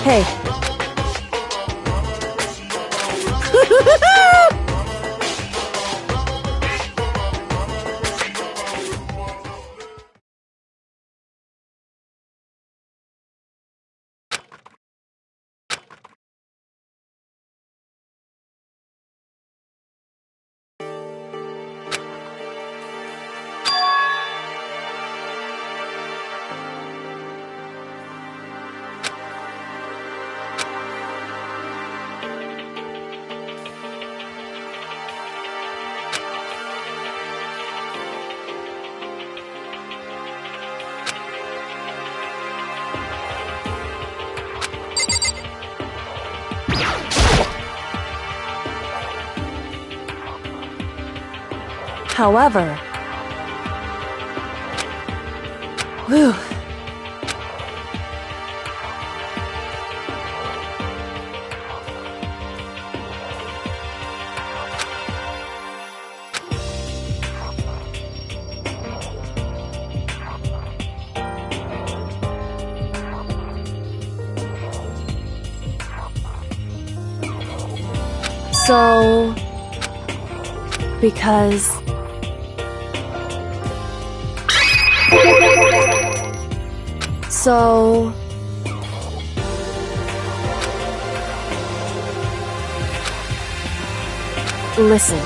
Hey. However, whew. So, because so listen.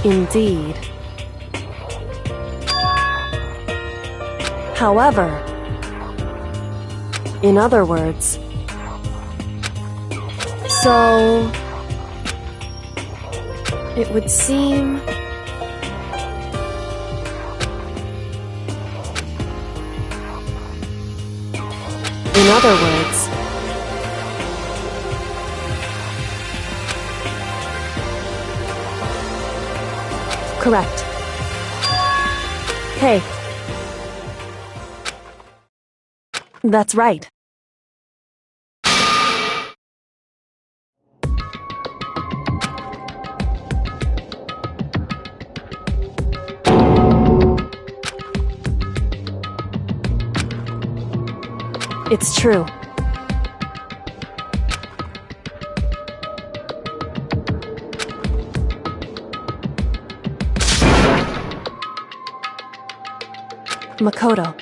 Indeed. However, in other words, so it would seem in other words, correct. Hey. That's right. It's true. Makoto.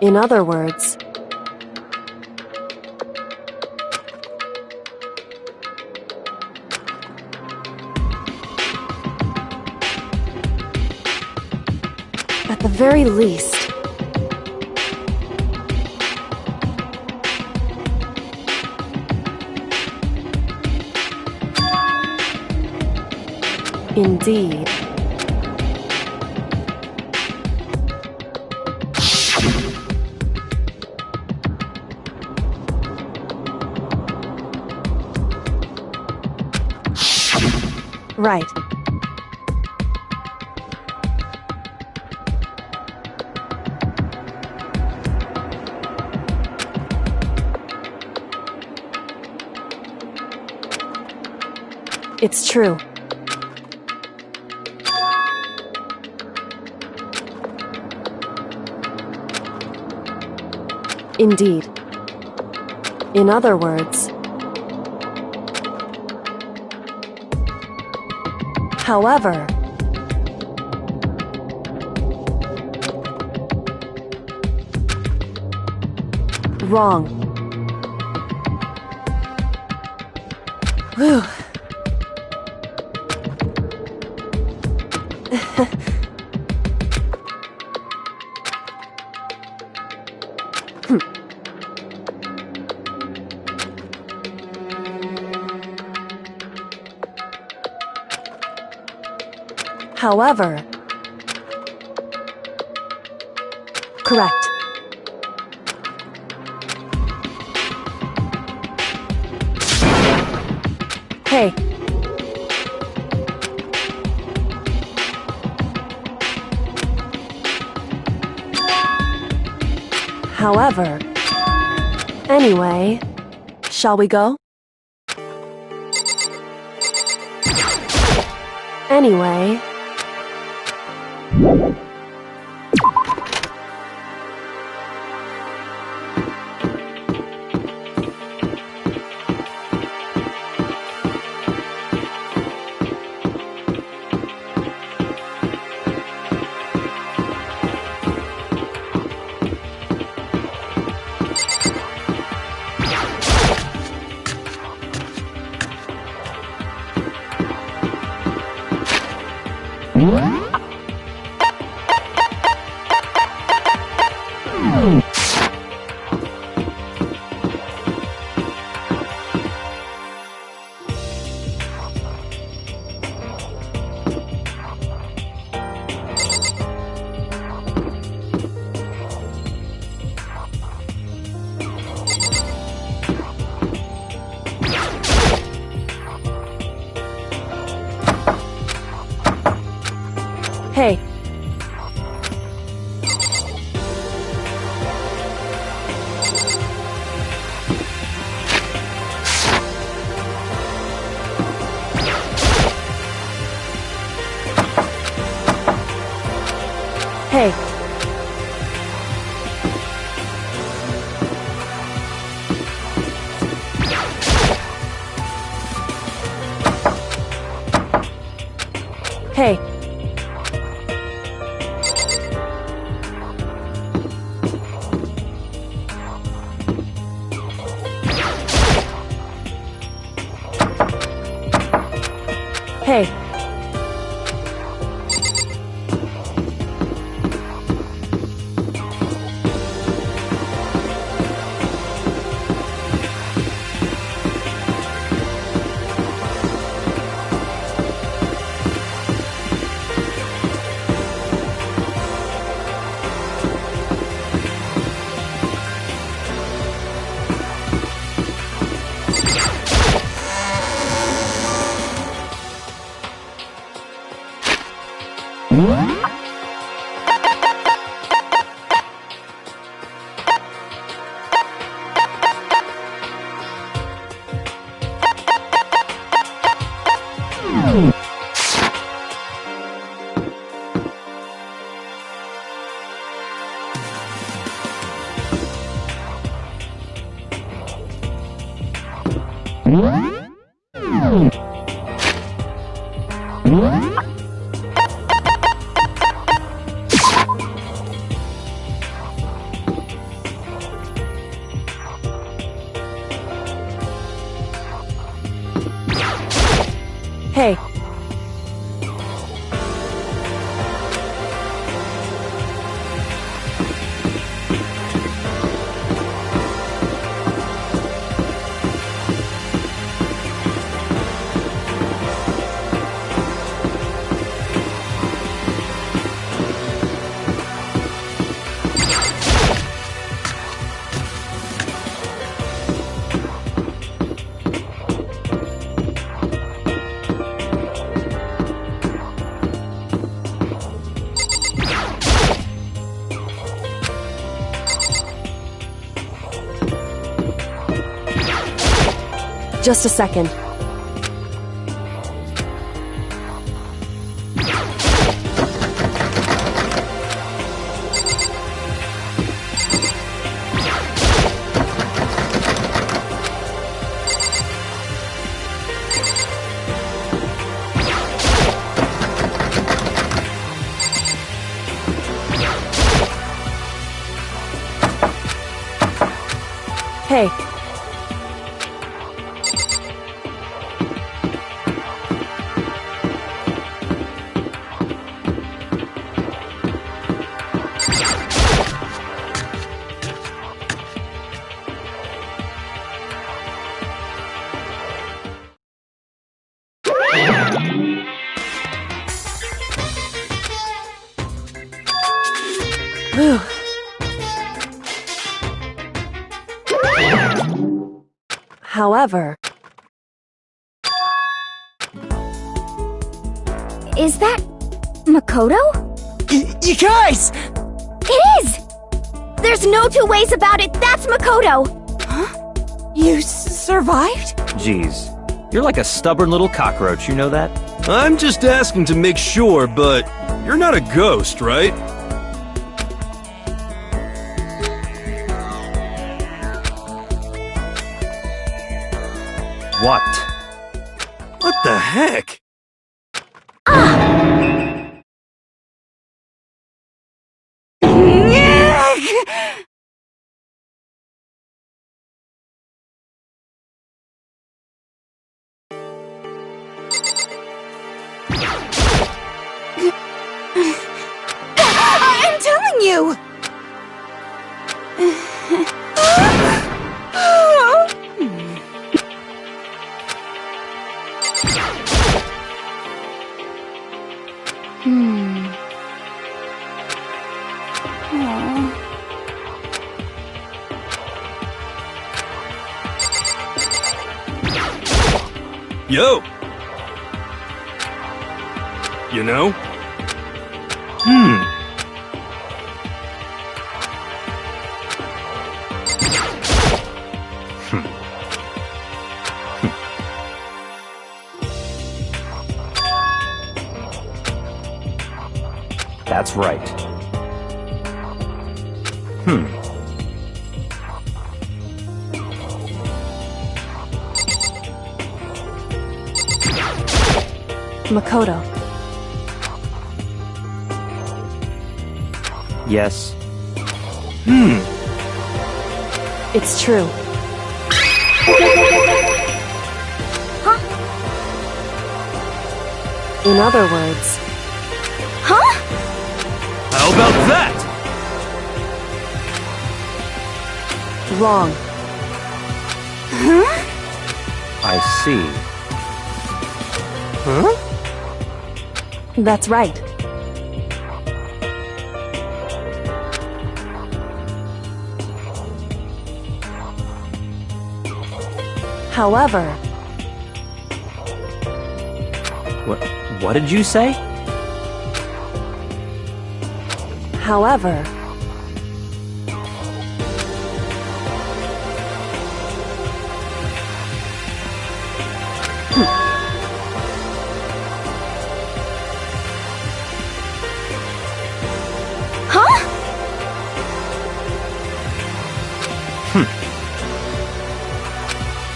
In other words, at the very least, Indeed. Right. It's true. Indeed. In other words, however, wrong. Whew. However, correct. Hey. However, anyway, shall we go? Anyway. Hey. Hey. Hey. Hey. Hey. Just a second. Hey. Whew. However... Is that Makoto? You guys! It is! There's no two ways about it, that's Makoto! You survived? Jeez. You're like a stubborn little cockroach, you know that? I'm just asking to make sure, but you're not a ghost, right? What? What the heck? I'm telling you! Yo! You know? That's right. Makoto. Yes. It's true. In other words, How about that? wrong. I see. That's right. However, What did you say? however,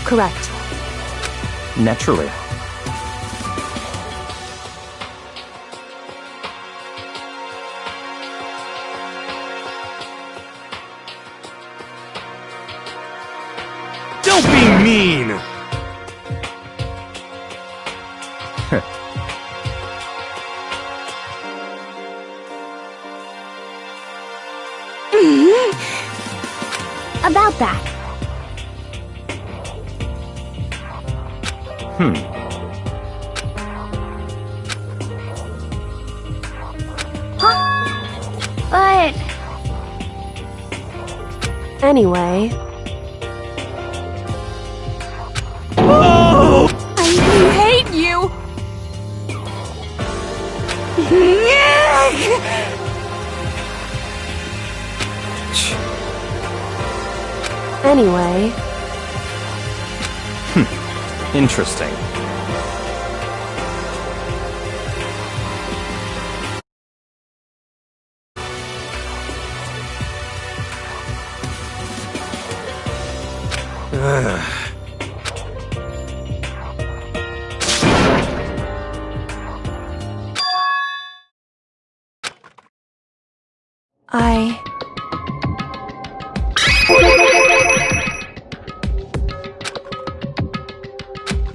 correct. Naturally. Don't be mean! About that. But Anyway, I hate you! anyway, Interesting.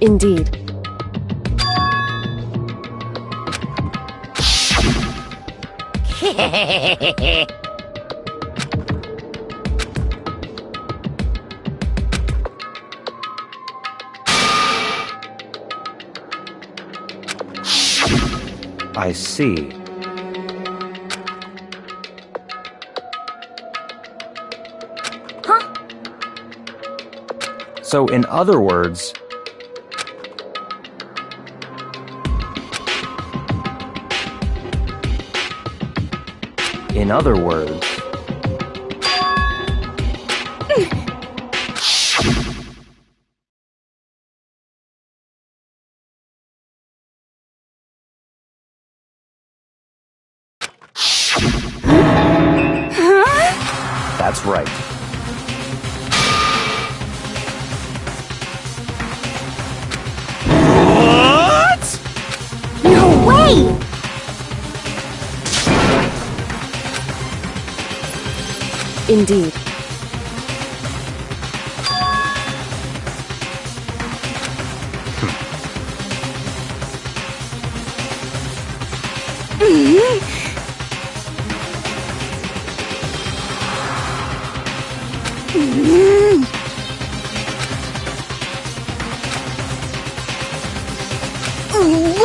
Indeed. I see. Huh? So, in other words, that's right. No way! Indeed.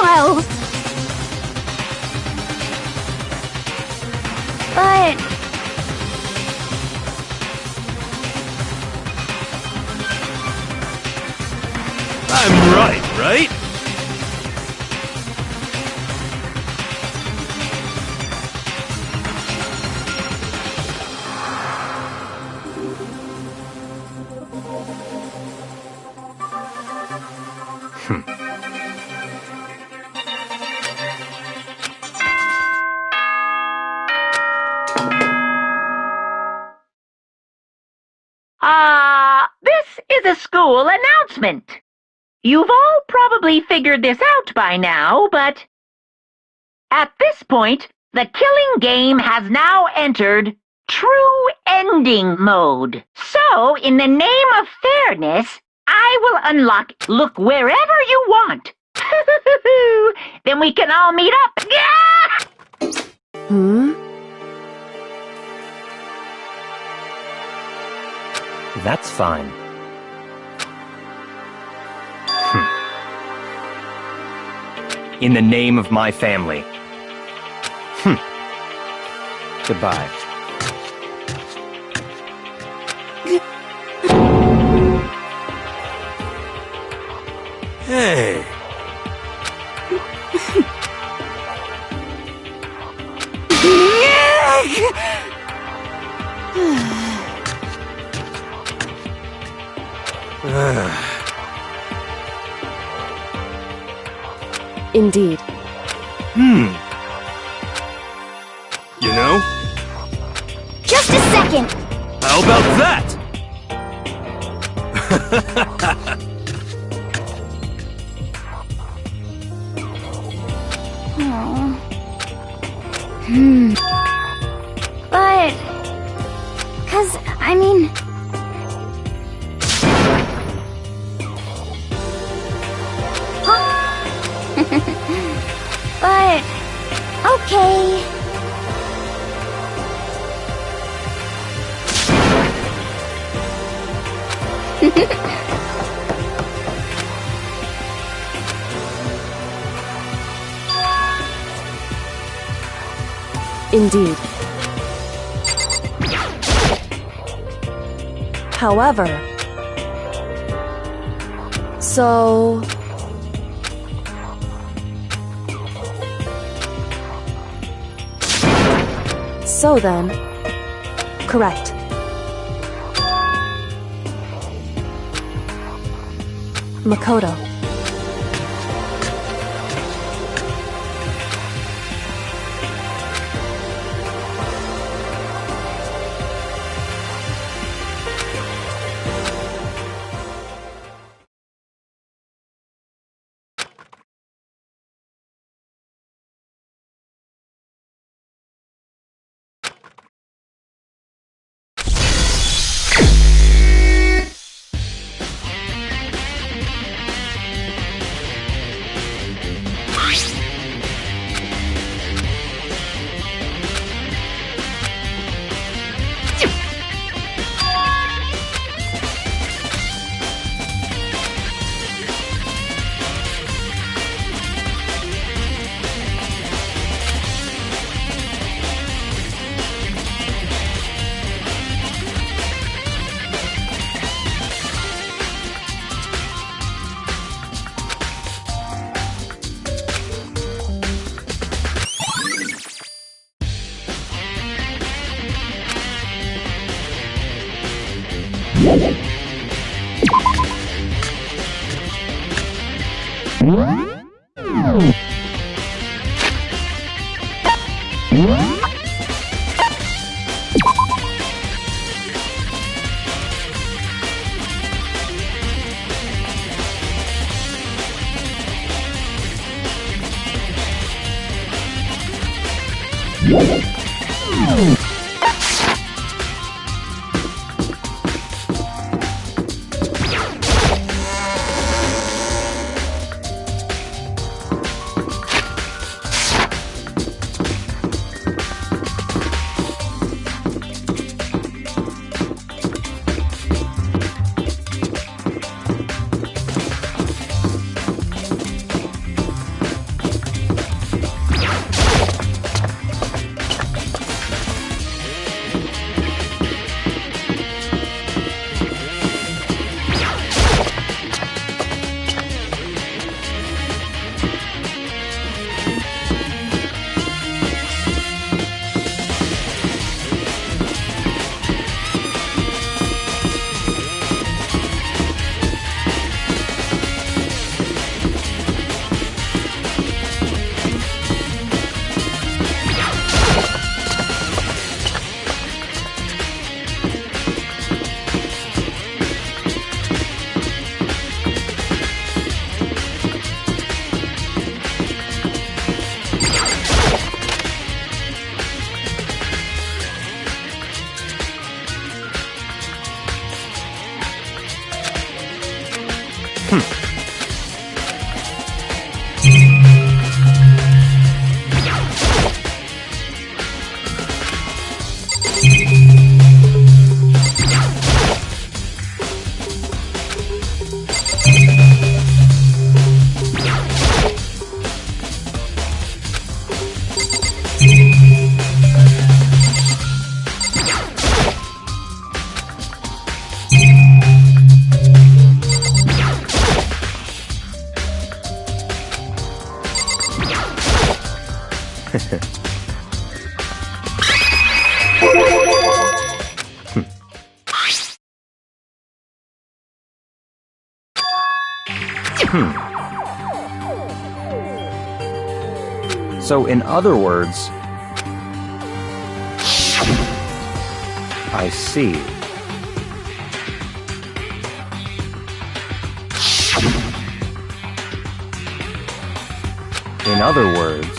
Well... But... I'm right? This is a school announcement. You've all probably figured this out by now, but at this point, the killing game has now entered true ending mode. So, in the name of fairness, I will unlock look wherever you want. Then we can all meet up. That's fine. In the name of my family. Goodbye. Hey. Indeed. You know? Just a second! How about that? But... 'Cause, I mean... But... Okay... Indeed. However... So... So then... Correct. Makoto. So, in other words, I see. In other words,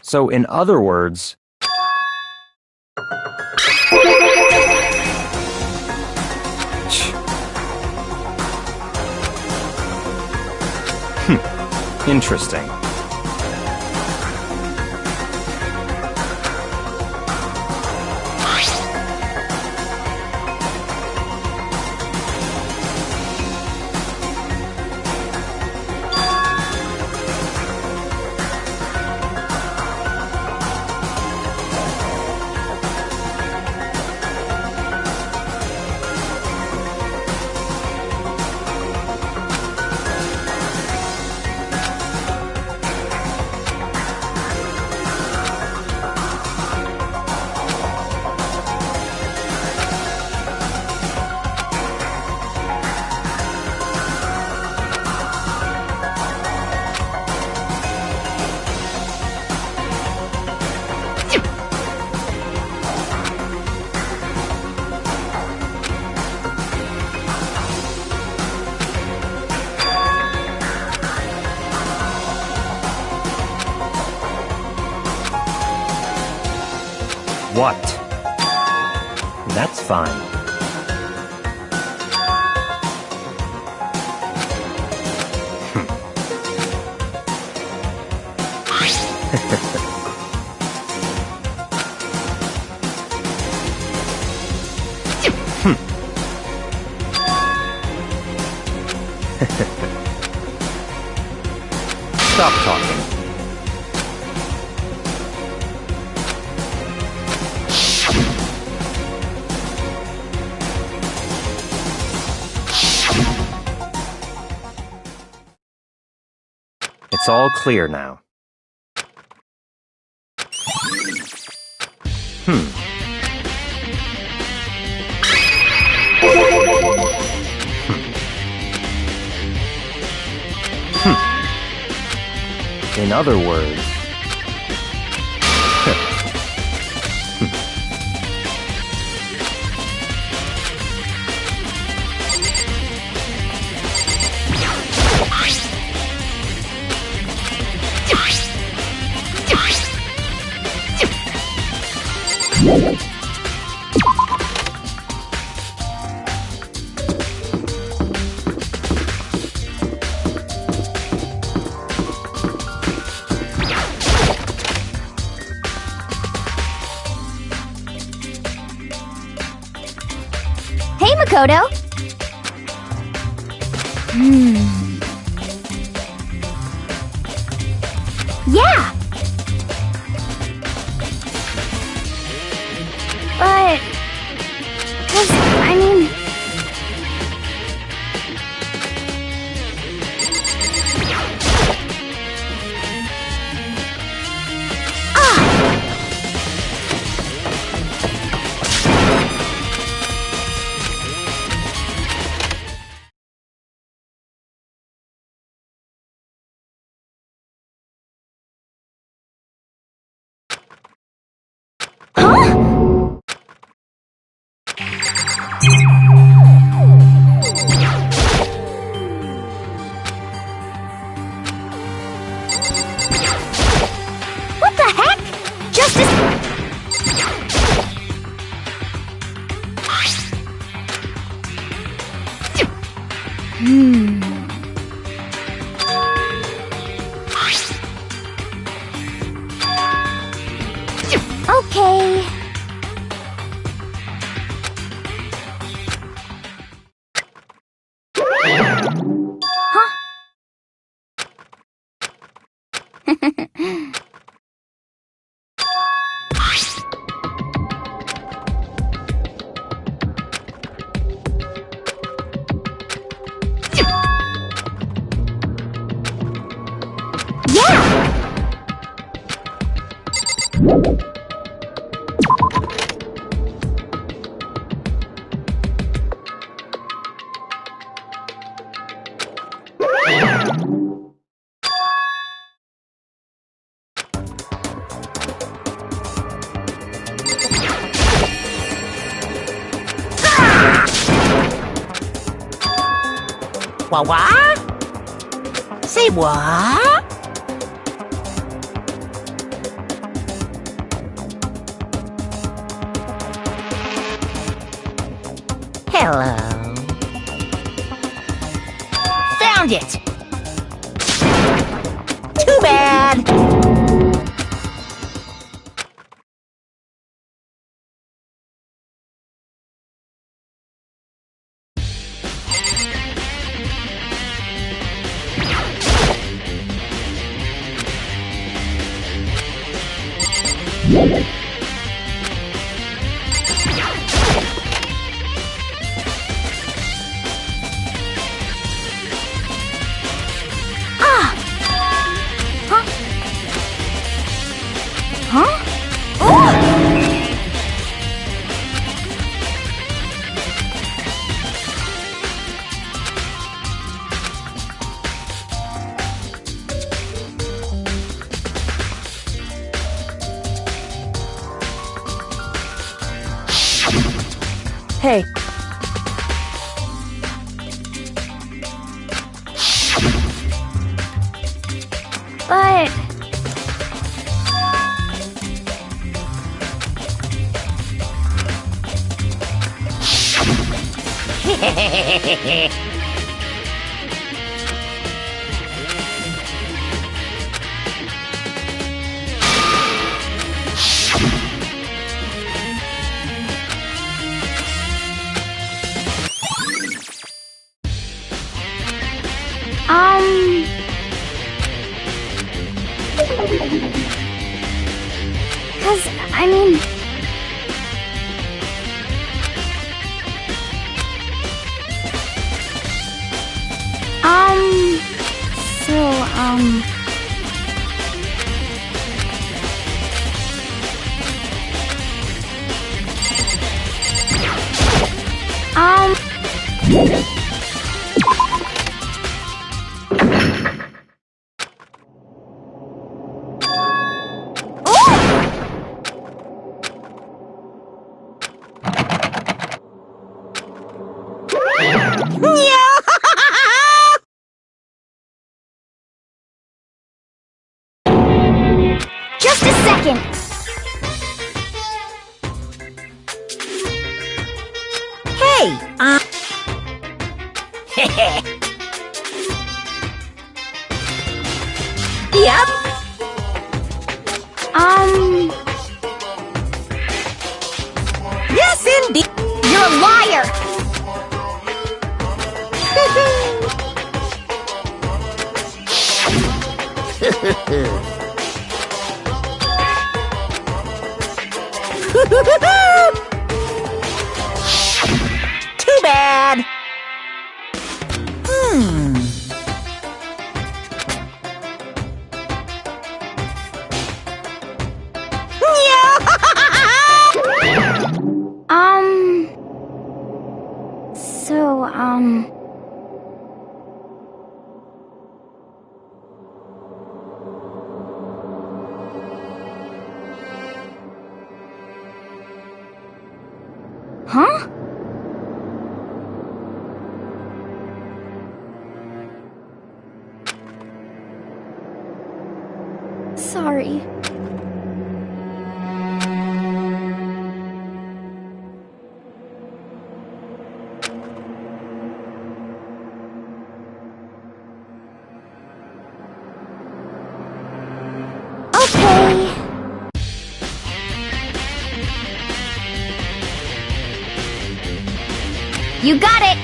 So, in other words, interesting. What? That's fine. Stop talking. It's all clear now. In other words... Hey, Makoto! Yeah! But... I mean... What the heck? Okay. Huh? Yeah! What? Say what? Hello. Found it! Too bad! Hey, But... I mean... Just a second! Hey, Yep. Yes, indeed. You're a liar! Too bad. Huh? Sorry. Okay. You got it!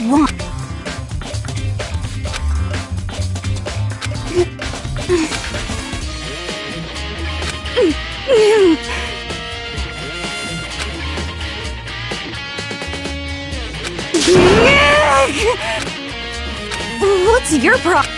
want? What's your problem?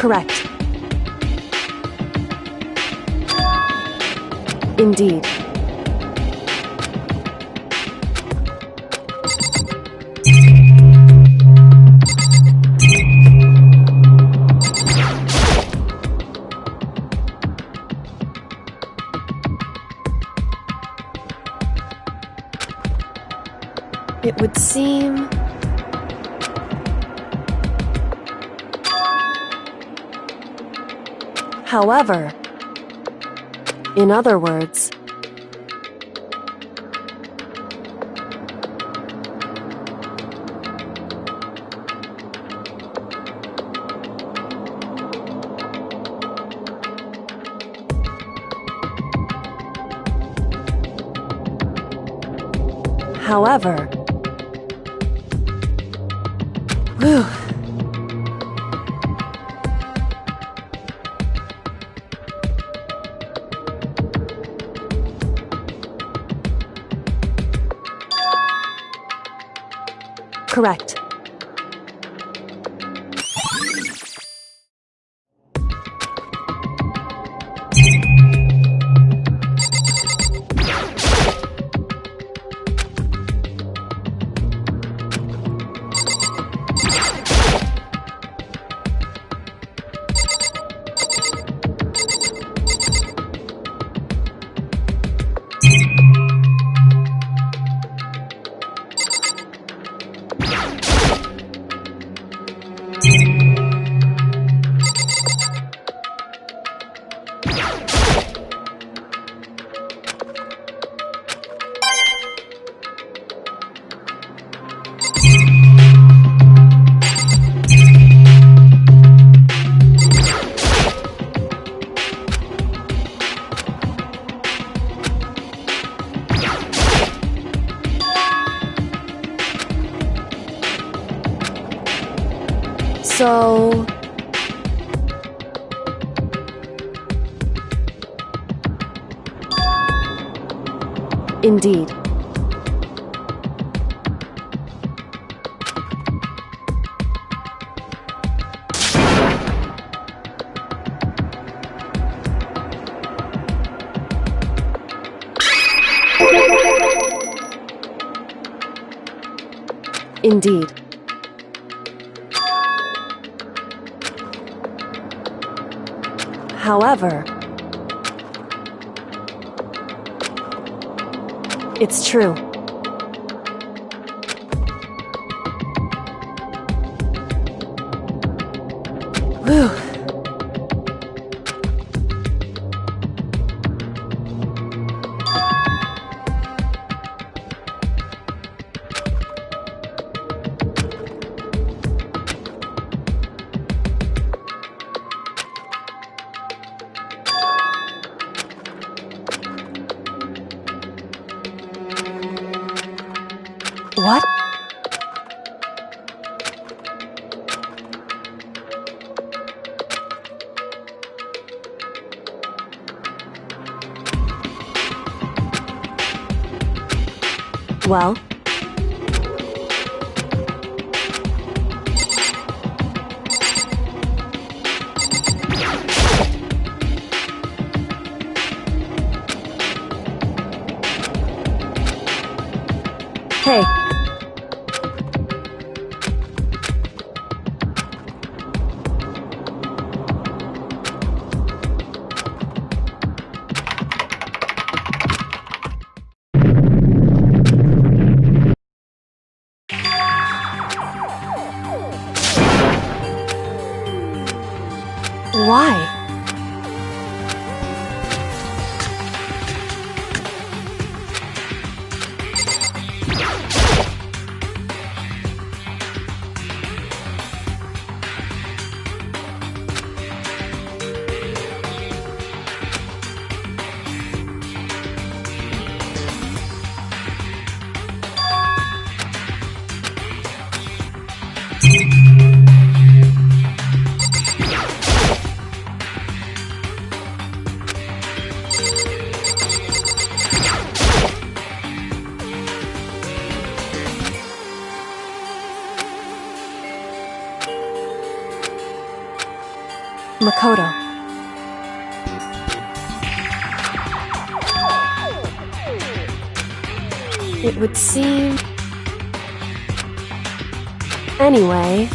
Correct. Indeed. It would seem... However, in other words, Whew. Correct. So... Indeed. Indeed. However, it's true. Whew. What? Well? Hey. Why? Makoto. It would seem... Anyway...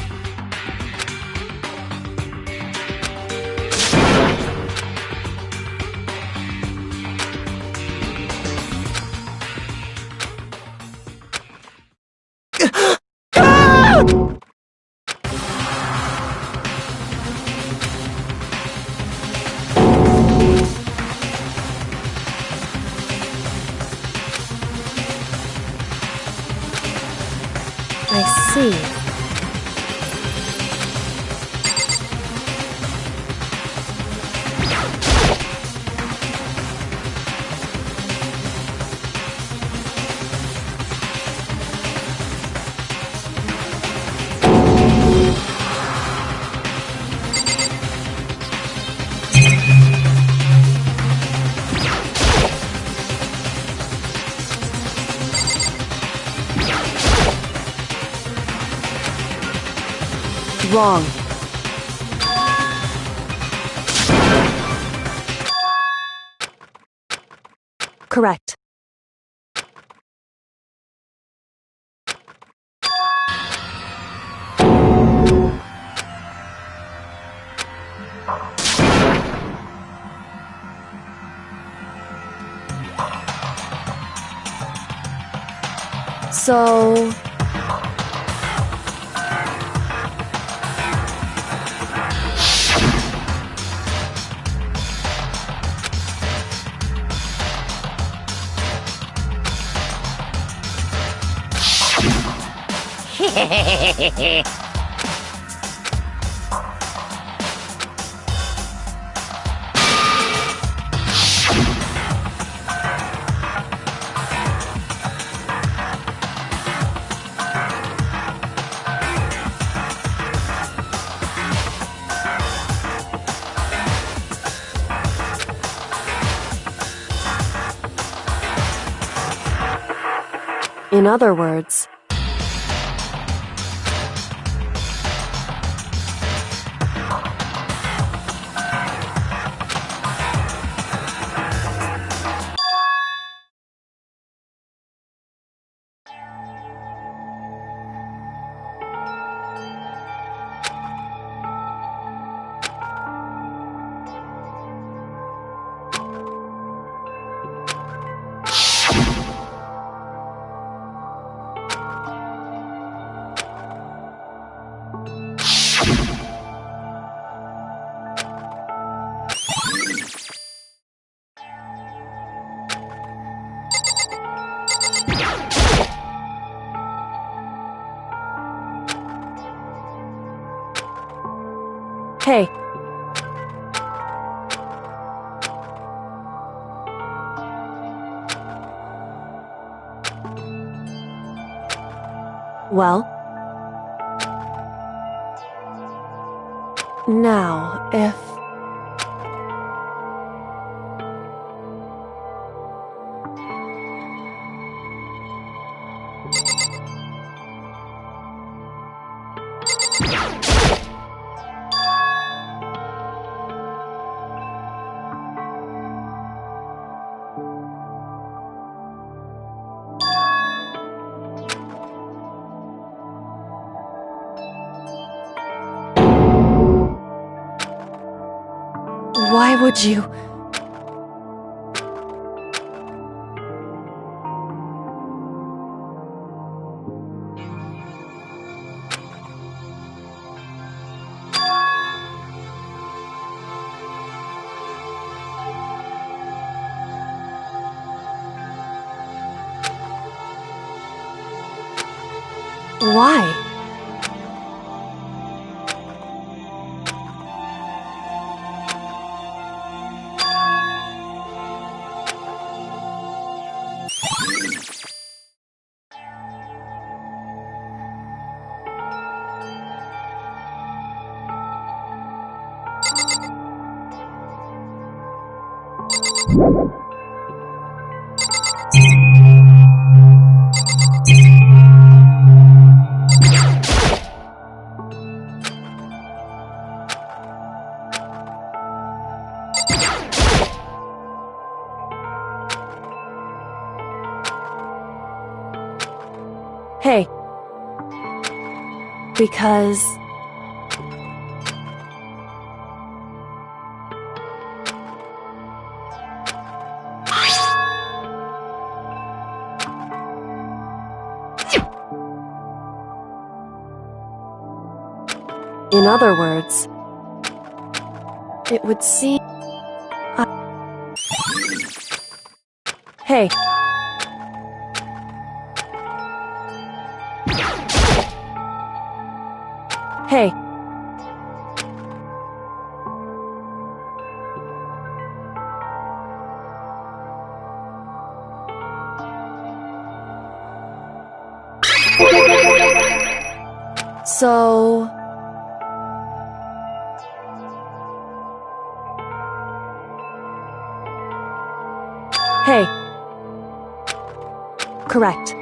I see. Wrong. Correct. So... In other words... Hey. Well? Now, if... Why would you... Why? Hey. Because... In other words, it would seem... Hey. Hey. So... Hey. Correct.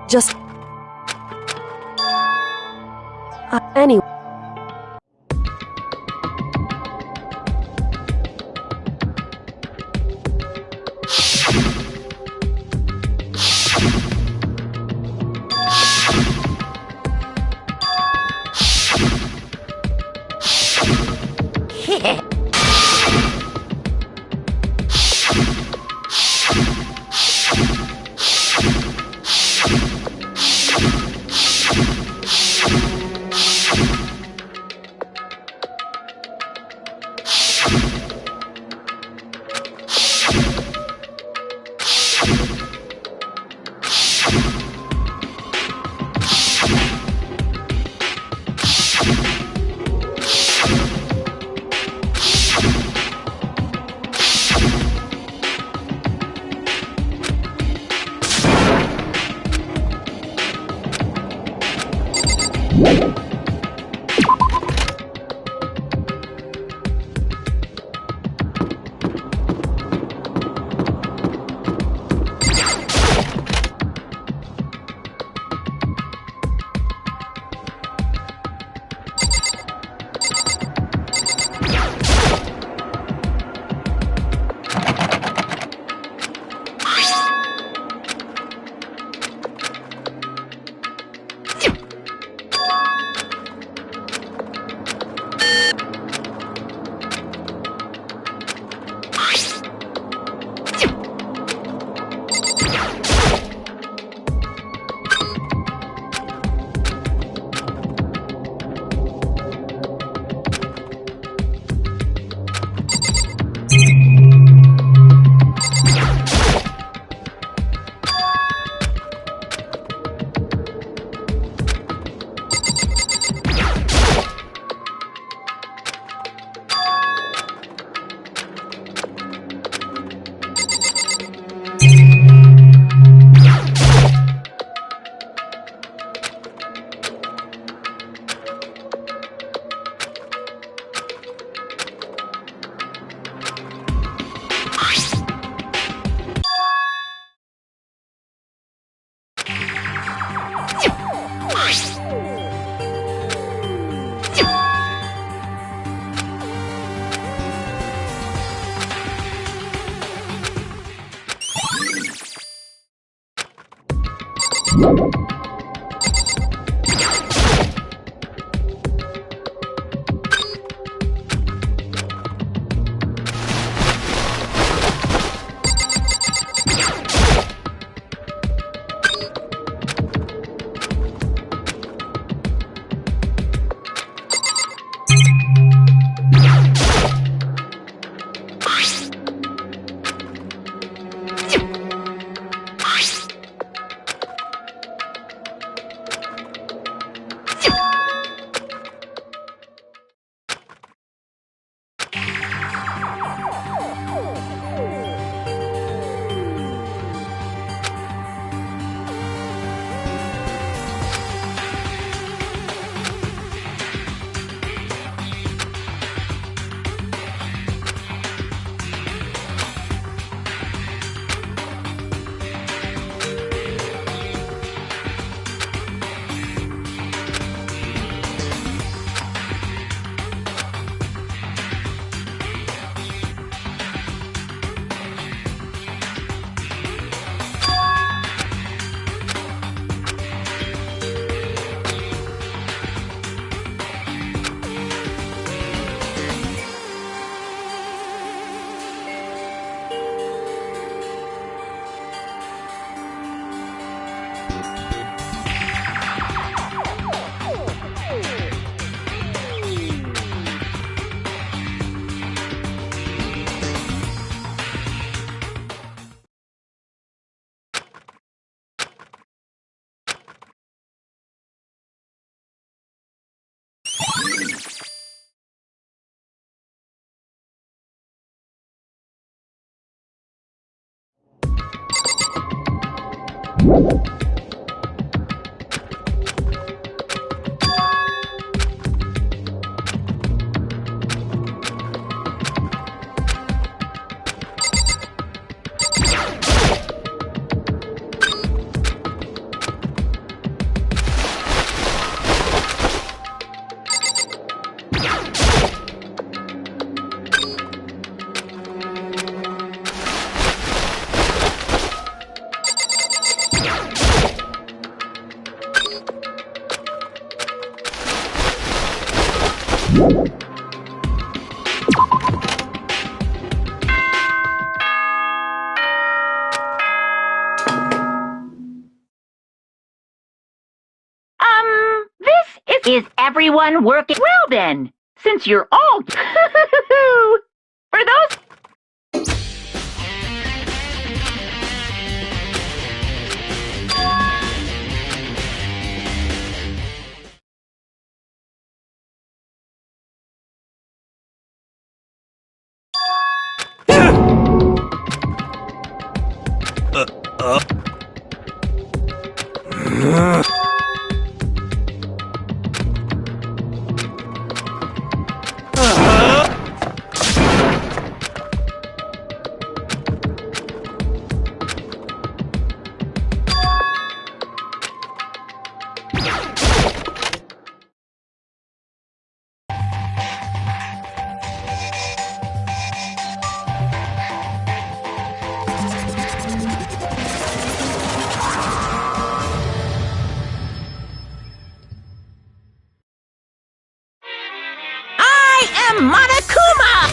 Just... anyway. Is everyone working well then? Since you're all for those. Monokuma!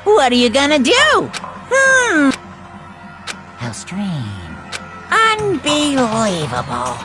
What are you gonna do? How strange. Unbelievable.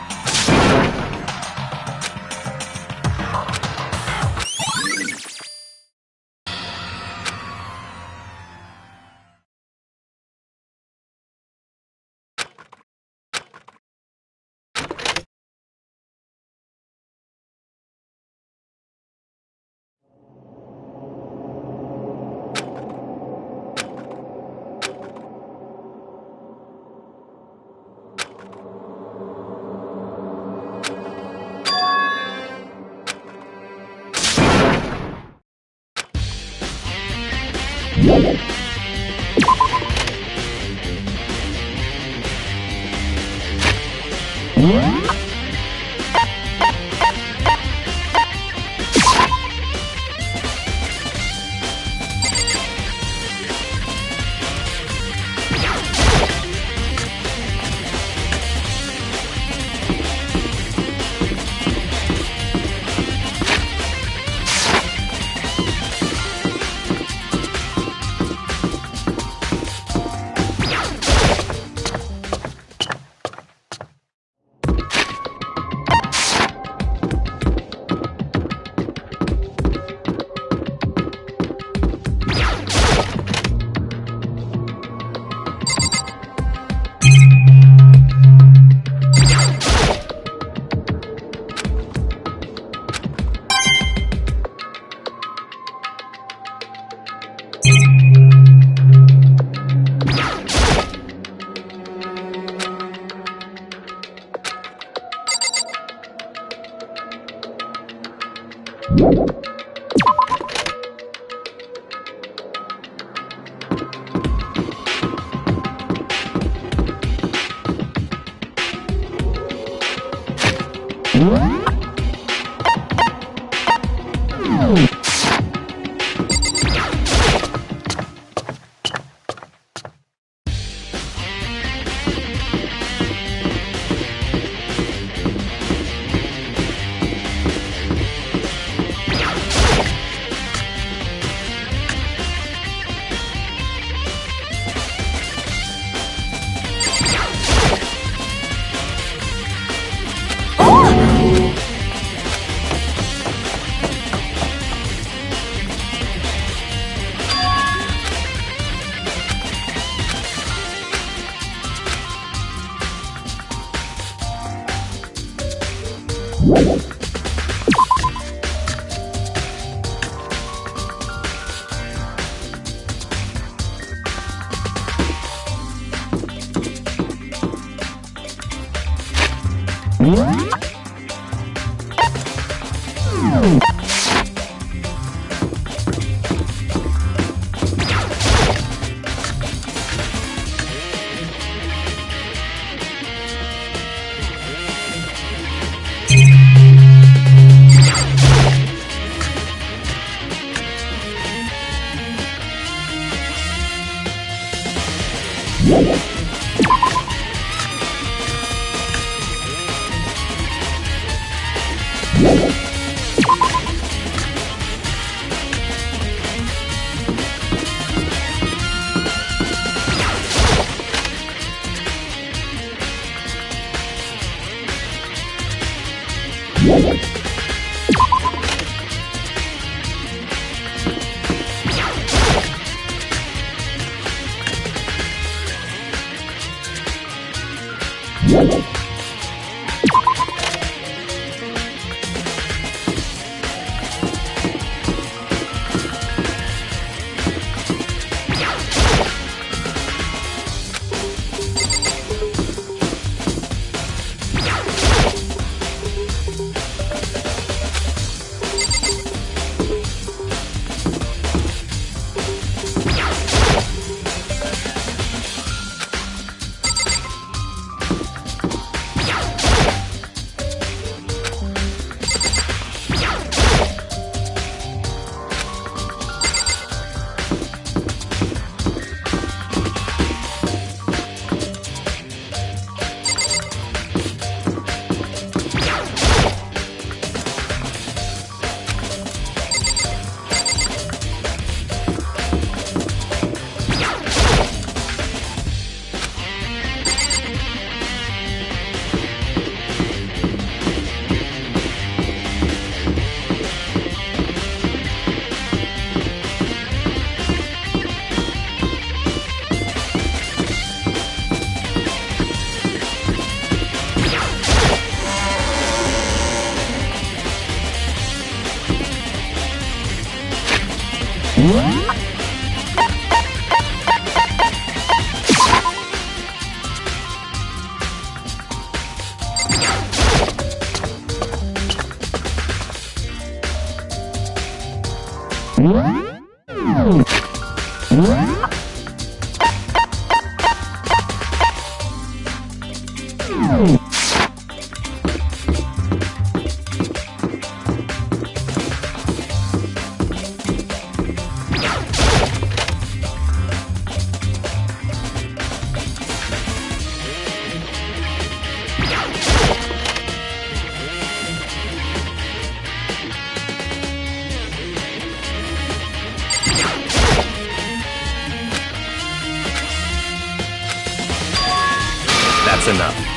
That's enough.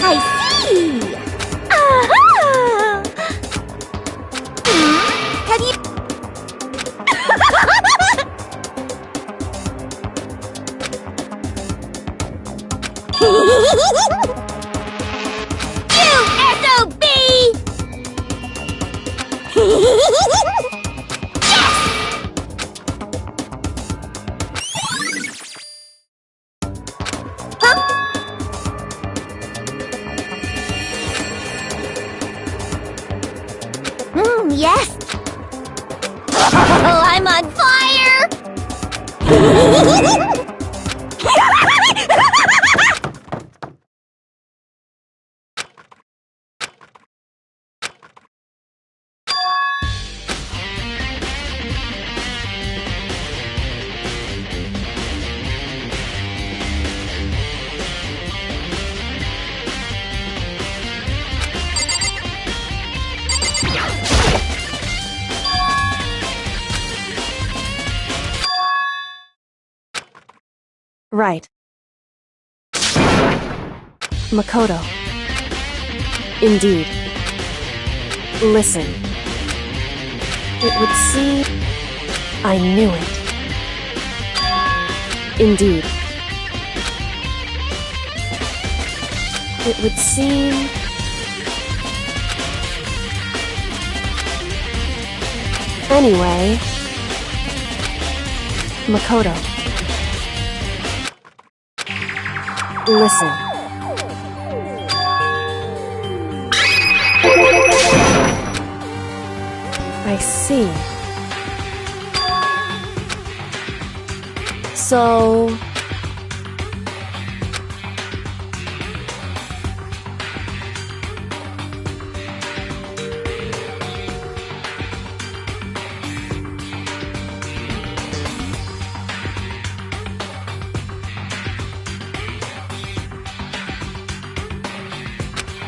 I see! Aha! Have you... You SOB! Yes! Oh, I'm on fire! Right. Makoto. Indeed. Listen. It would seem... I knew it. Indeed. It would seem... Anyway... Makoto. Listen. I see. So...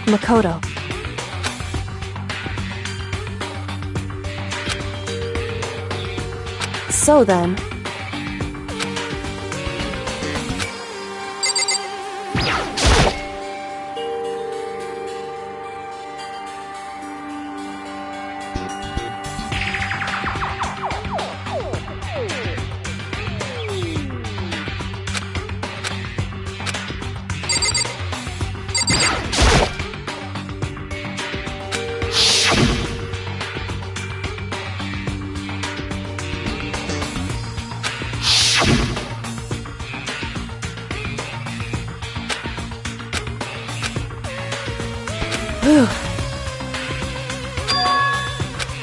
Makoto. So then...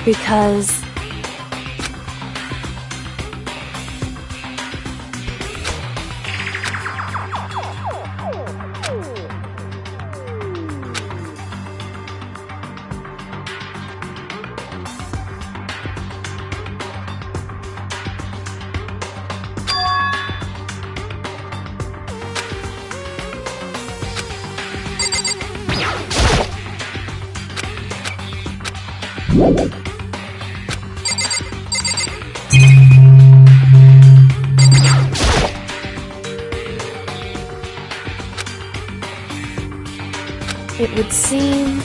Because it would seem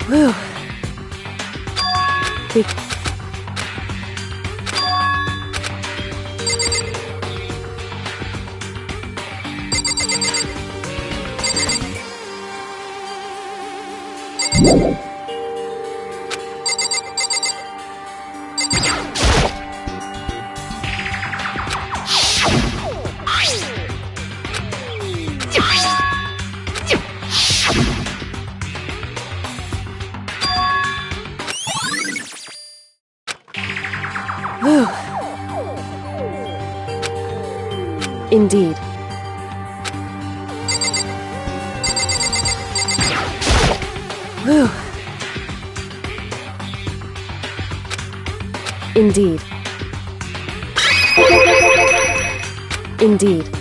Whew. Whew. Indeed. Whew. Indeed. Indeed.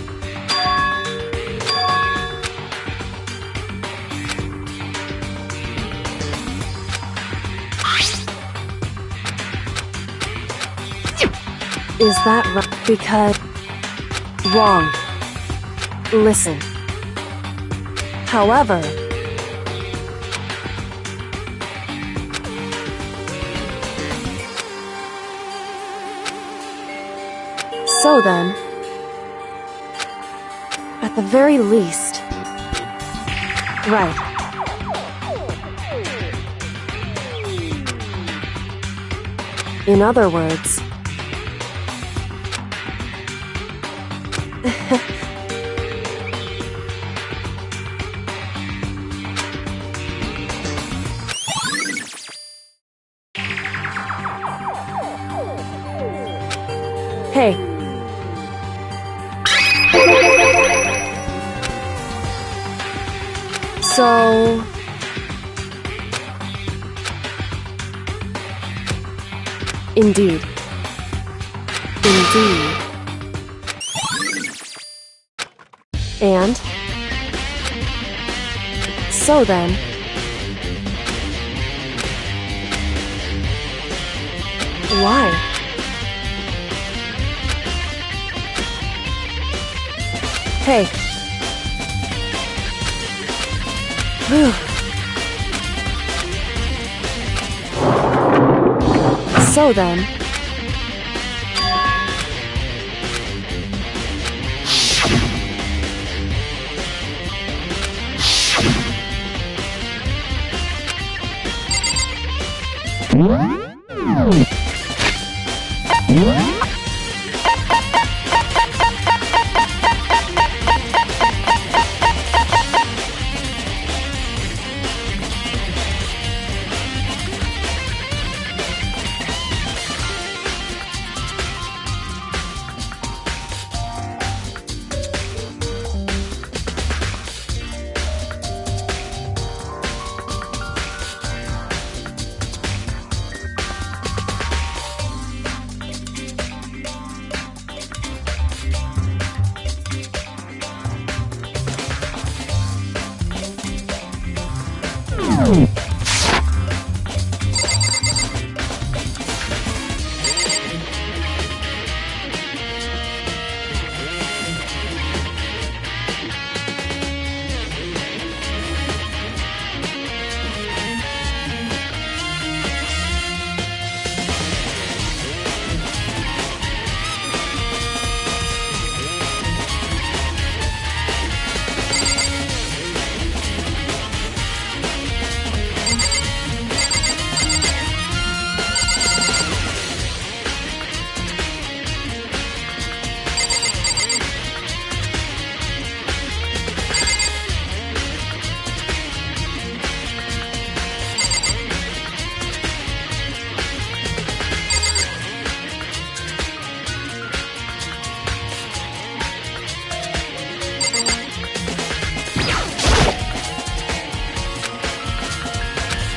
Is that right? Because... Wrong. Listen. However... So then... At the very least... Right. In other words... Hey. So... Indeed. Indeed. And... So then... Why? Hey. Whew. So then...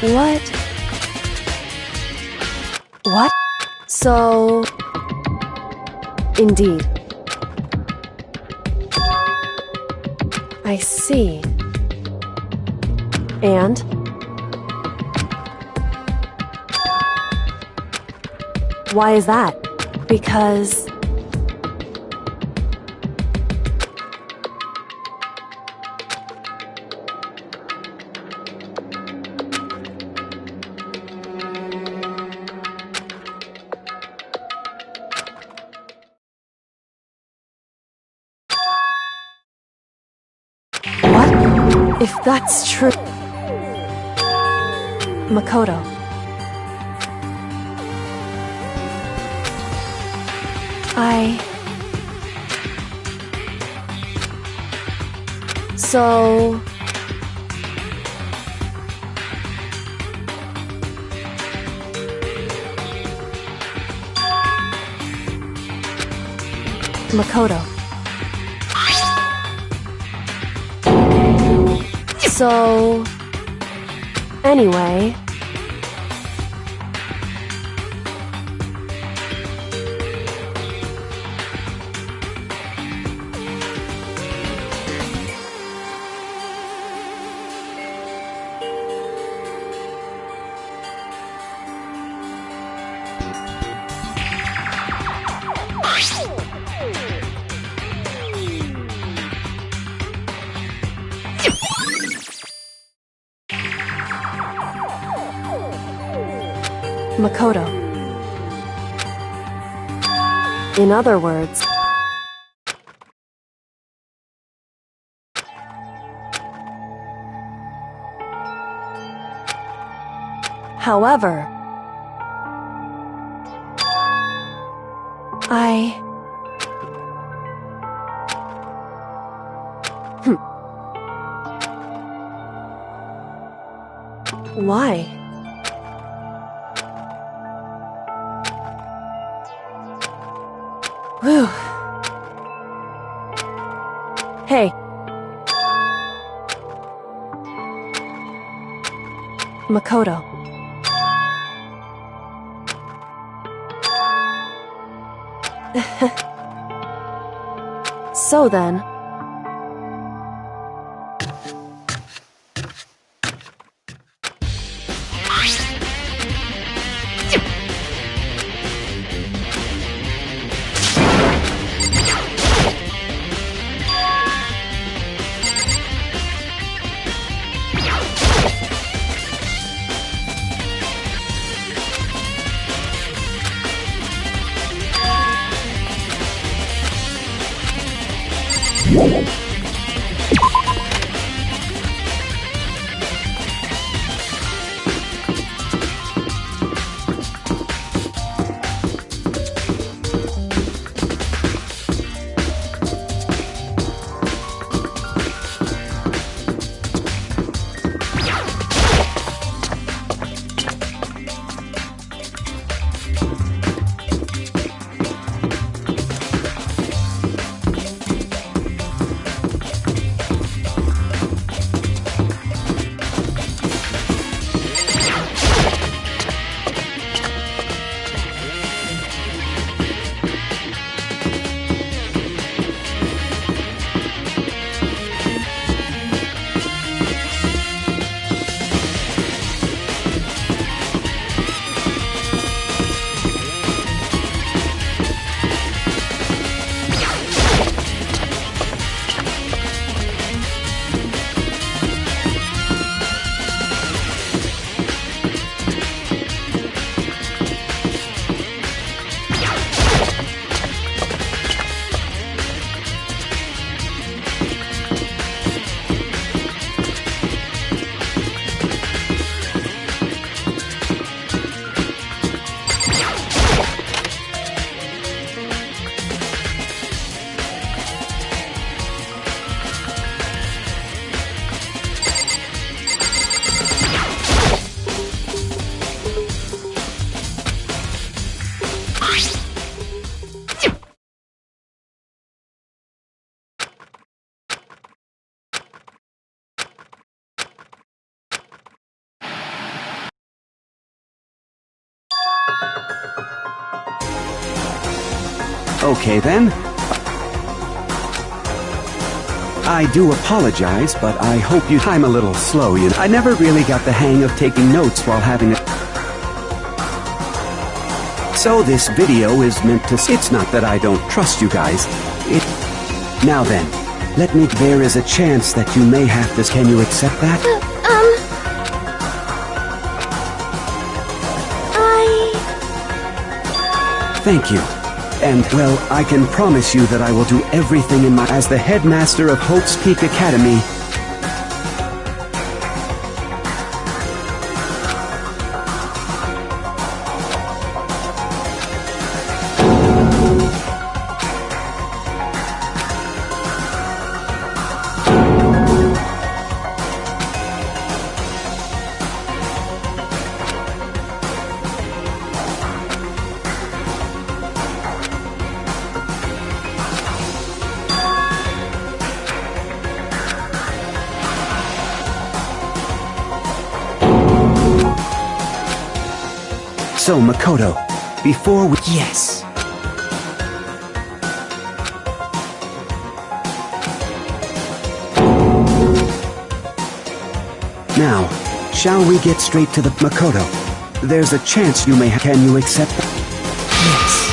What? What? So... Indeed. I see. And? Why is that? Because... If that's true... Makoto. So... Makoto. So... Anyway... Makoto. In other words... However... Why? Whew. Hey. Makoto. So then... Okay then. I do apologize, but I hope I'm a little slow, you know. I never really got the hang of taking notes while having it. So this video is meant to... It's not that I don't trust you guys. Now then, there is a chance that you may have this. Can you accept that? Thank you. And, well, I can promise you that I will do everything in my... As the headmaster of Hope's Peak Academy... So, Makoto, before we... Yes. Now, shall we get straight to the... Makoto, there's a chance you may... Can you accept... Yes.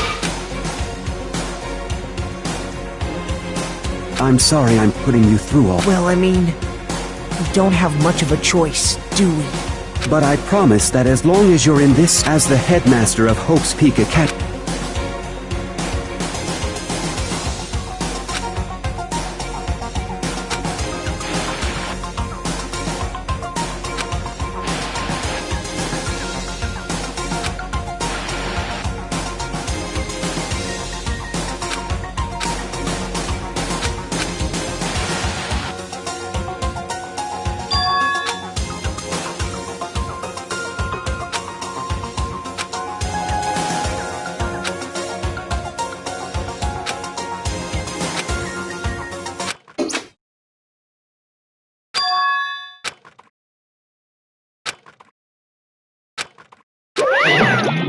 I'm sorry I'm putting you through all... Well, I mean, we don't have much of a choice, do we? But I promise that as long as you're in this... As the headmaster of Hope's Peak Academy...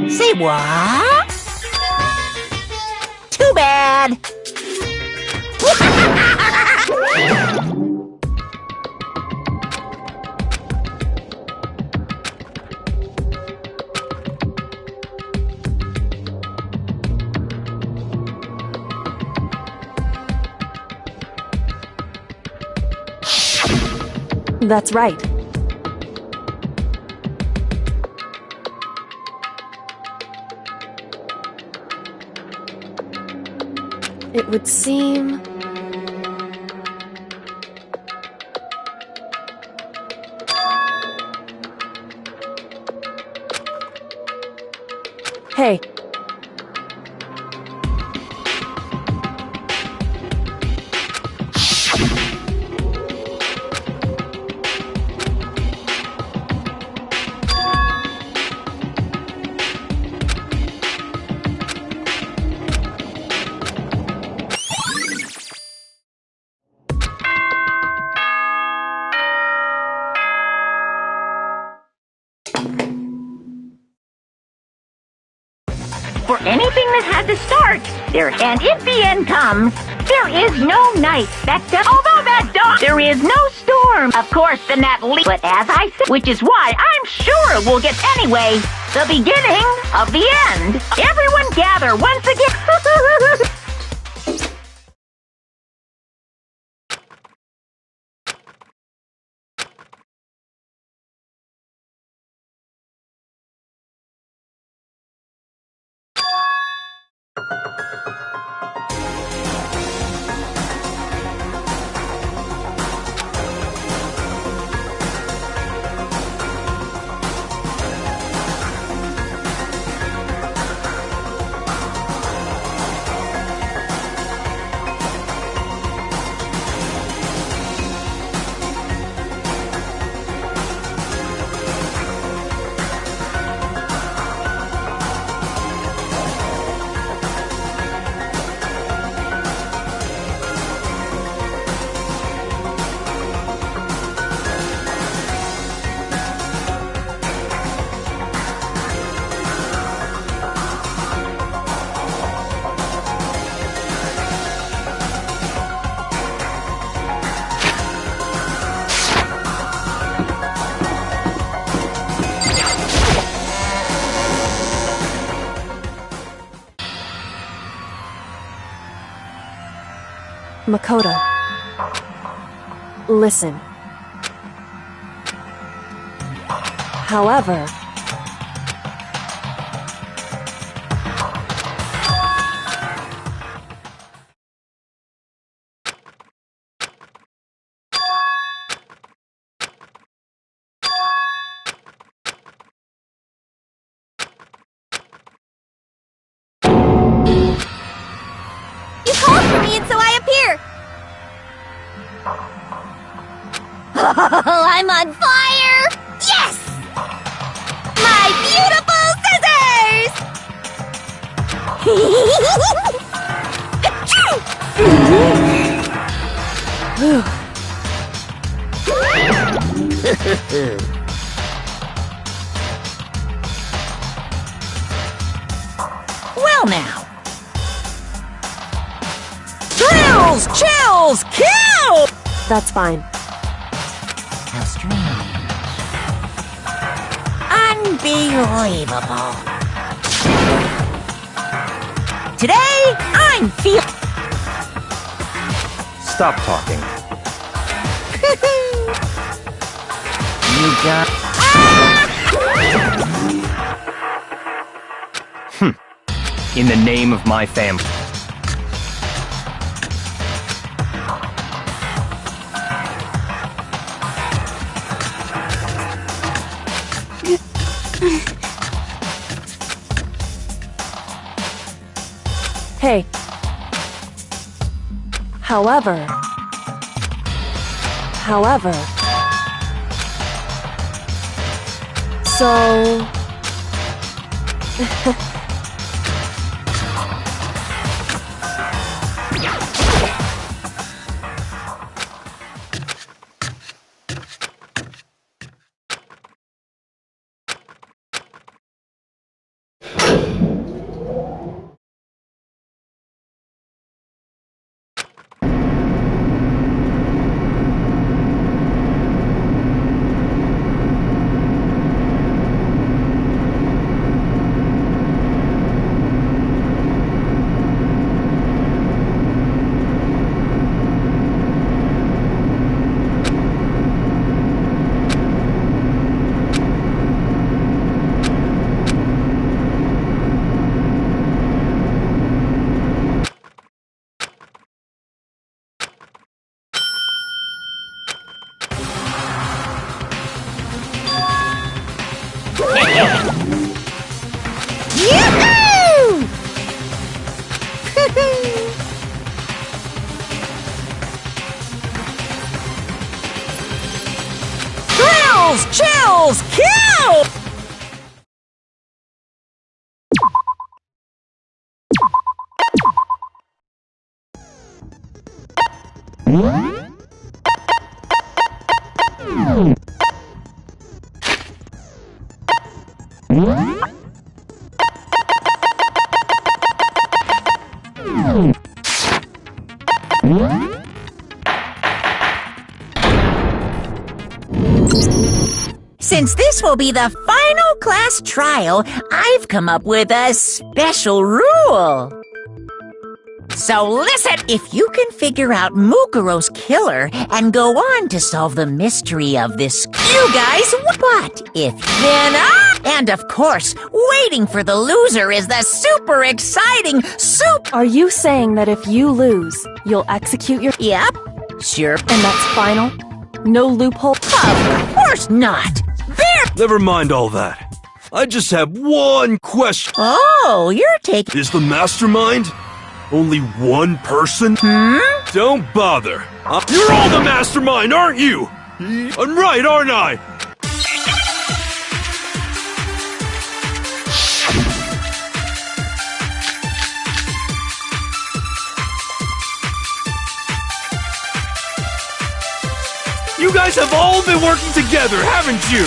Say what? Too bad. That's right. It would seem... Hey. For anything that had to start, there, and if the end comes, there is no night that does. Although that dawn, there is no storm. Of course, then that but as I said, which is why I'm sure we'll get anyway. The beginning of the end. Everyone gather once again. Makoto. Listen. However... You called for me and so I appear! Oh, I'm on fire! Yes! My beautiful scissors! kill now. Thrills, chills, kill! That's fine. How strange. Unbelievable. Today, I'm feeling... Stop talking. You got... In the name of my family. Hey. However... So... Thrills, chills, kill! Since this will be the final class trial, I've come up with a special rule. So listen, if you can figure out Mukuro's killer and go on to solve the mystery of this, you guys, but if then and of course, waiting for the loser is the super exciting Are you saying that if you lose, you'll execute your... Yep, sure. And that's final? No loophole? Of course not. Never mind all that. I just have one question. Oh, you're taking... Is the mastermind only one person? Don't bother. You're all the mastermind, aren't you? I'm right, aren't I? You guys have all been working together, haven't you?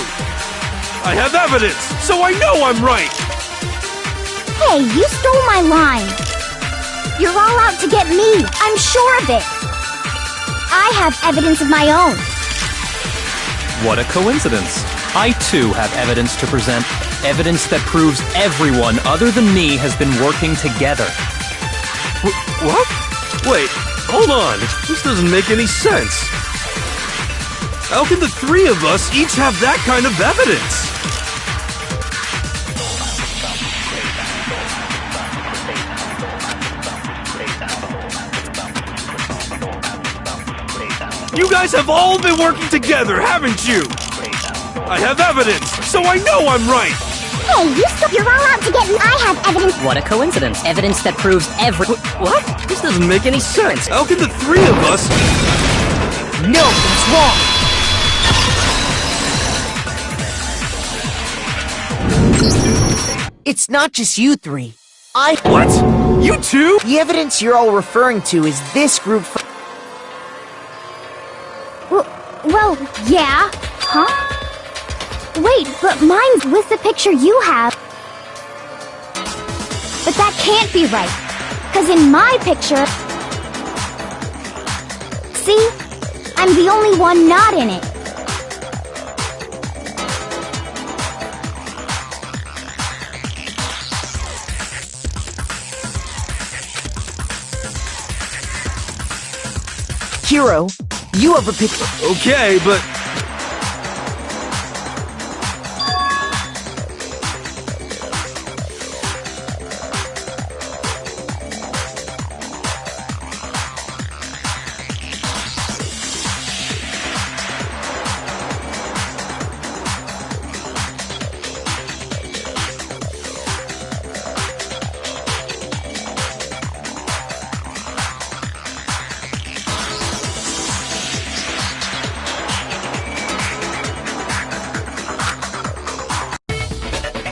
I have evidence, so I know I'm right. Hey, you stole my line. You're all out to get me. I'm sure of it. I have evidence of my own. What a coincidence. I too have evidence to present. Evidence that proves everyone other than me has been working together. What? Wait, hold on. This doesn't make any sense. How can the three of us each have that kind of evidence? You guys have all been working together, haven't you? I have evidence, so I know I'm right. Hey, you're all out to get me. I have evidence. What a coincidence. Evidence that proves What? This doesn't make any sense. How can the three of us... No, that's wrong. It's not just you three. What? You two? The evidence you're all referring to is this group from... Well, yeah. Huh? Wait, but mine's with the picture you have. But that can't be right. Because in my picture... See? I'm the only one not in it. Hiro, you have a picture. Okay, but...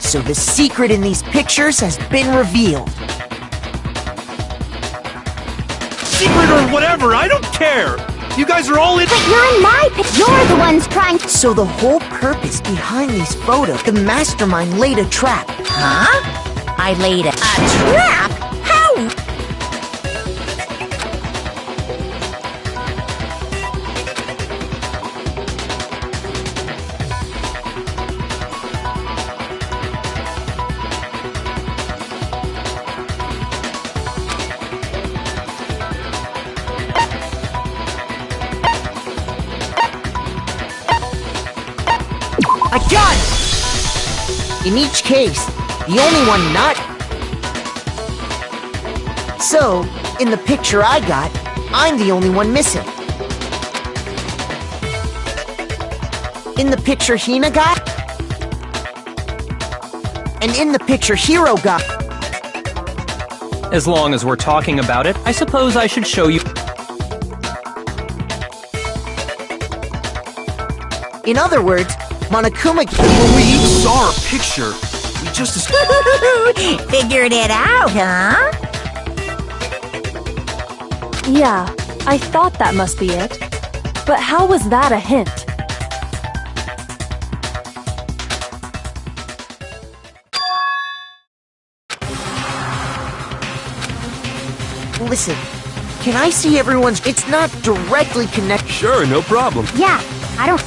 So the secret in these pictures has been revealed. Secret or whatever, I don't care! You guys are all in- But you're in my picture. You're the ones trying to... So the whole purpose behind these photos, the mastermind laid a trap. Huh? I laid a trap? How? I got it! In each case, the only one not... So, in the picture I got, I'm the only one missing. In the picture Hina got... And in the picture Hiro got... As long as we're talking about it, I suppose I should show you. In other words, Monokuma... When we each saw our picture, we just... Figured it out, huh? Yeah, I thought that must be it. But how was that a hint? Listen, can I see everyone's... It's not directly connected. Sure, no problem. Yeah, I don't...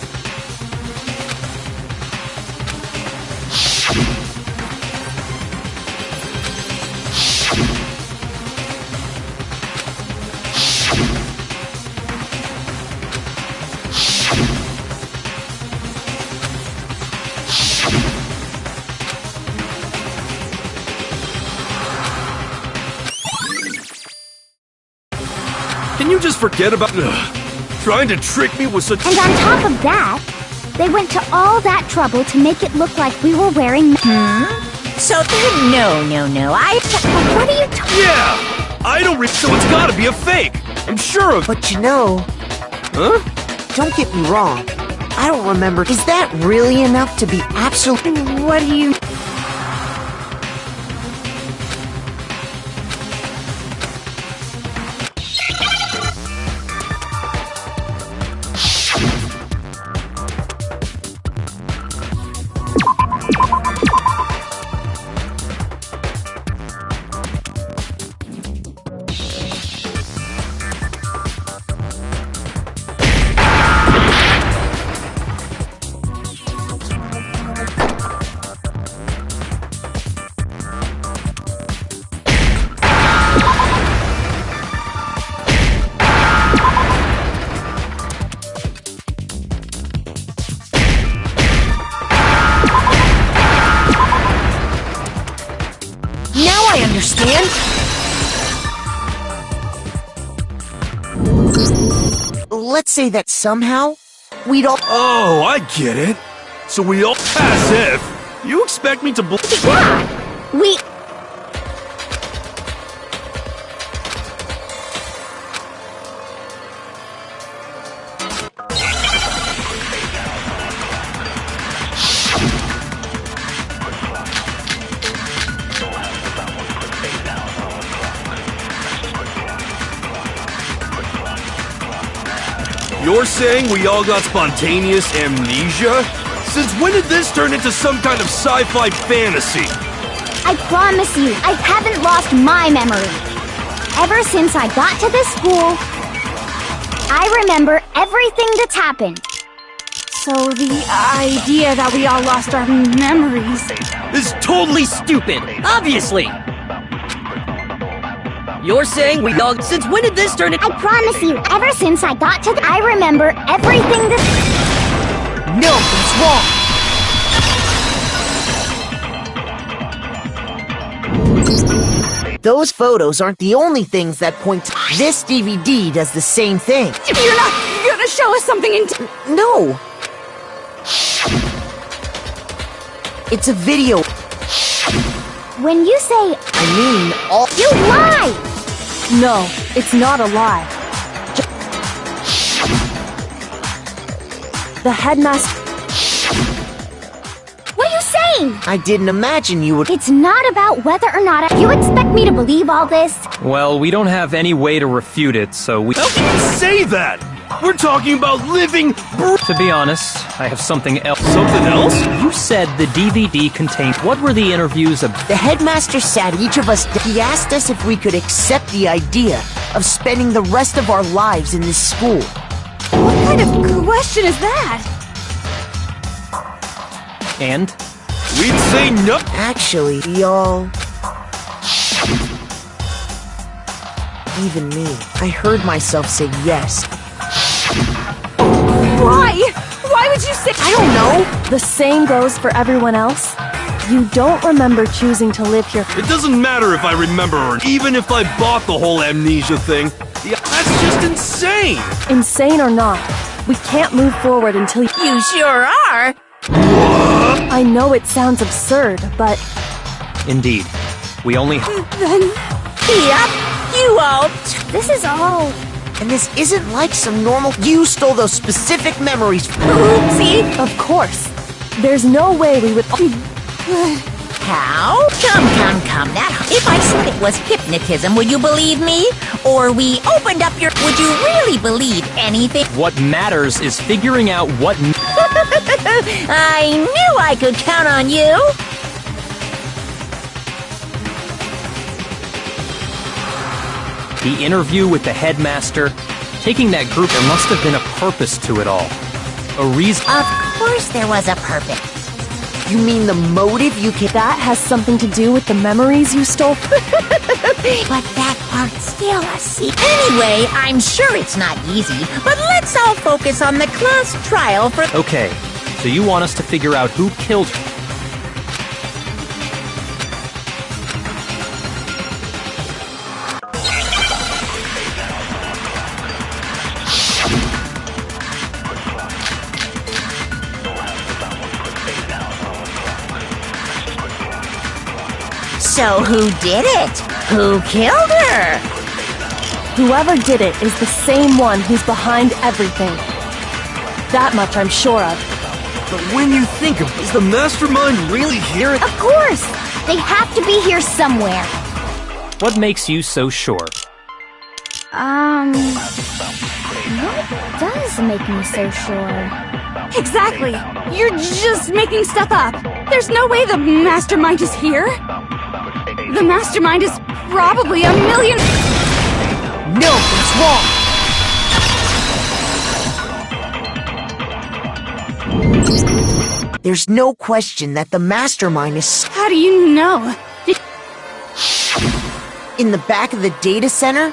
Can you just forget about... trying to trick me with such... And on top of that, they went to all that trouble to make it look like we were wearing... So, no, What are you talking... Yeah! I don't so it's gotta be a fake! I'm sure of... But you know... Huh? Don't get me wrong. I don't remember... Is that really enough to be absolute... What do you... I understand. Let's say that somehow we'd all... Oh, I get it. So we all... As if. You expect me to Yeah! We... You're saying we all got spontaneous amnesia? Since when did this turn into some kind of sci-fi fantasy? I promise you, I haven't lost my memory. Ever since I got to this school, I remember everything that's happened. So the idea that we all lost our memories... This is totally stupid! Obviously! You're saying we all... Since when did this turn into... I promise you, ever since I got to I remember everything that... No, that's wrong! Those photos aren't the only things that point to... This DVD does the same thing. You're not gonna show us something in... No! It's a video. When you say... I mean, all... You lie! No, it's not a lie. The headmaster... What are you saying? I didn't imagine you would... It's not about whether or not you expect me to believe all this. Well, we don't have any way to refute it, so we... How can you say that? We're talking about living... To be honest, I have something else. Something else? You said the DVD contained... What were the interviews of... The headmaster sat each of us... He asked us if we could accept the idea of spending the rest of our lives in this school. What kind of question is that? And? We'd say no... Actually, we all... Even me. I heard myself say yes. Why? Why would you say... I don't know! The same goes for everyone else. You don't remember choosing to live here. It doesn't matter if I remember or even if I bought the whole amnesia thing. Yeah, that's just insane! Insane or not, we can't move forward until You sure are. I know it sounds absurd, but Indeed. We only... Then... Yep, you all... This is all... And this isn't like some normal... You stole those specific memories. Oopsie. of course, there's no way we would... How? Come. If I said it was hypnotism, would you believe me? Or we opened up your... Would you really believe anything? What matters is figuring out what... I knew I could count on you. The interview with the headmaster, taking that group, there must have been a purpose to it all. A reason... Of course there was a purpose. You mean the motive you can... That has something to do with the memories you stole? But that part's still a secret. Anyway, I'm sure it's not easy, but let's all focus on the class trial for... Okay, so you want us to figure out who killed her. So who did it? Who killed her? Whoever did it is the same one who's behind everything. That much I'm sure of. But when you think of it, is the mastermind really here? Of course! They have to be here somewhere. What makes you so sure? What does make me so sure? Exactly! You're just making stuff up! There's no way the mastermind is here! The mastermind is probably a million... No, that's wrong! There's no question that the mastermind is... How do you know? In the back of the data center?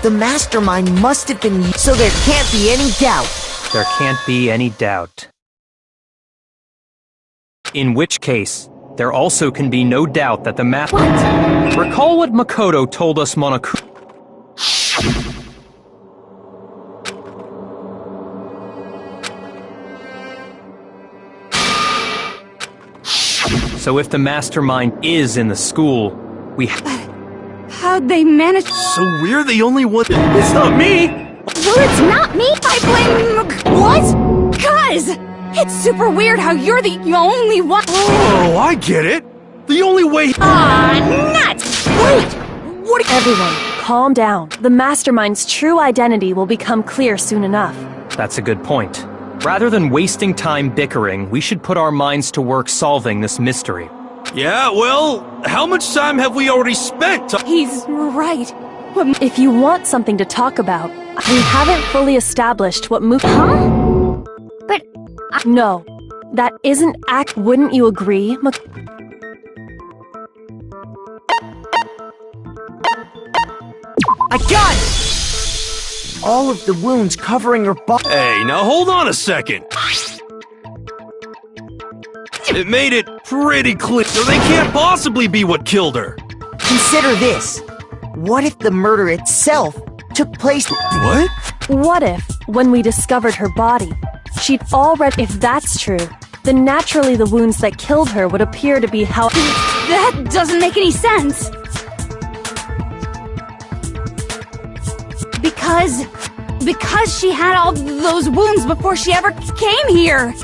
The mastermind must have been... So there can't be any doubt. There can't be any doubt. In which case, there also can be no doubt that the What? Recall what Makoto told us Monokuma... So if the mastermind is in the school, we How'd they manage... So we're the only one... It's not me! Well, it's not me! I blame... What? Cuz! It's super weird how you're the only one... Oh, I get it! The only way... Aw, nuts! Wait! What? Everyone, calm down. The mastermind's true identity will become clear soon enough. That's a good point. Rather than wasting time bickering, we should put our minds to work solving this mystery. Yeah, well, how much time have we already spent? He's right. If you want something to talk about, we haven't fully established what Huh? But No, that isn't Wouldn't you agree, I got it! All of the wounds covering her body. Hey, now hold on a second. It made it pretty clear, so they can't possibly be what killed her. Consider this. What if the murder itself took place? What? What if, when we discovered her body, she'd already— If that's true, then naturally the wounds that killed her would appear to be how— That doesn't make any sense. Because she had all those wounds before she ever came here.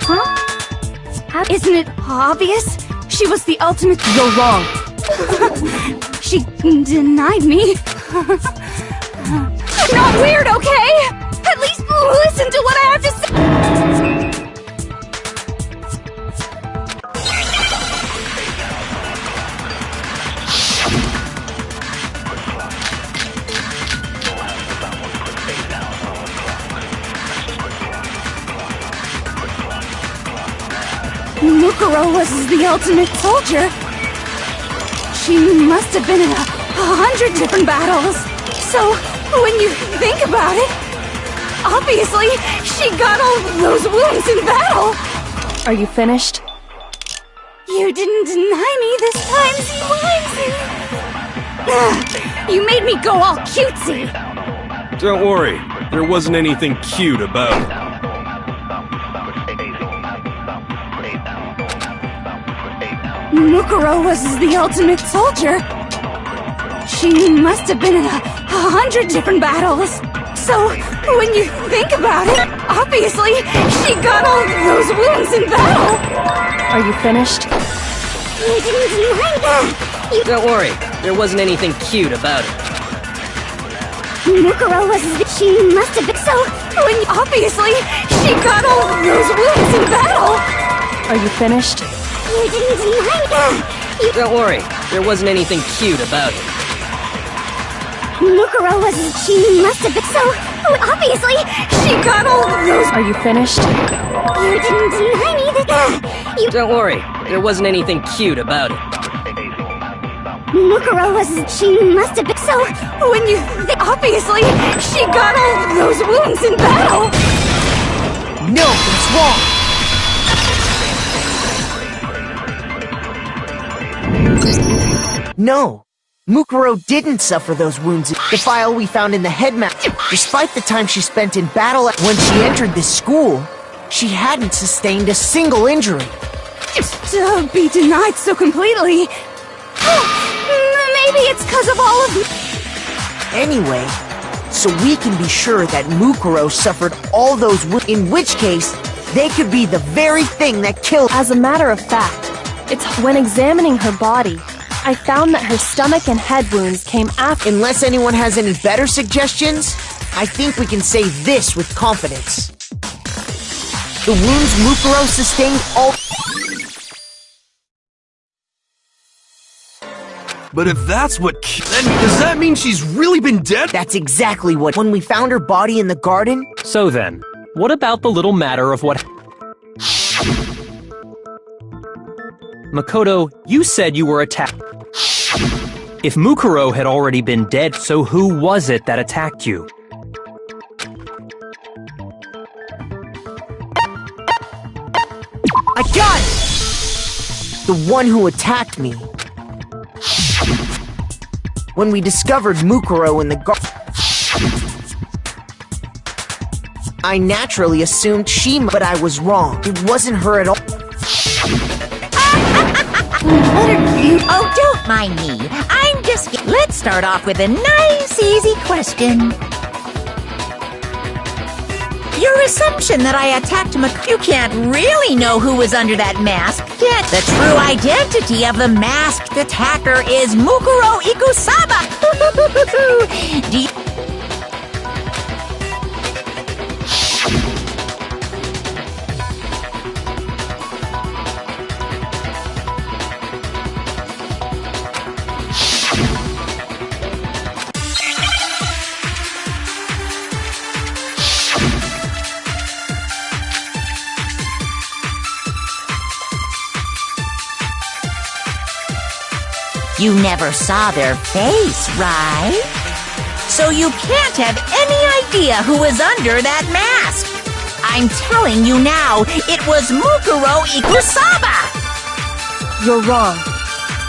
Huh? Isn't it obvious? She was the ultimate— You're wrong. She denied me. Not weird, okay? At least listen to what I have to say. Mukuro was the ultimate soldier. She must have been in 100 different battles. So, when you think about it, obviously, she got all those wounds in battle. Are you finished? You didn't deny me this time, Wimsey. You made me go all cutesy. Don't worry, there wasn't anything cute about it. Mukuro was the ultimate soldier. She must have been in 100 different battles. So, when you think about it, obviously, she got all those wounds in battle. Are you finished? you didn't deny that. Don't worry, there wasn't anything cute about it. Mukuro was she must have been so When obviously, she got all those wounds in battle. Are you finished? you didn't deny that. Don't worry, there wasn't anything cute about it. Mukuro was she must have been so obviously She got all those. Are you finished? you didn't deny me that. Don't worry, there wasn't anything cute about it. Mukuro was she must have been so When you obviously, she got all those wounds in battle. No, it's wrong. No, Mukuro didn't suffer those wounds. The file we found in the headmaster, despite the time she spent in battle when she entered this school, she hadn't sustained a single injury. To be denied so completely. Maybe it's because of all of the— Anyway, so we can be sure that Mukuro suffered all those wounds, in which case, they could be the very thing that killed— As a matter of fact, it's when examining her body, I found that her stomach and head wounds came after— Unless anyone has any better suggestions, I think we can say this with confidence. The wounds Mukuro sustained all— But if that's what then does that mean she's really been dead? That's exactly what— When we found her body in the garden— So then, what about the little matter of what— Makoto, you said you were attacked. If Mukuro had already been dead, so who was it that attacked you? I got it! The one who attacked me. When we discovered Mukuro in the garden, I naturally assumed but I was wrong. It wasn't her at all. Oh, don't mind me. I'm just... Let's start off with a nice, easy question. Your assumption that I attacked You can't really know who was under that mask, yet the true identity of the masked attacker is Mukuro Ikusaba. Do you... You never saw their face, right? So you can't have any idea who was under that mask. I'm telling you now, it was Mukuro Ikusaba! You're wrong.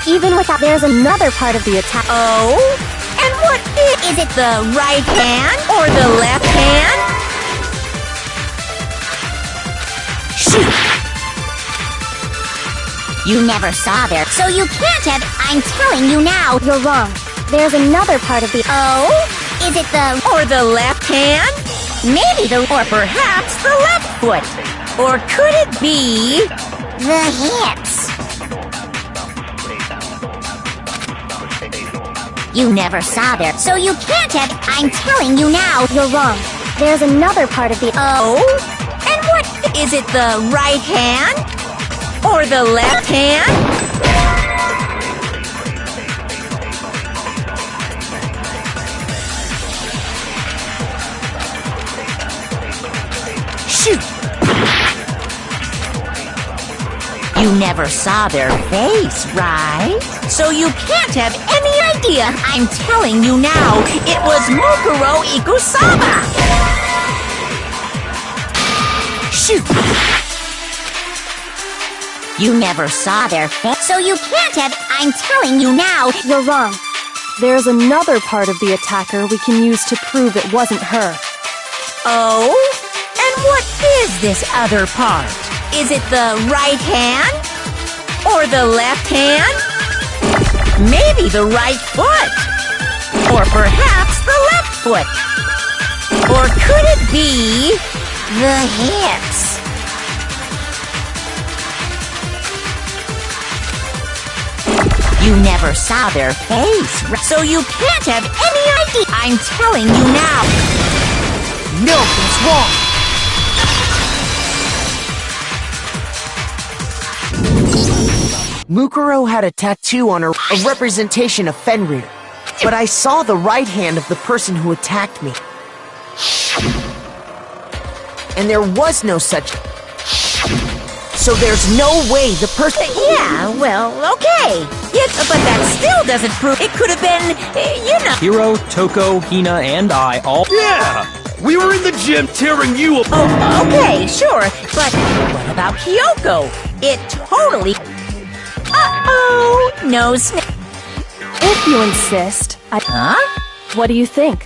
Even without, there's another part of the attack. Oh? And what is it, the right hand or the left hand? Shoot! You never saw there, so you can't have. I'm telling you now. You're wrong. There's another part of the... Oh? Is it the... or the left hand? Maybe the... or perhaps the left foot. Or could it be... the hips? You never saw there, so you can't have. I'm telling you now. You're wrong. There's another part of the... Oh? And what... is it the right hand? Or the left hand? Shoot! You never saw their face, right? So you can't have any idea. I'm telling you now, it was Mukuro Ikusaba! Shoot! You never saw their face, so you can't have. I'm telling you now. You're wrong. There's another part of the attacker we can use to prove it wasn't her. Oh? And what is this other part? Is it the right hand? Or the left hand? Maybe the right foot? Or perhaps the left foot? Or could it be the hips? You never saw their face, so you can't have any idea. I'm telling you now. No, it's wrong. Mukuro had a tattoo on her, a representation of Fenrir. But I saw the right hand of the person who attacked me. And there was no such... So there's no way the person... Yeah, well, okay. Yet, but that still doesn't prove it could have been, Hiro, Toko, Hina, and I all... Yeah! We were in the gym tearing you apart! Oh, okay, sure. But what about Kyoko? It totally... Uh-oh! No snake. If you insist, Huh? What do you think?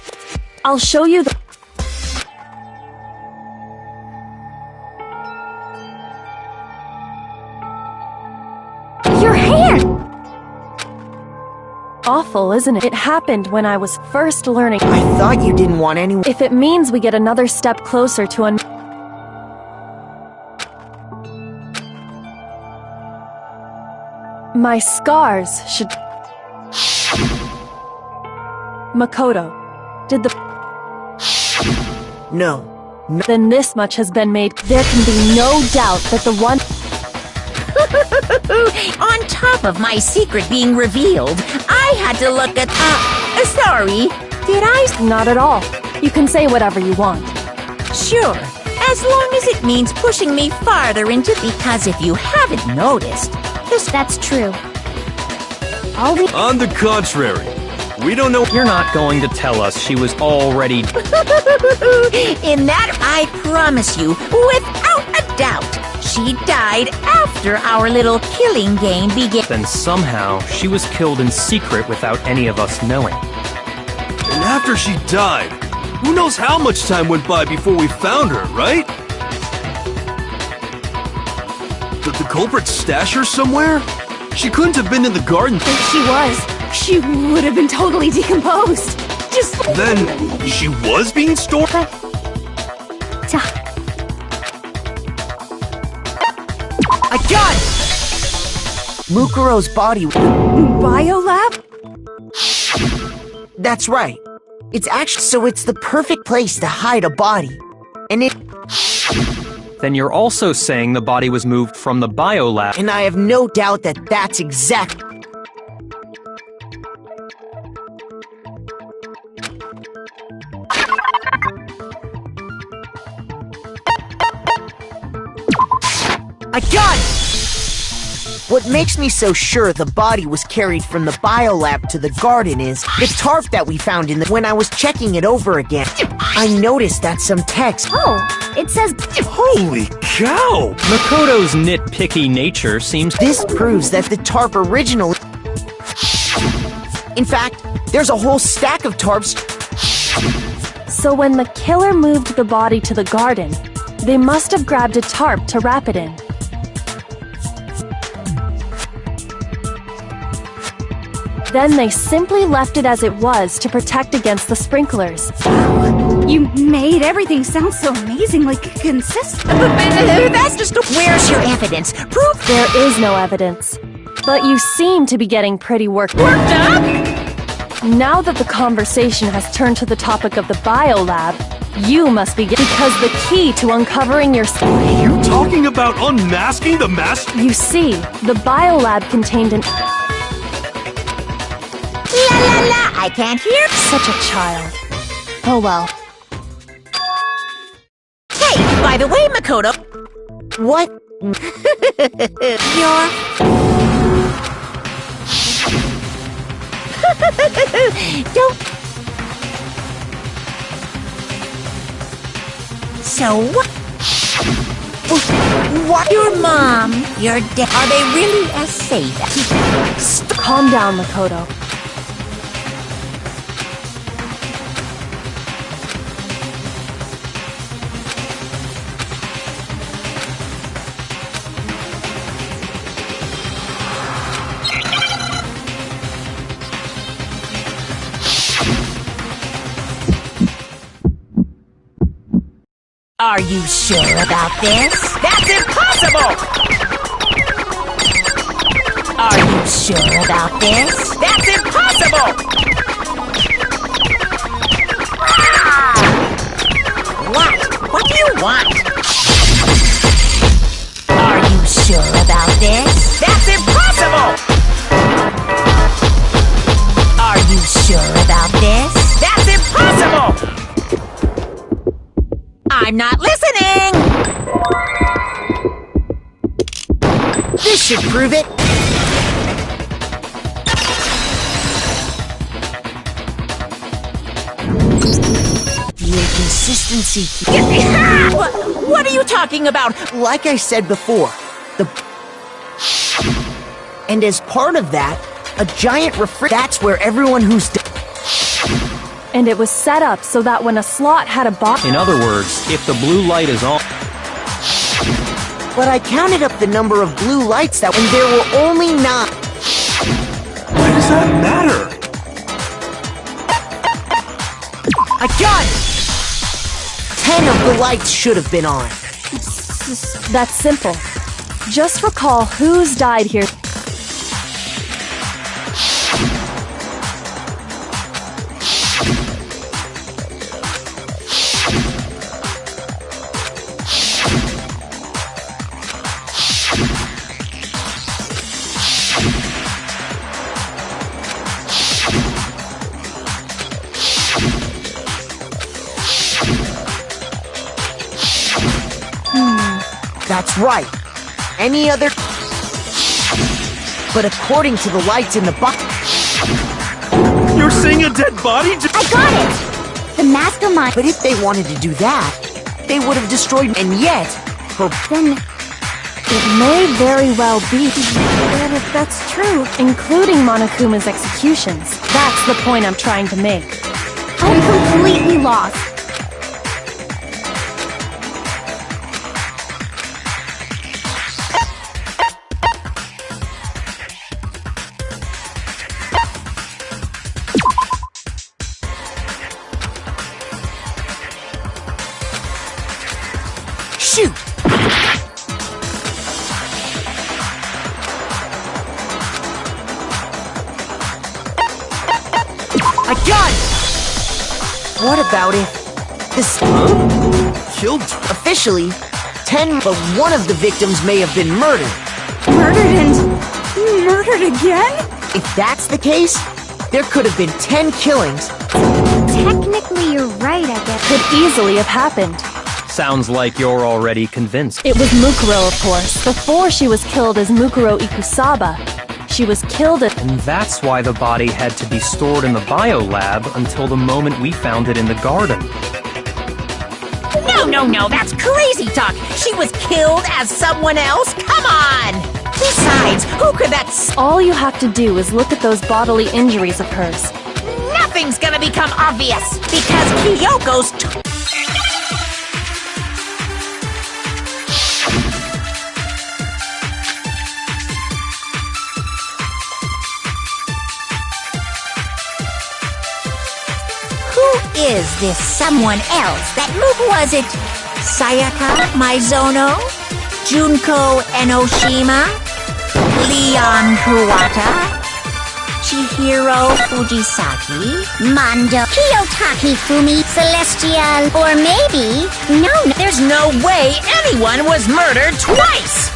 I'll show you the... Your hand! Awful, isn't it? It happened when I was first learning. I thought you didn't want anyone... If it means we get another step closer to an... My scars should... Makoto, did the... No. Then this much has been made. There can be no doubt that the one... On top of my secret being revealed, I had to look at... sorry. Did I... Not at all. You can say whatever you want. Sure. As long as it means pushing me farther into... Because if you haven't noticed... That's true. On the contrary, we don't know... You're not going to tell us she was already... In that, I promise you, without a doubt, she died after our little killing game began. Then somehow, she was killed in secret without any of us knowing. And after she died, who knows how much time went by before we found her, right? Did the culprit stash her somewhere? She couldn't have been in the garden. If she was, she would have been totally decomposed. Just... Then, she was being stored? I got it! Mukuro's body... Biolab? That's right. It's actually... So it's the perfect place to hide a body. And it... Then you're also saying the body was moved from the biolab. And I have no doubt that that's exact... I got it! What makes me so sure the body was carried from the biolab to the garden is the tarp that we found when I was checking it over again. I noticed that some text. Oh, it says. Holy cow! Makoto's nitpicky nature seems. This proves that the tarp originally. In fact, there's a whole stack of tarps. So when the killer moved the body to the garden, they must have grabbed a tarp to wrap it in. Then they simply left it as it was to protect against the sprinklers. You made everything sound so amazingly consistent. That's just. Where's your evidence? Proof. There is no evidence. But you seem to be getting pretty worked up. Now that the conversation has turned to the topic of the biolab, you must be because the key to uncovering your. Are you talking about unmasking the master? You see, the biolab contained an. La la la! I can't hear. Such a child. Oh well. Hey, by the way, Makoto. What? Don't. So what? What? Your mom, your dad. Are they really as safe? Calm down, Makoto. Are you sure about this? That's impossible! Are you sure about this? That's impossible! What do you want? Are you sure about this? That's impossible! Are you sure about this? That's impossible! I'm not listening! This should prove it. The inconsistency. What are you talking about? Like I said before, and as part of that, a giant That's where everyone who's. And it was set up so that when a slot had a box. In other words, if the blue light is on. But I counted up the number of blue lights and there were only 9. Why does that matter? I got it! 10 of the lights should have been on. That's simple. Just recall who's died here. That's right. Any other... But according to the lights in the box... You're seeing a dead body? I got it! The mastermind. But if they wanted to do that, they would have destroyed... And yet, Then... It may very well be. But if that's true, including Monokuma's executions, that's the point I'm trying to make. I'm completely lost. Shoot! I got it! What about if this... Killed? Officially, 10, but one of the victims may have been murdered. Murdered and... murdered again? If that's the case, there could have been 10 killings. Technically, you're right, I guess. Could easily have happened. Sounds like you're already convinced. It was Mukuro, of course, before she was killed as Mukuro Ikusaba. She was killed at— And that's why the body had to be stored in the biolab until the moment we found it in the garden. No, that's crazy talk. She was killed as someone else? Come on! Besides, who could that All you have to do is look at those bodily injuries of hers. Nothing's gonna become obvious, because Kyoko's Who is this someone else? That move was it? Sayaka Maizono? Junko Enoshima? Leon Kuwata? Chihiro Fujisaki? Mando Kiyotaki Fumi? Celestial? Or maybe... No, there's no way anyone was murdered twice!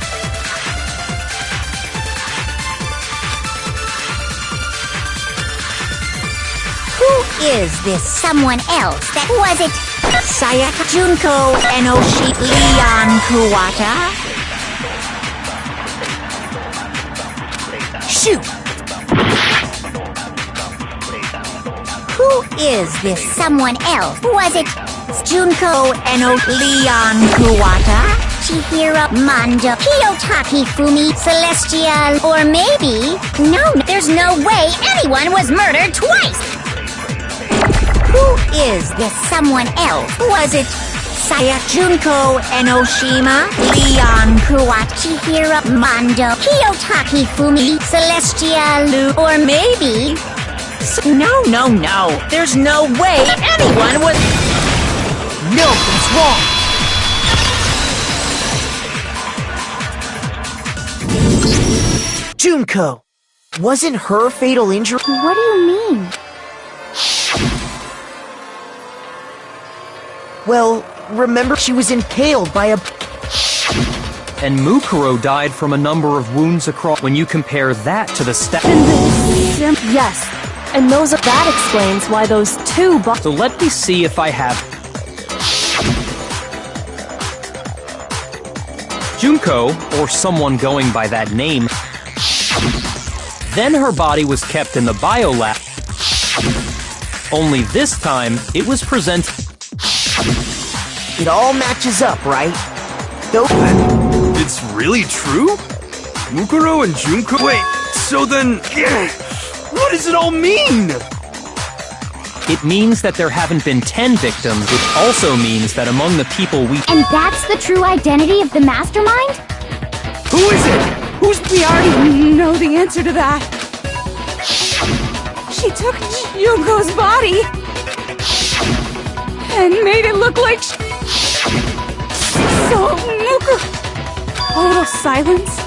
Who is this someone else? That was it? Sayaka Junko Enoshi Leon Kuwata? Shoot! Who is this someone else? Was it Junko Enoshi Leon Kuwata? Chihiro Mando Kiyotaki Fumi? Celestial? Or maybe... No, there's no way anyone was murdered twice! Who is this someone else? Was it Sayaka Junko Enoshima? Leon Kuwata? Chihiro Mando Kiyotaki Fumi? Celestial? Or maybe... No. There's no way anyone was... Milton's wrong! Junko! Wasn't her fatal injury? What do you mean? Well, remember she was impaled by a... And Mukuro died from a number of wounds across. When you compare that to the Yes, and that explains why those two So let me see if I have... Junko, or someone going by that name. Then her body was kept in the biolab. Only this time, it was presented... It all matches up, right? Though... It's really true? Mukuro and Junko... Wait, so then... What does it all mean? It means that there haven't been 10 victims, which also means that among the people we... And that's the true identity of the mastermind? Who is it? We already know the answer to that. She took Junko's body and made it look like So, Mukuro... Total silence.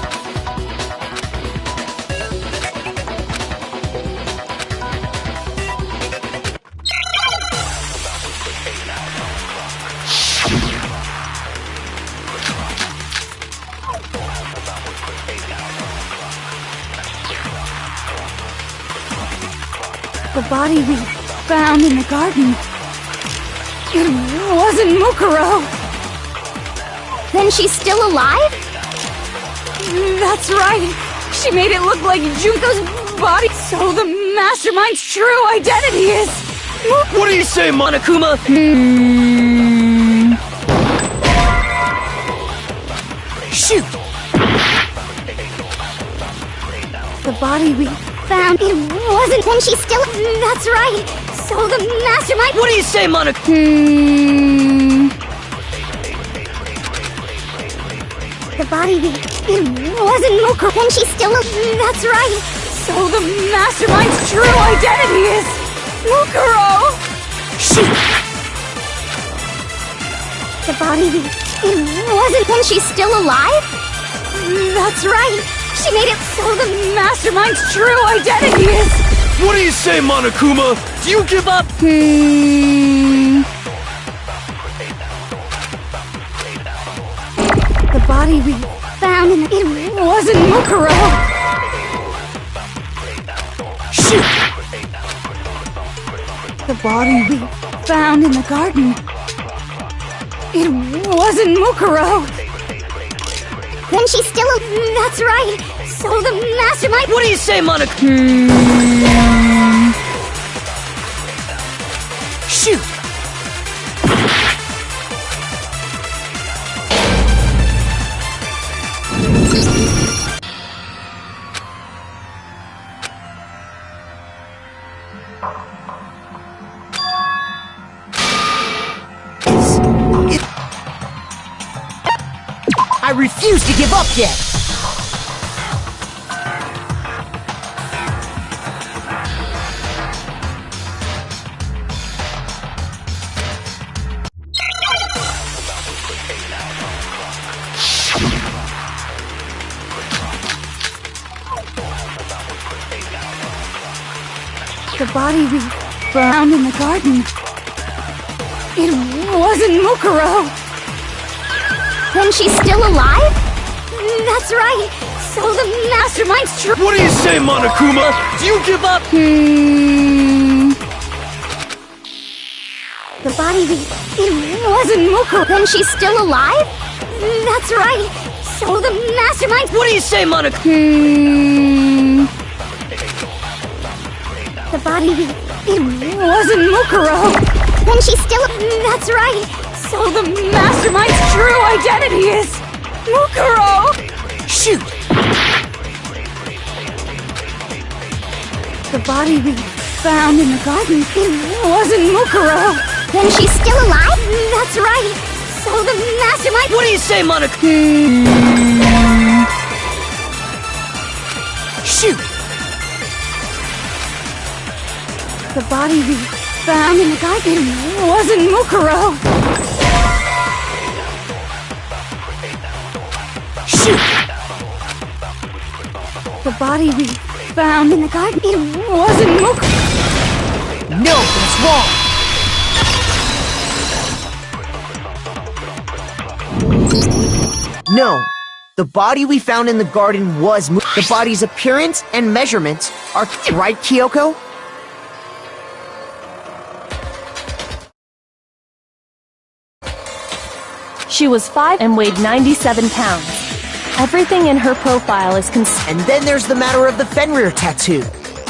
The body we found in the garden. It wasn't Mukuro. Then she's still alive? That's right. She made it look like Junko's body. So the mastermind's true identity is... What do you say, Monokuma? Shoot! The body we found, it wasn't when she's still... That's right. So the mastermind... What do you say, Monokuma? The body we... It wasn't Mukuro when she's still... That's right. So the mastermind's true identity is... Mukuro! Shoot! The body we... It wasn't when she's still alive? That's right. She made it so the mastermind's true identity is... What do you say, Monokuma? Do you give up? The body we found in... It wasn't Mukuro. Shoot! The body we found in the garden. It wasn't Mukuro. Then she's still a... That's right. So the mastermind... What do you say, Monica? Shoot! I refuse to give up yet! The body we found in the garden. It wasn't Mukuro. Then she's still alive? That's right. So the mastermind's true. What do you say, Monokuma? Do you give up? The body we... It wasn't Mukuro. Then she's still alive? That's right. So the mastermind's... What do you say, Monica? The body we... It wasn't Mukuro. Then she's still... That's right. So the mastermind's true identity is Mukuro. Shoot! The body we found in the garden. It wasn't Mukuro. Then she's still alive? That's right. So the mastermind... What do you say, Monica? Shoot! The body we found in the garden. It wasn't Mukuro. Shoot! The body we found in the garden. It wasn't Mukuro. No, that's wrong! No. The body we found in the garden was the body's appearance and measurements are right, Kyoko? She was 5 and weighed 97 pounds. Everything in her profile is And then there's the matter of the Fenrir tattoo.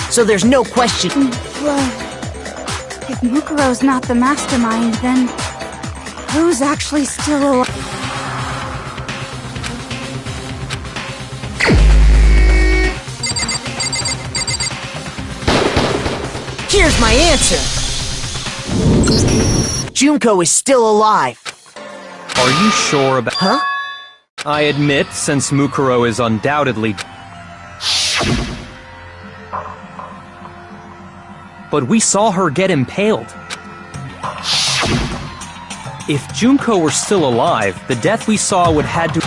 So there's no question. Well, if Mukuro's not the mastermind, then who's actually still alive? Here's my answer. Junko is still alive. Are you sure about... Huh? I admit, since Mukuro is undoubtedly... But we saw her get impaled. If Junko were still alive, the death we saw would had to...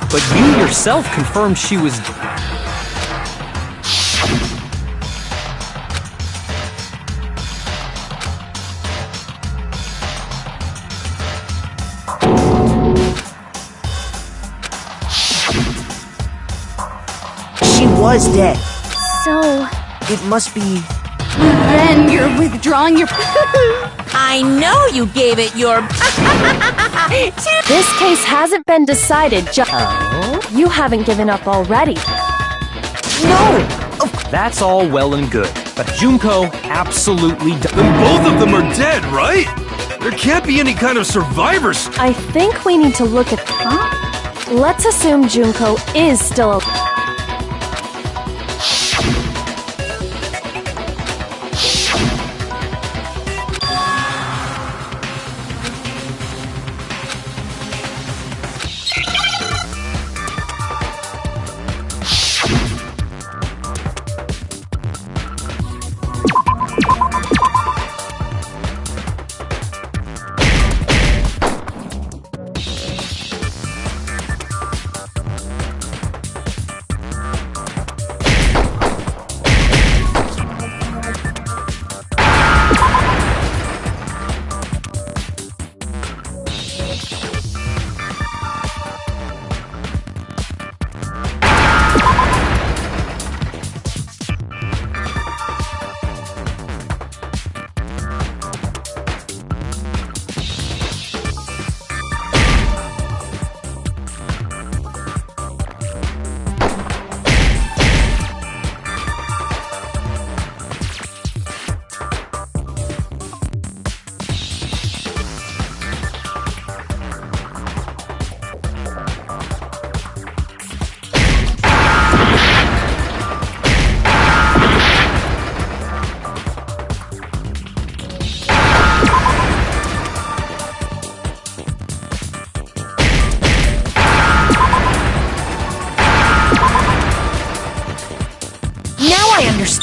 But you yourself confirmed she was... She was dead. So... It must be... Then you're withdrawing your... I know you gave it your... This case hasn't been decided, You haven't given up already. No! That's all well and good, but Junko absolutely... Then both of them are dead, right? There can't be any kind of survivors. I think we need to look at... Let's assume Junko is still alive.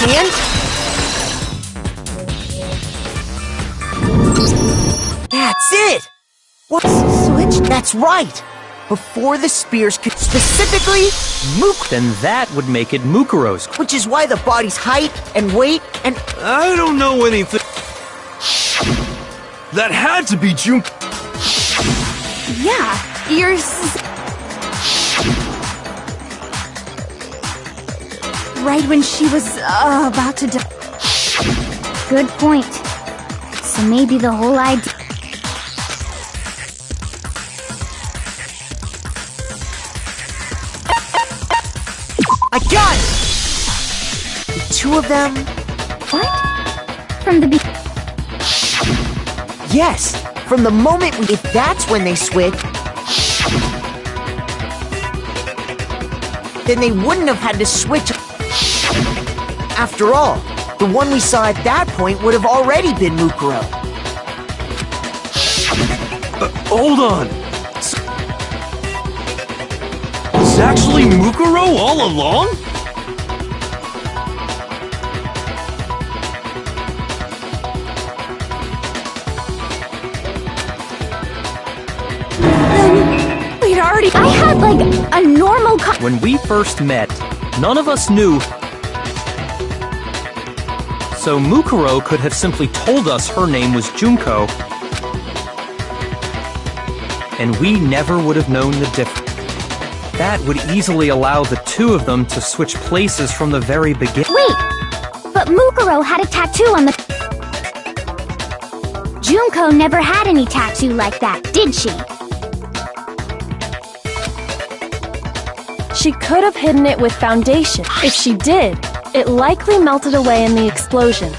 And... that's it! What? Switch? That's right! Before the spears could specifically Then that would make it Mukuro's. which is why the body's height and weight and... I don't know anything. That had to be Jun. Yeah, right when she was about to die. Good point. So maybe the whole idea... I got it! The two of them... What? From the Yes! From the moment we... if that's when they switch... then they wouldn't have had to switch... After all, the one we saw at that point would have already been Mukuro. Hold on. It's actually Mukuro all along? We'd already... I had, like, a normal When we first met, none of us knew. So Mukuro could have simply told us her name was Junko, and we never would have known the difference. That would easily allow the two of them to switch places from the very beginning. Wait! But Mukuro had a tattoo on the... Junko never had any tattoo like that, did she? She could have hidden it with foundation. If she did, it likely melted away in the explosion.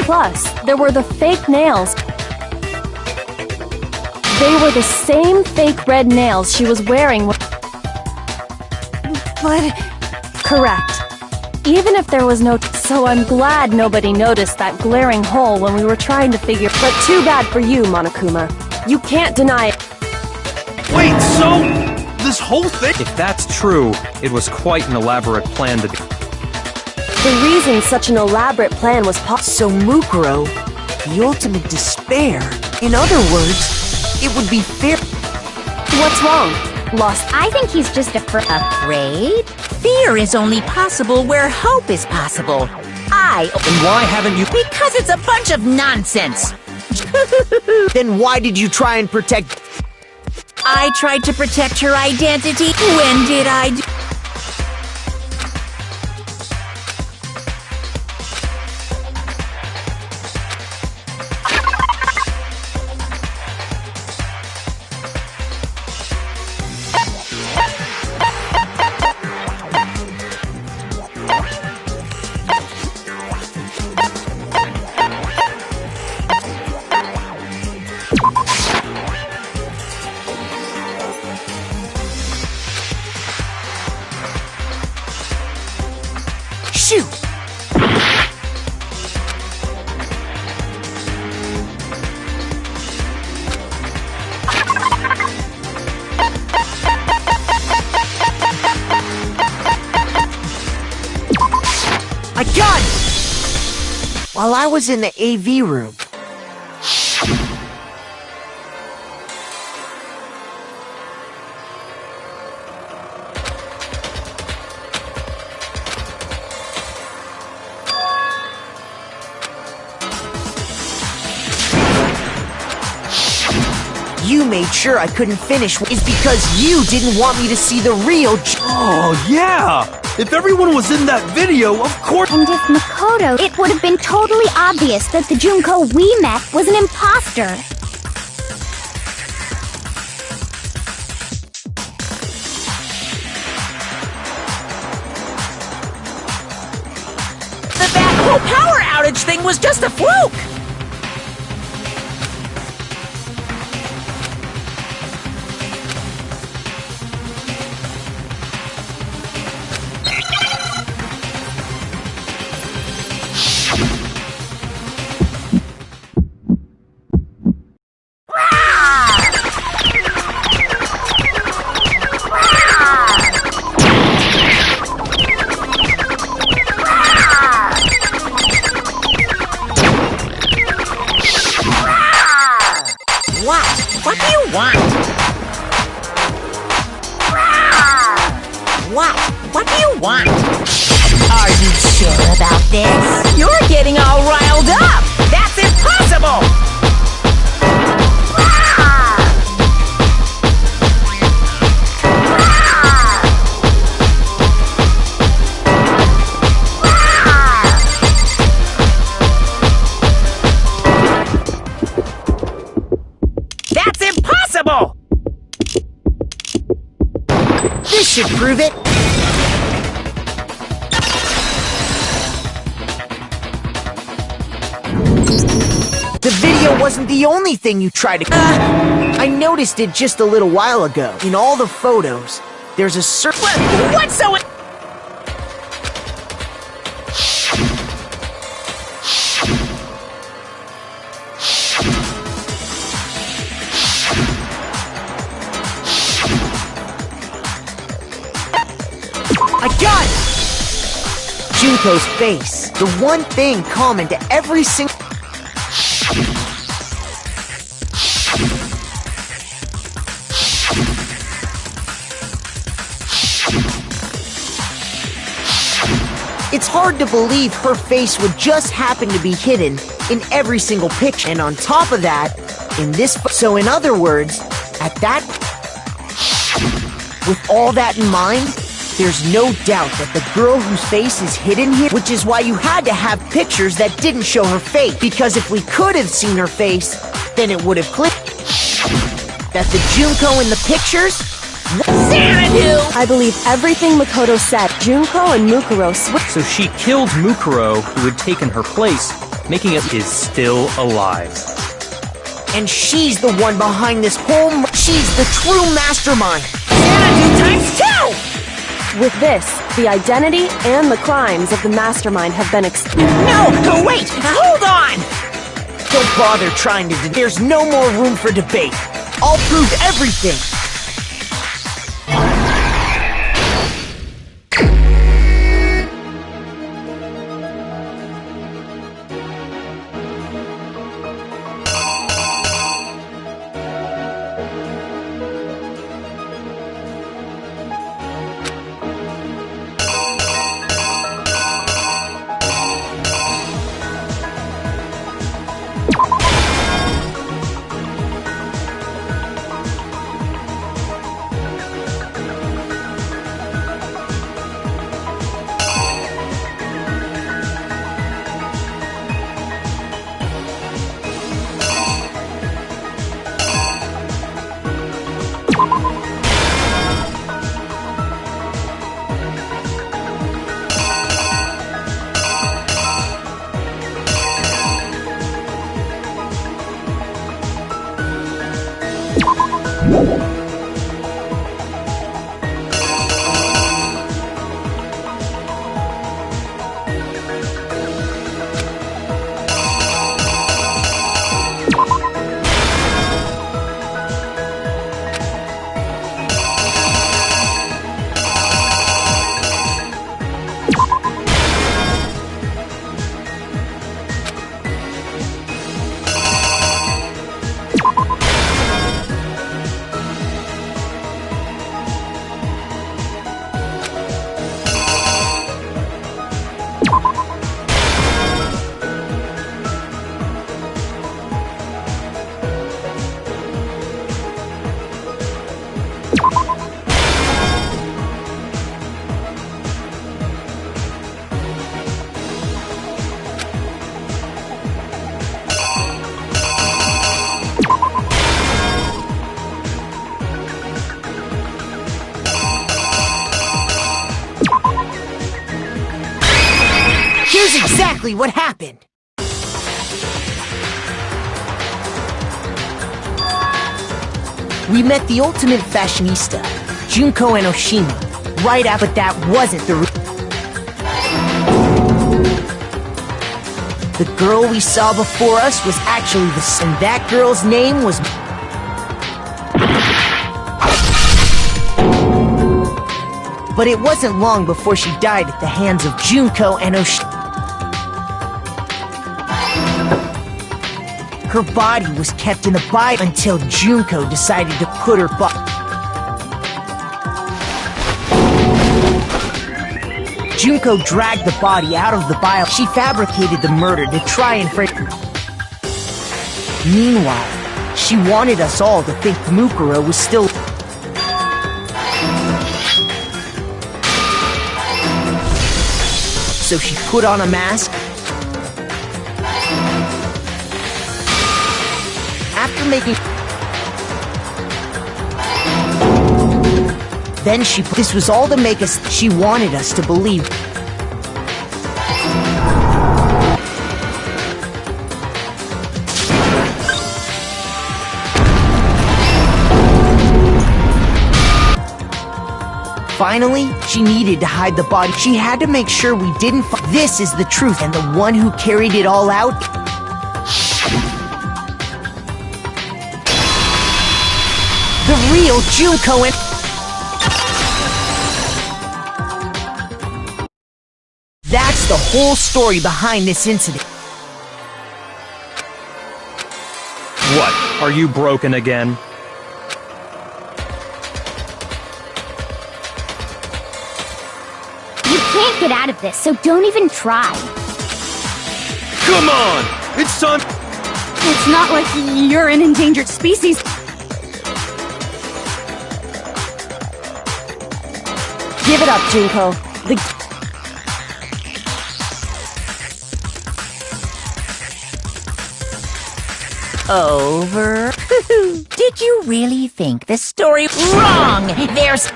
Plus, there were the fake nails. They were the same fake red nails she was wearing. But... Correct. Even if there was no... So I'm glad nobody noticed that glaring hole when we were trying to figure... But too bad for you, Monokuma. You can't deny it. Wait, so... this whole thing? If that's true, it was quite an elaborate plan to... The reason such an elaborate plan was So Mukuro, the ultimate despair. In other words, it would be fair... What's wrong? Lost... I think he's just afraid? Fear is only possible where hope is possible. And why haven't you... Because it's a bunch of nonsense. Then why did you try and protect... I tried to protect her identity. When did I do... Shoot! I got it! While I was in the AV room. You made sure I couldn't finish is because you didn't want me to see the real Oh, yeah! If everyone was in that video, of course... And if Makoto, it would have been totally obvious that the Junko we met was an imposter. That whole power outage thing was just a fluke! What? What do you want? Are you sure about this? You're getting all riled up! That's impossible! That's impossible! This should prove it. The video wasn't the only thing you tried to... I noticed it just a little while ago. In all the photos, there's a certain... What's so... I got it! Junko's face. The one thing common to every single... It's hard to believe her face would just happen to be hidden in every single picture. And on top of that, in this... So in other words, at that... With all that in mind, there's no doubt that the girl whose face is hidden here, which is why you had to have pictures that didn't show her face. Because if we could have seen her face, then it would have clicked that the Junko in the pictures... Xanadu! I believe everything Makoto said. Junko and Mukuro So she killed Mukuro, who had taken her place, making it is still alive. And she's the one behind this whole... She's the true mastermind. Xanadu times 2! With this, the identity and the crimes of the mastermind have been No! Wait! Hold on! Don't bother trying to... There's no more room for debate. I'll prove everything. Here's exactly what happened. We met the ultimate fashionista, Junko Enoshima, right after. But that wasn't the girl we saw before us was actually and that girl's name was... But it wasn't long before she died at the hands of Junko Enoshima. Her body was kept in the Bible until Junko decided to put her Junko dragged the body out of the bio. She fabricated the murder to try and frame. Meanwhile, she wanted us all to think Mukuro was still. So she put on a mask. After making. Then this was all to make us. She wanted us to believe. Finally, she needed to hide the body. She had to make sure we didn't This is the truth, and the one who carried it all out. The real Junko and. That's the whole story behind this incident. What? Are you broken again? You can't get out of this, so don't even try. Come on! It's time. It's not like you're an endangered species. Give it up, Junko. Over. Did you really think the story wrong? There's.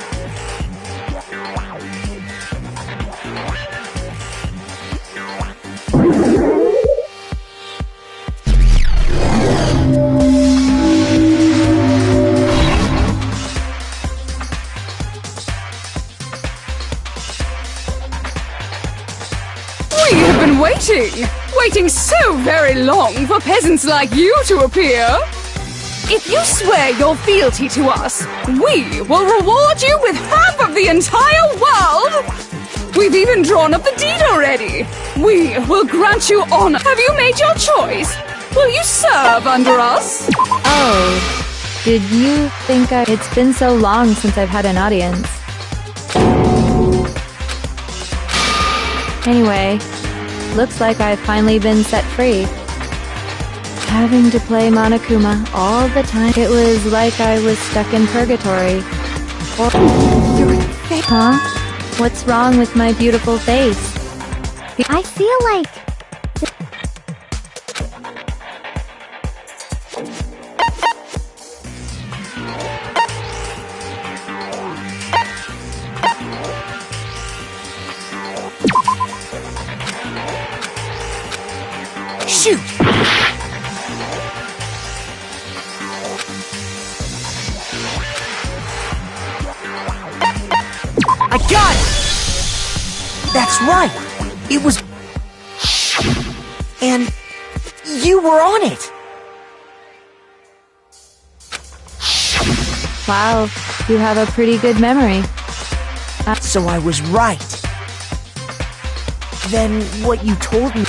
We have been waiting so very long for peasants like you to appear. If you swear your fealty to us, we will reward you with half of the entire world. We've even drawn up the deed already. We will grant you honor. Have you made your choice? Will you serve under us? Oh, did you think It's been so long since I've had an audience. Anyway, looks like I've finally been set free. Having to play Monokuma all the time, it was like I was stuck in purgatory. Huh? What's wrong with my beautiful face? I feel like... Shoot! I got it! That's right! It was... And... you were on it! Wow, you have a pretty good memory. So I was right. Then what you told me...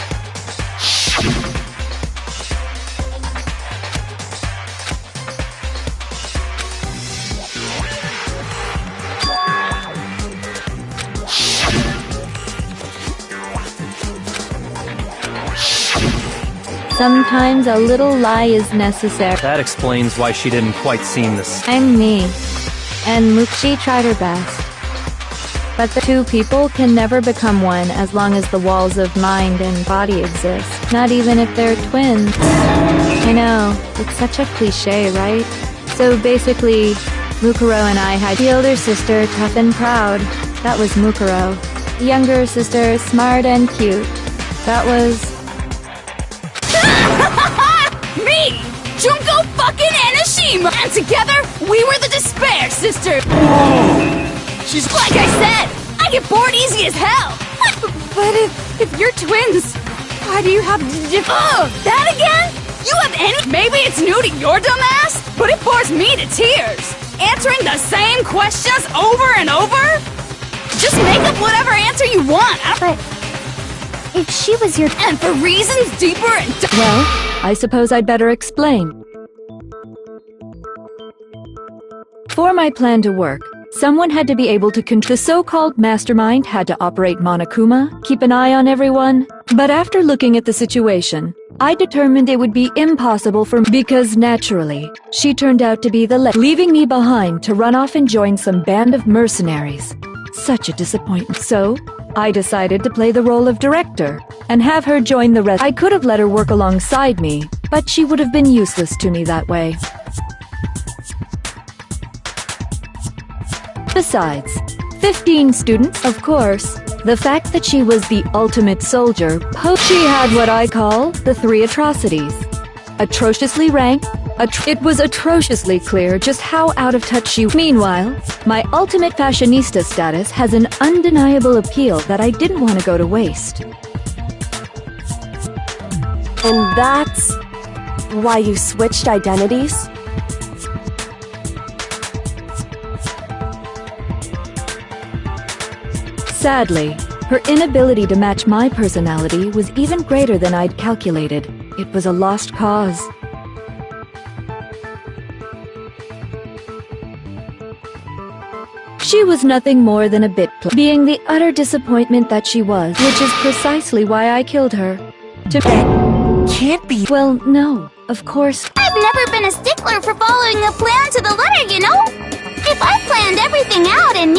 Sometimes a little lie is necessary. That explains why she didn't quite seem this. I'm me, and Mukshi tried her best. But the two people can never become one as long as the walls of mind and body exist. Not even if they're twins. I know, it's such a cliche, right? So basically, Mukuro and I had the older sister, tough and proud. That was Mukuro. The younger sister, smart and cute. That was... Me! Junko fucking Enoshima! And together, we were the Despair Sisters! She's... Like I said, I get bored easy as hell! But if you're twins, why do you have... that again? You have any... Maybe it's new to your dumb ass, but it bores me to tears! Answering the same questions over and over? Just make up whatever answer you want! But... if she was your... And for reasons deeper and... Well, I suppose I'd better explain. For my plan to work, Someone had to be able to control. The so-called mastermind had to operate Monokuma, keep an eye on everyone. But after looking at the situation, I determined it would be impossible for me because naturally, she turned out to be leaving me behind to run off and join some band of mercenaries. Such a disappointment. So, I decided to play the role of director and have her join the rest. I could have let her work alongside me, but she would have been useless to me that way. Besides, 15 students, of course. The fact that she was the ultimate soldier, she had what I call the 3 atrocities. Atrociously ranked, it was atrociously clear just how out of touch she was. Meanwhile, my ultimate fashionista status has an undeniable appeal that I didn't want to go to waste. And that's why you switched identities? Sadly, her inability to match my personality was even greater than I'd calculated. It was a lost cause. She was nothing more than a bit being the utter disappointment that she was, which is precisely why I killed her. Can't be. Well, no, of course. I've never been a stickler for following a plan to the letter, you know? If I planned everything out and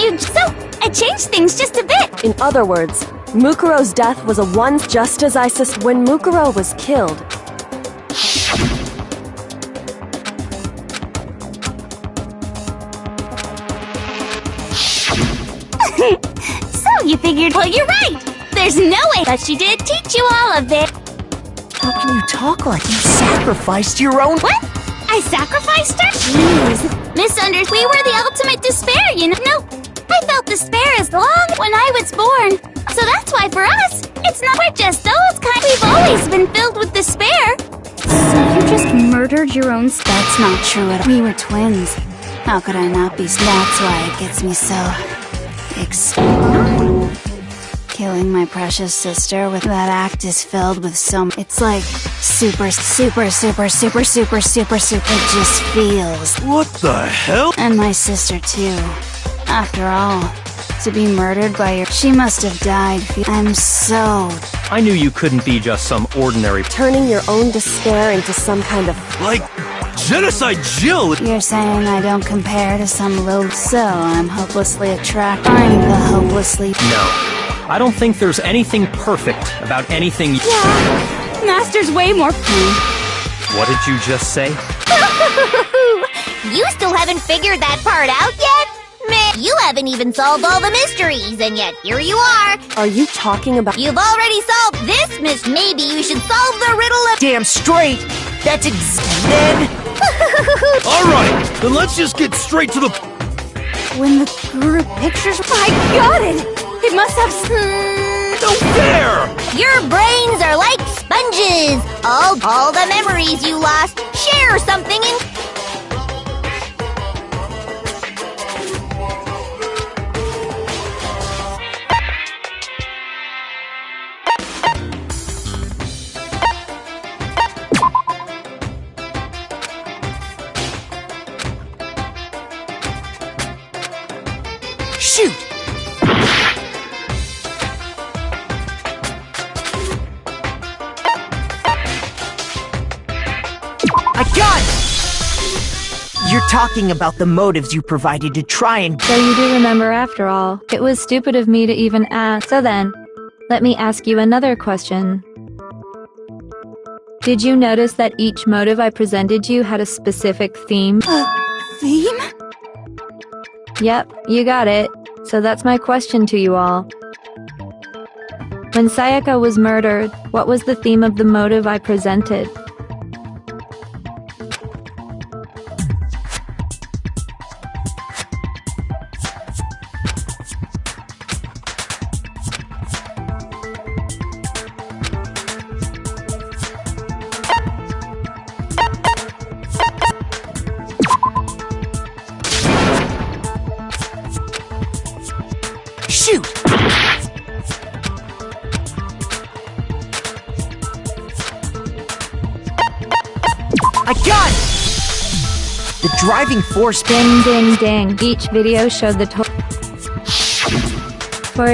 I changed things just a bit. In other words, Mukuro's death was a one just as I suspected when Mukuro was killed. So you figured, well, you're right. There's no way that she did teach you all of it. How can you talk like you sacrificed your own— What? I sacrificed her? Jeez. Misunderstood. We were the ultimate despair, you know? No, I felt despair as long when I was born. So that's why for us, it's not we're just those kind. We've always been filled with despair. So you just murdered your own— That's not true at all. We were twins. How could I not be? That's why it gets me so killing my precious sister with that act is filled with it's like super. It just feels. What the hell? And my sister too. After all, to be murdered by she must have died. I'm so. I knew you couldn't be just some ordinary. Turning your own despair into some kind of. Like Genocide Jill! You're saying I don't compare to some little. So I'm hopelessly attracted. I'm the hopelessly. No. I don't think there's anything perfect about anything. Yeah, Master's way more. What did you just say? You still haven't figured that part out yet? Man, you haven't even solved all the mysteries, and yet here you are. Are you talking about? You've already solved this mystery. Maybe you should solve the riddle of— Damn straight! That's then. Alright, then let's just get straight to the— When the group pictures. I got it! It must have. No fair! Your brains are like sponges. All the memories you lost. Share something in— Shoot! I got it! You're talking about the motives you provided to try and— So you do remember after all. It was stupid of me to even ask. So then, let me ask you another question. Did you notice that each motive I presented you had a specific theme? Theme? Yep, you got it. So that's my question to you all. When Sayaka was murdered, what was the theme of the motive I presented? Shoot! I got it! The driving force. Ding, ding, ding. Each video showed the total. For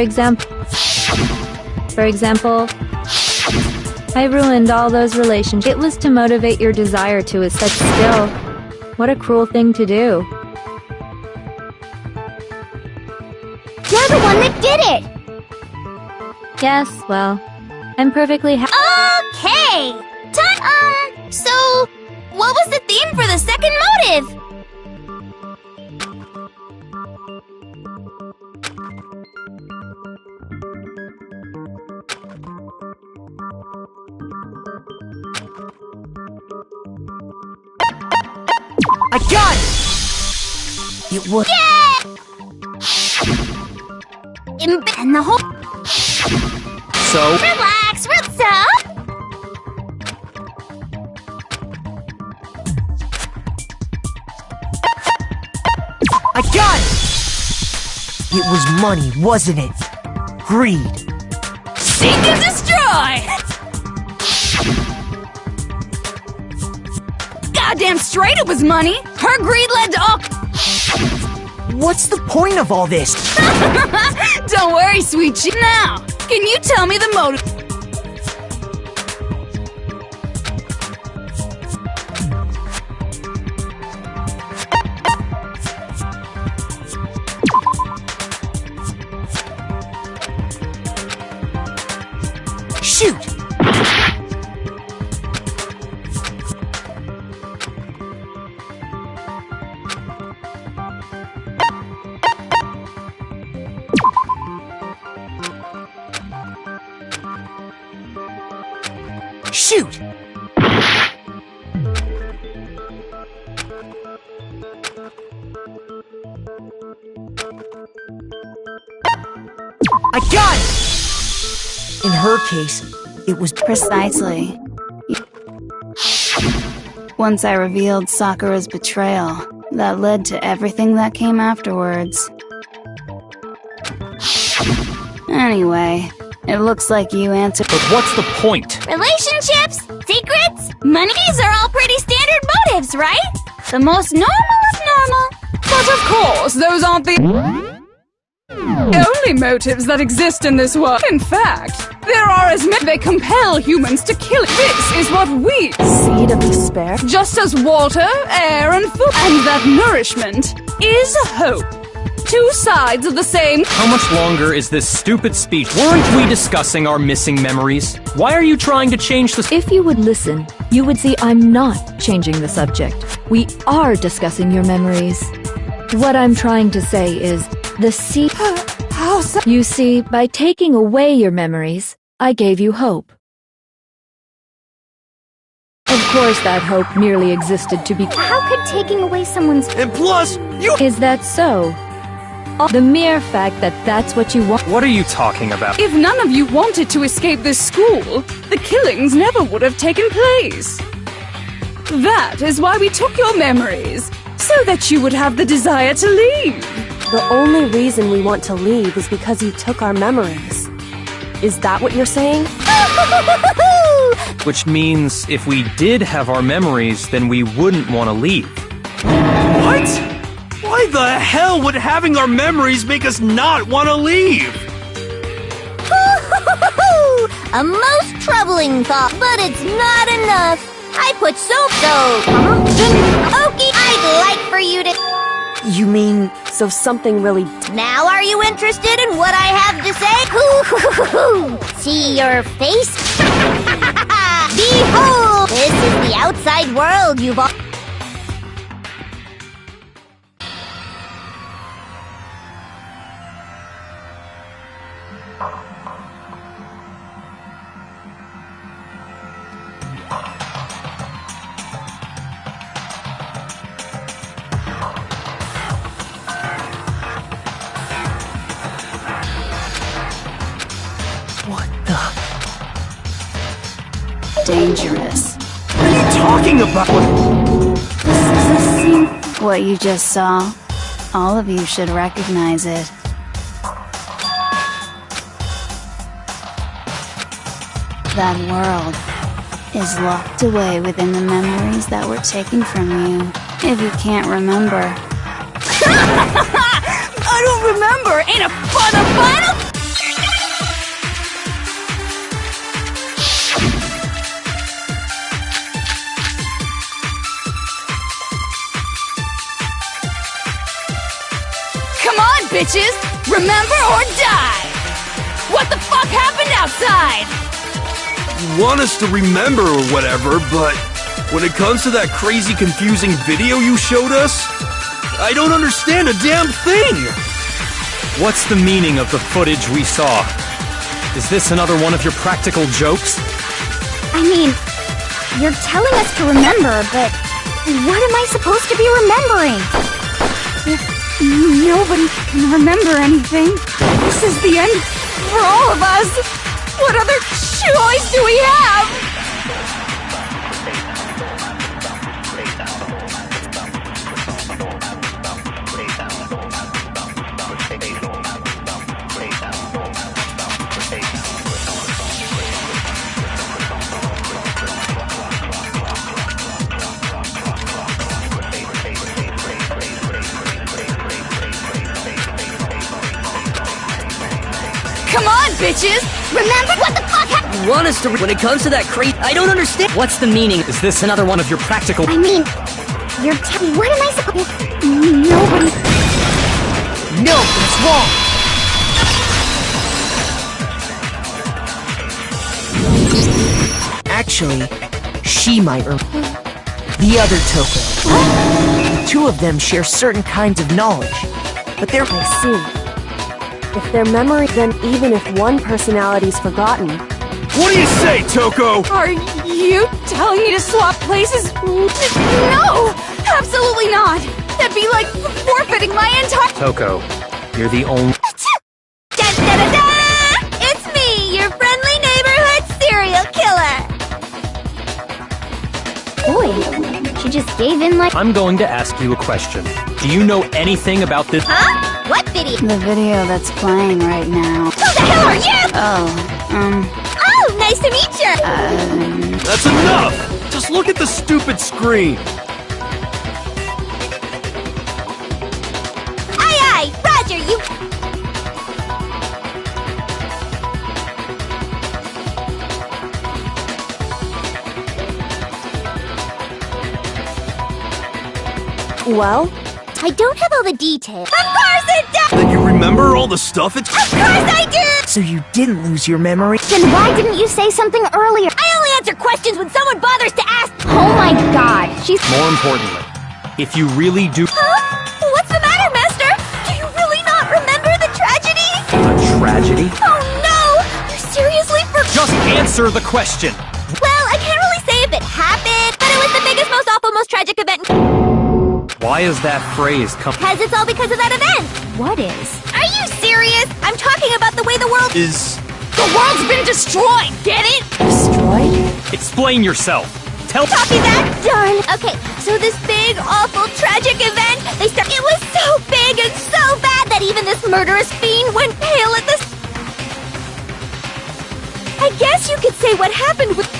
example, I ruined all those relationships. It was to motivate your desire to escape. Still, what a cruel thing to do. You're the one that did it! Yes, well, I'm perfectly happy. Okay! So, what was the theme for the second motive? I got it! It was. Yeah! And the whole. So? Relax, I got it! It was money, wasn't it? Greed. Seek and destroy! Goddamn straight it was money! Her greed led to all. What's the point of all this? Don't worry, sweet cheek. Now, can you tell me the motive? Shoot! Shoot! I got it! In her case, it was precisely. Once I revealed Sakura's betrayal, that led to everything that came afterwards. Anyway, it looks like you answered. But what's the point? Relationships, secrets, money, these are all pretty standard motives, right? The most normal of normal. But of course, those aren't the only motives that exist in this world. In fact, there are as many. They compel humans to kill. This is what we Seed of despair. just as water, air, and food, and that nourishment is hope. Two sides of the same. How much longer is this stupid speech? Weren't we discussing our missing memories? Why are you trying to change the... If you would listen, you would see I'm not changing the subject. We are discussing your memories. What I'm trying to say is, the seed... How so? You see, by taking away your memories, I gave you hope. Of course, that hope merely existed to be... How could taking away someone's... And plus, you... Is that so? The mere fact that that's what you want... What are you talking about? If none of you wanted to escape this school, the killings never would have taken place. That is why we took your memories, so that you would have the desire to leave. The only reason we want to leave is because you took our memories. Is that what you're saying? Which means if we did have our memories, then we wouldn't want to leave. What? Why the hell would having our memories make us not want to leave? A most troubling thought, but it's not enough. I put soap. Okay, I'd like for you to... You mean... So something really... Now are you interested in what I have to say? See your face? Behold! This is the outside world you've all... Dangerous. What are you talking about? What you just saw, all of you should recognize it. That world is locked away within the memories that were taken from you. If you can't remember. I don't remember. Ain't it fun a final? Come on, bitches! Remember or die! What the fuck happened outside? You want us to remember or whatever, but when it comes to that crazy, confusing video you showed us, I don't understand a damn thing! What's the meaning of the footage we saw? Is this another one of your practical jokes? I mean, you're telling us to remember, but what am I supposed to be remembering? If nobody can remember anything, this is the end for all of us. What other choice do we have? Come on, bitches! Remember what the fuck happened? You want us to when it comes to that crate? I don't understand. What's the meaning? Is this another one of your practical... I mean, you're telling what am I supposed Nobody... No, it's wrong! Actually, she might remember. The other Toko. The two of them share certain kinds of knowledge, but they're... I see. If their memory, then even if one personality's forgotten... What do you say, Toko? Are you telling me to swap places? No! Absolutely not! That'd be like forfeiting my entire... Toko, you're the only... Da-da-da-da! It's me, your friendly neighborhood serial killer! Boy, she just gave in like... I'm going to ask you a question. Do you know anything about this? Huh? What video? The video that's playing right now. Who the hell are you? Oh, nice to meet you! That's enough! Just look at the stupid screen! Aye, Roger, you... Well? I don't have all the details. Of course it does! Then you remember all the stuff it's... Of course I do! So you didn't lose your memory? Then why didn't you say something earlier? I only answer questions when someone bothers to ask! Oh my god, she's... More importantly, if you really do... Huh? What's the matter, Master? Do you really not remember the tragedy? A tragedy? Oh no! You seriously Just answer the question! Well, I can't really say if it happened, but it was the biggest, most awful, most tragic event. Why is that phrase come... Because it's all because of that event. What is? Are you serious? I'm talking about the way the world Is... The world's been destroyed, get it? Destroyed? Explain yourself! Tell... Copy that? Done. Okay, so this big, awful, tragic event, it was so big and so bad that even this murderous fiend went pale at the... I guess you could say what happened with...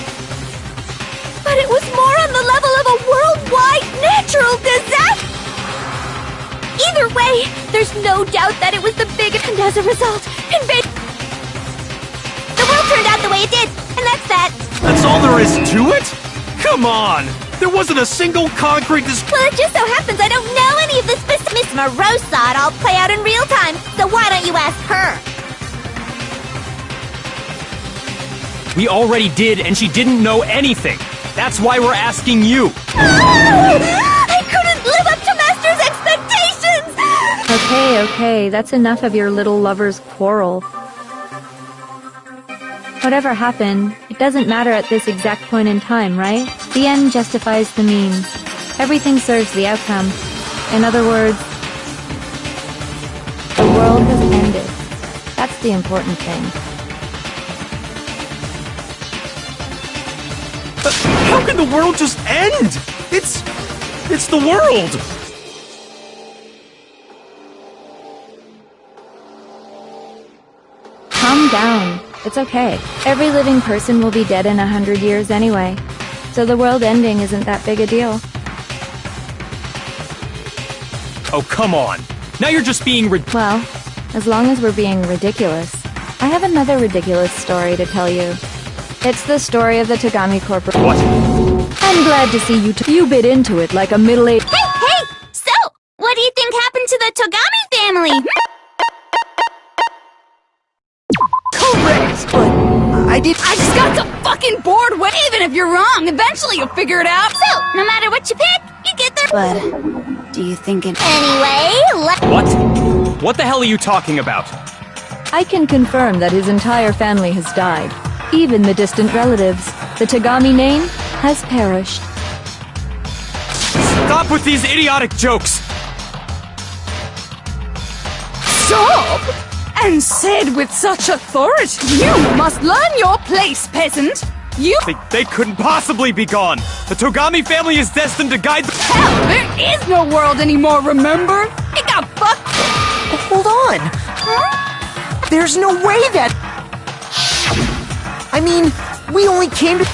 But it was more on the level of a worldwide natural disaster! Either way, there's no doubt that it was the biggest, and as a result, the world turned out the way it did, and that's that. That's all there is to it? Come on! There wasn't a single concrete Well, it just so happens I don't know any of the specifics. Miss Moreau saw it all play out in real time, so why don't you ask her? We already did, and she didn't know anything! That's why we're asking you! I couldn't live up to Master's expectations! Okay, that's enough of your little lover's quarrel. Whatever happened, it doesn't matter at this exact point in time, right? The end justifies the means. Everything serves the outcome. In other words, the world has ended. That's the important thing. How can the world just end? It's the world! Calm down. It's okay. Every living person will be dead in 100 years anyway. So the world ending isn't that big a deal. Oh, come on. Now you're just being Well, as long as we're being ridiculous, I have another ridiculous story to tell you. It's the story of the Togami Corporation. What? I'm glad to see you bit into it like a middle-aged... Hey! So, what do you think happened to the Togami family? Correct! But I just got so fucking bored with even if you're wrong, eventually you'll figure it out. So, no matter what you pick, you get there. But do you think it... Anyway, What? What the hell are you talking about? I can confirm that his entire family has died. Even the distant relatives. The Togami name has perished. Stop with these idiotic jokes! Stop! And said with such authority. You must learn your place, peasant. You... They couldn't possibly be gone. The Togami family is destined to guide the... Hell, there is no world anymore, remember? It got fucked. Hold on! Huh? There's no way that... I mean, we only came to...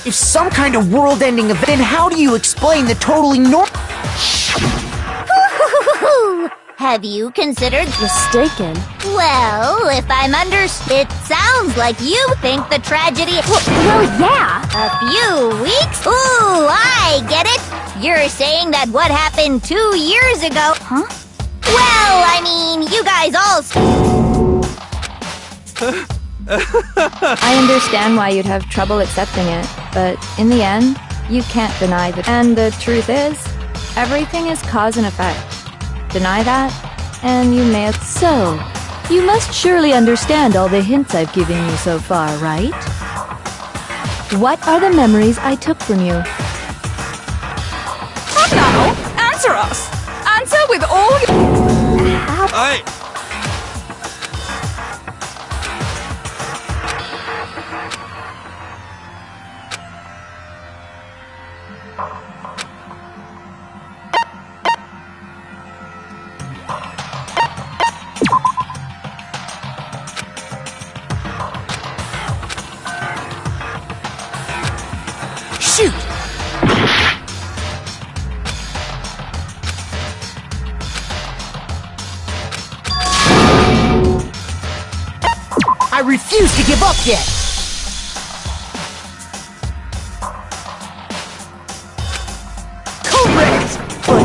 If some kind of world-ending event, then how do you explain the totally Have you considered... Mistaken. Well, if I'm it sounds like you think the tragedy... Well, yeah. A few weeks? Ooh, I get it! You're saying that what happened 2 years ago... Huh? Well, I mean, you guys all... I understand why you'd have trouble accepting it, but in the end, you can't deny that. And the truth is, everything is cause and effect. Deny that, and you may have... So, you must surely understand all the hints I've given you so far, right? What are the memories I took from you? Now, answer us. Answer with all your... Shoot! I refuse to give up yet! Correct! But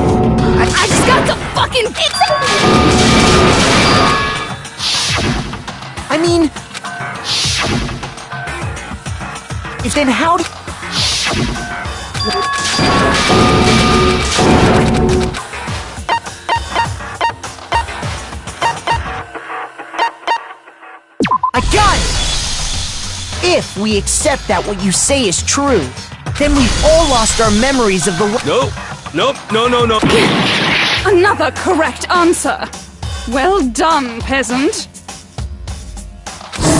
I just got to fucking... I mean... If then how do... I got it! If we accept that what you say is true, then we've all lost our memories of the... Nope, no. Another correct answer. Well done, peasant.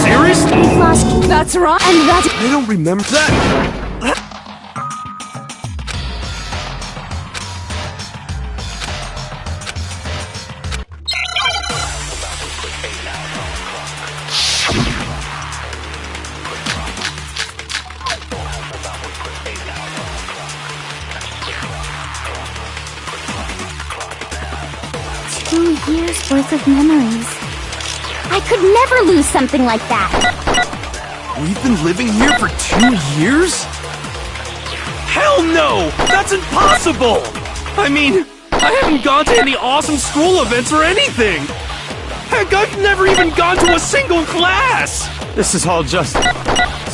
Seriously? That's right, and that's... I don't remember that. Years worth of memories. I could never lose something like that. We've been living here for 2 years? Hell no! That's impossible! I mean, I haven't gone to any awesome school events or anything! Heck, I've never even gone to a single class! This is all just...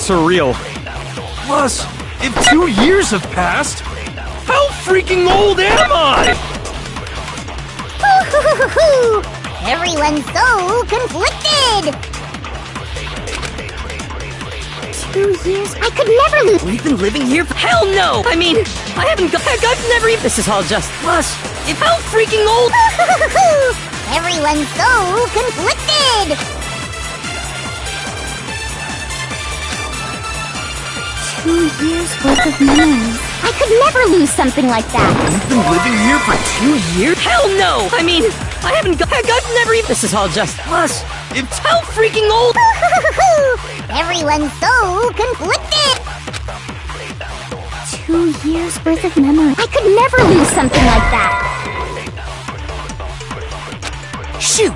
surreal. Plus, if 2 years have passed, how freaking old am I? Everyone's so conflicted! 2 years? I could never lose. We've been living here for... Hell no! I mean, I haven't... Heck, I've never even... This is all just... Plus, if how freaking old... Everyone's so conflicted! 2 years worth of memories. I could never lose something like that. We've been living here for 2 years? Hell no! I mean, I haven't... Heck, I've never even... This is all just... Plus, if how freaking old... Everyone's so conflicted! 2 years worth of memory. I could never lose something like that. Shoot!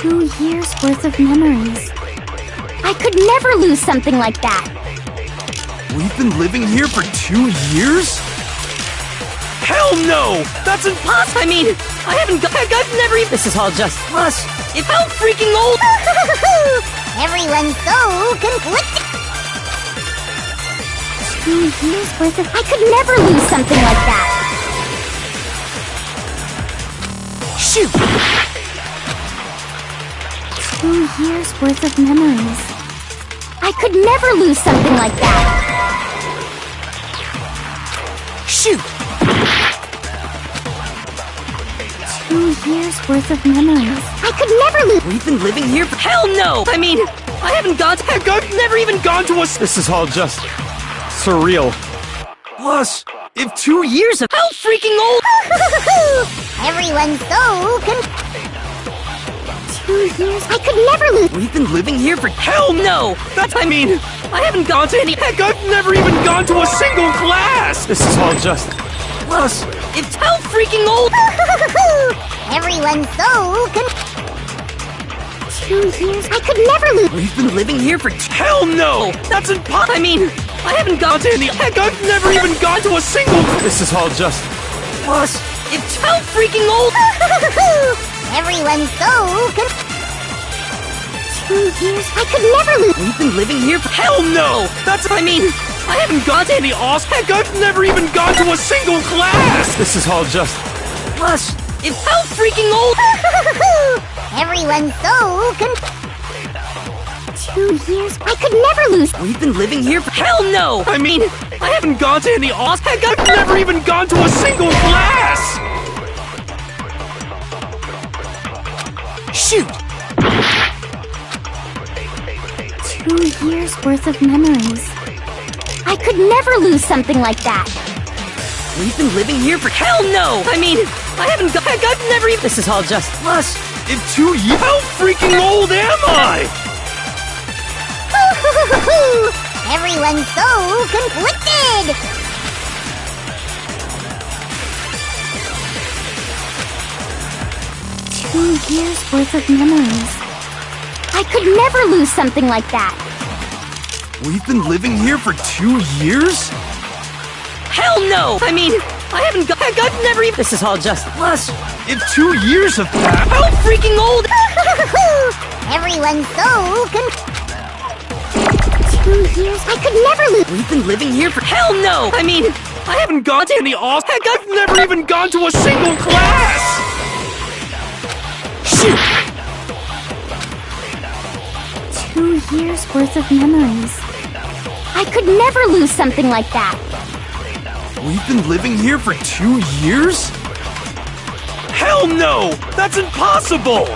2 years worth of memories. I could never lose something like that. We've been living here for 2 years? Hell no! That's impossible! I mean, I've never even. This is all just. Plus, if how freaking old. Everyone's so conflicted. 2 years worth of. I could never lose something like that. Shoot! 2 years worth of memories. I could never lose something like that. Shoot! 2 years worth of memories. I could never lose. We've been living here for. Hell no! I mean, I haven't gone. I've never even gone to a. This is all just surreal. Plus, if 2 years of. How freaking old. Everyone's so 2 years. I could never lose. We've been living here for. Hell no! I mean, I haven't gone to any. Heck, I've never even gone to a single class! This is all just. Plus, it's how freaking old. Everyone's so 2 years. I could never lose. We've been living here for. Hell no! That's impossible! I mean, I haven't gone to any. Heck, I've never even gone to a single. This is all just. Plus, it's how freaking old. Everyone's so 2 years. I could never lose. We've been living here for. Hell no! That's. I mean, I haven't gone to any awesome. Heck, I've never even gone to a single class! This is all just. Plus, it's how freaking old. Everyone's so 2 years. I could never lose. We've been living here for. Hell no! I mean, I haven't gone to any awesome. Heck, I've never even gone to a single class! Shoot! 2 years worth of memories. I could never lose something like that. We've been living here for. Hell no! I mean, I haven't. I've never even. This is all just. Plus, if 2 years. How freaking old am I? Everyone's so conflicted. 2 years worth of memories. I could never lose something like that. We've been living here for 2 years? Hell no! I mean, I haven't. I've never even. This is all just. Plus, if 2 years have passed. How freaking old. Everyone's so 2 years. I could never lose. We've been living here for. Hell no! I mean, I haven't gone to any awesome. Heck, I've never even gone to a single class! Shoot! 2 years worth of memories. I could never lose something like that. We've been living here for 2 years? Hell no! That's impossible!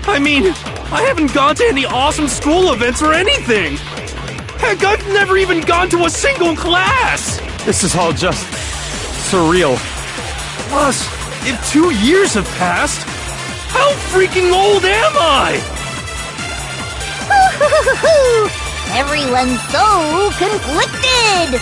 I mean, I haven't gone to any awesome school events or anything! Heck, I've never even gone to a single class! This is all just surreal. Plus, if 2 years have passed, how freaking old am I? Everyone's so conflicted.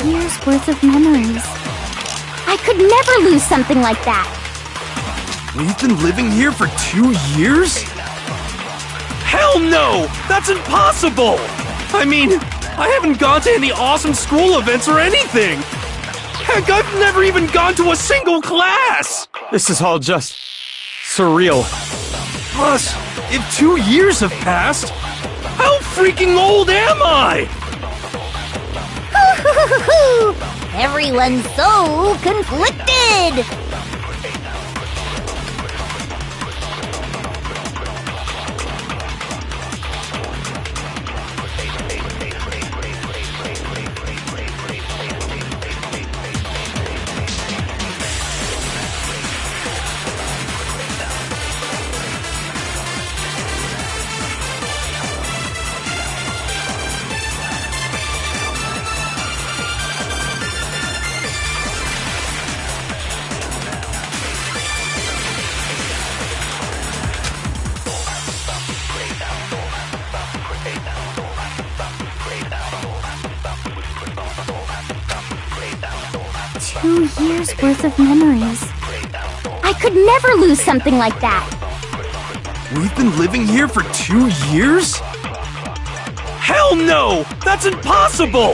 Years worth of memories. I could never lose something like that. We've been living here for 2 years? Hell no! That's impossible! I mean, I haven't gone to any awesome school events or anything! Heck, I've never even gone to a single class! This is all just surreal. Plus, if 2 years have passed, how freaking old am I? Everyone's so conflicted! 2 years worth of memories. I could never lose something like that. We've been living here for 2 years? Hell no! That's impossible!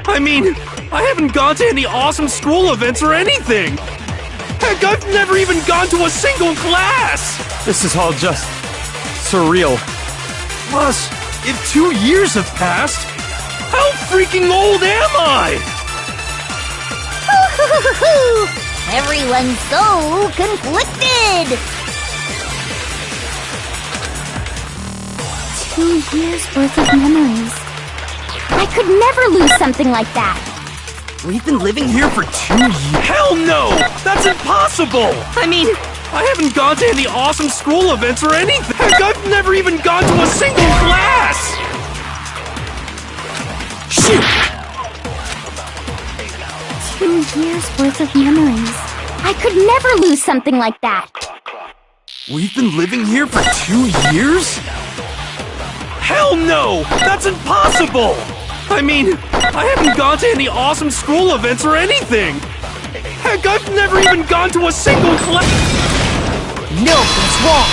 I mean, I haven't gone to any awesome school events or anything! Heck, I've never even gone to a single class! This is all just surreal. Plus, if 2 years have passed, how freaking old am I? Everyone's so conflicted! 2 years worth of memories. I could never lose something like that. We've been living here for 2 years? Hell no! That's impossible! I mean, I haven't gone to any awesome school events or anything. Heck, I've never even gone to a single class! Shoot! 2 years worth of memories. I could never lose something like that. We've been living here for 2 years? Hell no! That's impossible! I mean, I haven't gone to any awesome school events or anything! Heck, I've never even gone to a single class! No, what's wrong?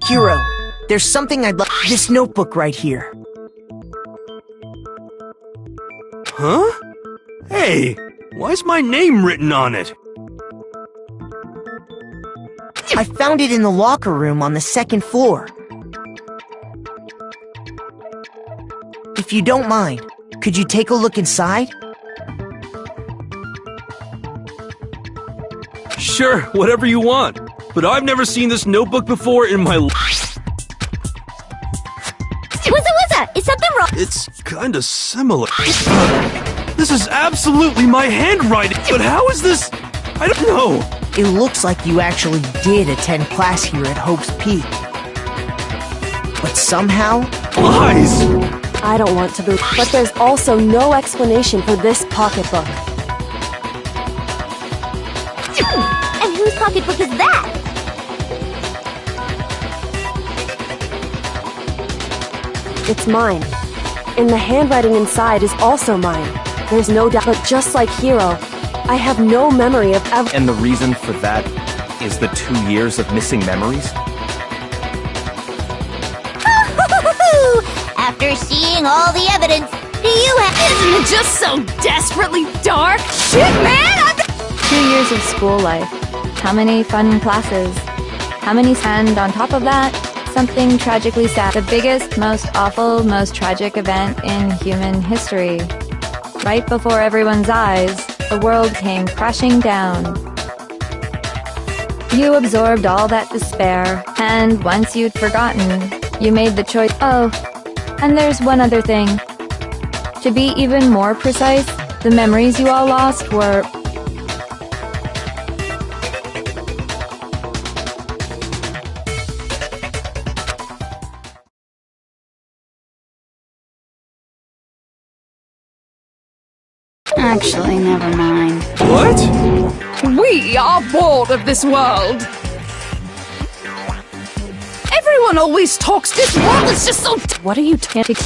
Hero, there's something I'd like. This notebook right here. Huh? Hey, why's my name written on it? I found it in the locker room on the second floor. If you don't mind, could you take a look inside? Sure, whatever you want. But I've never seen this notebook before in my life. Wizza! Is something wrong? It's kinda similar. This is absolutely my handwriting, but how is this? I don't know. It looks like you actually did attend class here at Hope's Peak. But somehow... Lies! I don't want to believe, but there's also no explanation for this pocketbook. And whose pocketbook is that? It's mine. And the handwriting inside is also mine. There's no doubt, but just like Hero, I have no memory of ever— And the reason for that is the 2 years of missing memories? After seeing all the evidence, do you have— Isn't it just so desperately dark? Shit, man! 2 years of school life. How many fun classes? How many— And on top of that, something tragically sad. The biggest, most awful, most tragic event in human history. Right before everyone's eyes, the world came crashing down. You absorbed all that despair, and once you'd forgotten, you made the choice— Oh, and there's one other thing. To be even more precise, the memories you all lost were— Actually, never mind. What? We are bored of this world. Everyone always talks. This world is just so. What are you talking—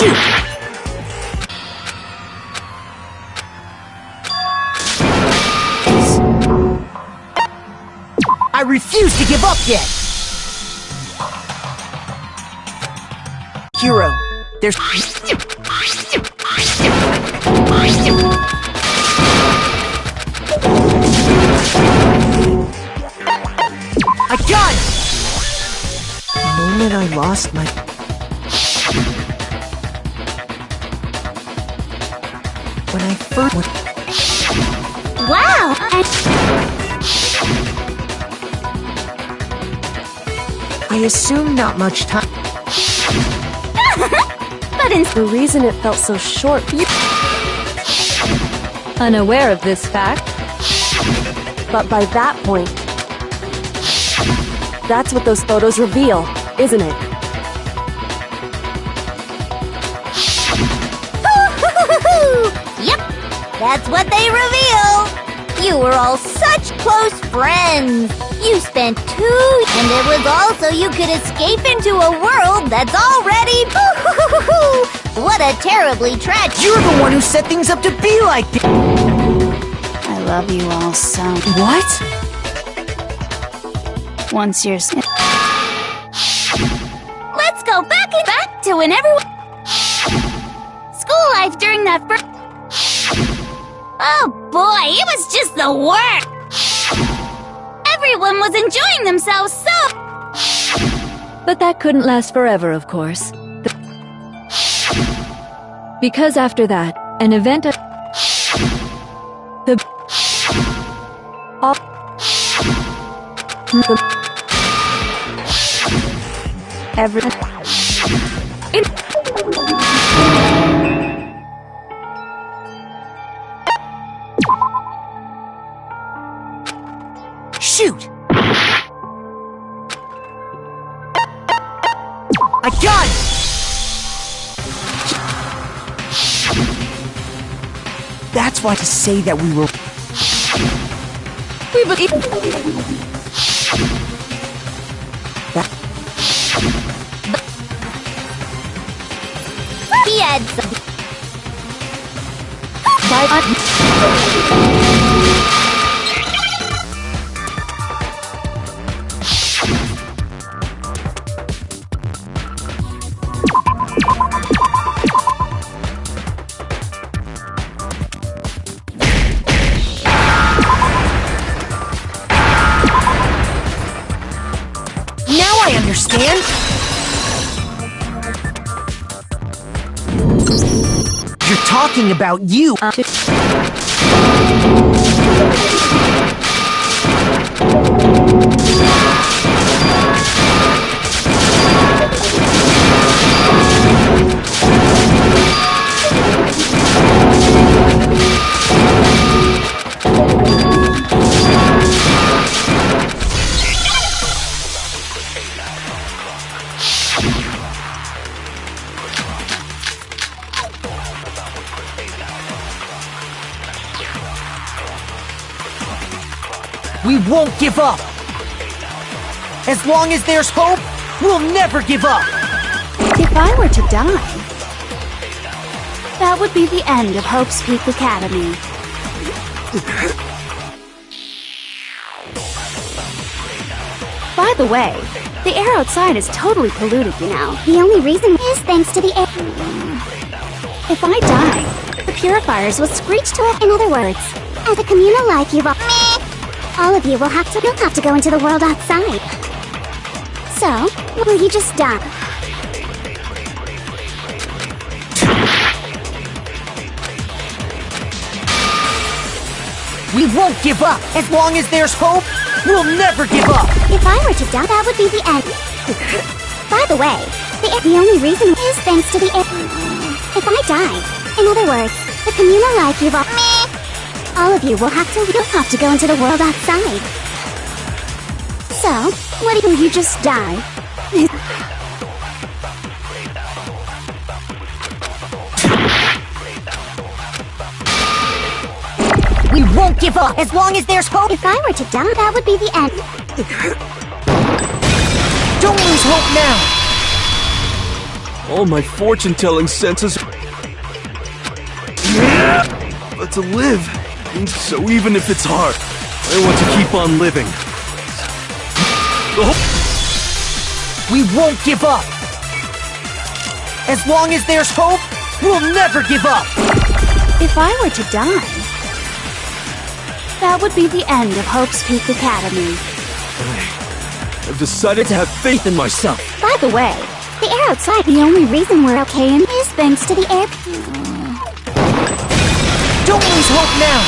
Shoot! I refuse to give up yet! Hero, there's... I got it! The moment I lost my... When I first... Wow! I assume not much time... But in The reason it felt so short... Unaware of this fact, But by that point... That's what those photos reveal, isn't it? Yep, that's what they reveal. You were all such close friends. You spent 2, and it was all so you could escape into a world that's already. What a terribly tragic. You're the one who set things up to be like this! I love you all so. What? Once you're... Let's go back to when everyone. School life during that first. Oh boy, it was just the worst. Everyone was enjoying themselves so. but that couldn't last forever, of course. Because after that, an event Shoot! I got it! That's why to say that we will... We believe. He had some. Now I understand! You're talking about you! We won't give up! As long as there's hope, we'll never give up! If I were to die, that would be the end of Hope's Peak Academy. By the way, the air outside is totally polluted, you know. The only reason is thanks to the air. If I die, the purifiers will screech to it. In other words, as a communal life, you've all. All of you will have to go into the world outside. So, will you just die? We won't give up! As long as there's hope, we'll never give up! If I were to die, that would be the end. By the way, the only reason is thanks to the air. If I die, in other words, the communal life you've all of you will have to go into the world outside. So, what will you just die? We won't give up as long as there's hope! If I were to die, that would be the end. Don't lose hope now! All my fortune-telling senses... But to live, so even if it's hard, I want to keep on living. Oh. We won't give up! As long as there's hope, we'll never give up! If I were to die, that would be the end of Hope's Peak Academy. I've decided to have faith in myself. By the way, the air outside, the only reason we're okay is thanks to the air. Don't lose hope now!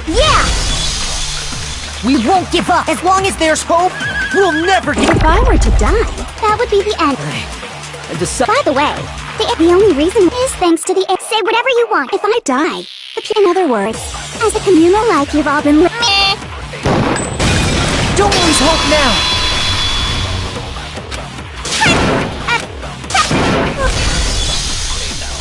Yeah! We won't give up! As long as there's hope, we'll never give up! If I were to die, that would be the end. By the way, the only reason is thanks to the air. Say whatever you want. If I die, in other words, as a communal life you've all been Don't lose hope now!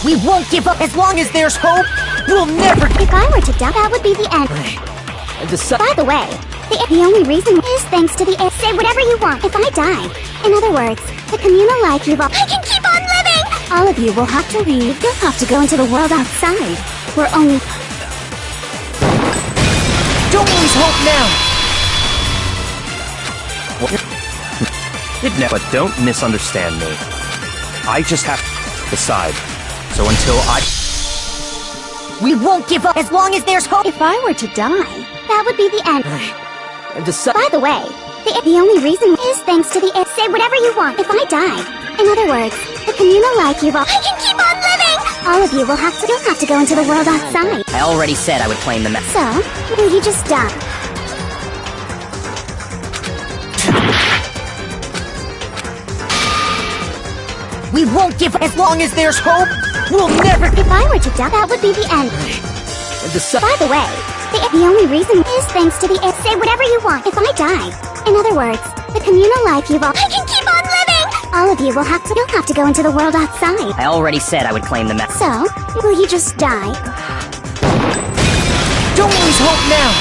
We won't give up! As long as there's hope, we'll never... If I were to die, that would be the end. By the way, the only reason is thanks to the air. Say whatever you want. If I die, in other words, the communal life you've all... I can keep on living! All of you will have to leave. You'll have to go into the world outside. We're only... Don't lose hope now! But don't misunderstand me. I just have to decide. So until We won't give up as long as there's hope! If I were to die, that would be the end. By the way, the only reason is thanks to the air. Say whatever you want. If I die, in other words, the communal life you've all... I can keep on living! All of you will have to... You'll have to go into the world outside. I already said I would claim the mess. So, will you just die? We won't give up as long as there's hope! We'll never... If I were to die, that would be the end. By the way, the only reason is thanks to the air. Say whatever you want. If I die, in other words, the communal life you've all... I can keep on living! All of you will have to... You'll have to go into the world outside. I already said I would claim the mess. So, will you just die? Don't lose hope now!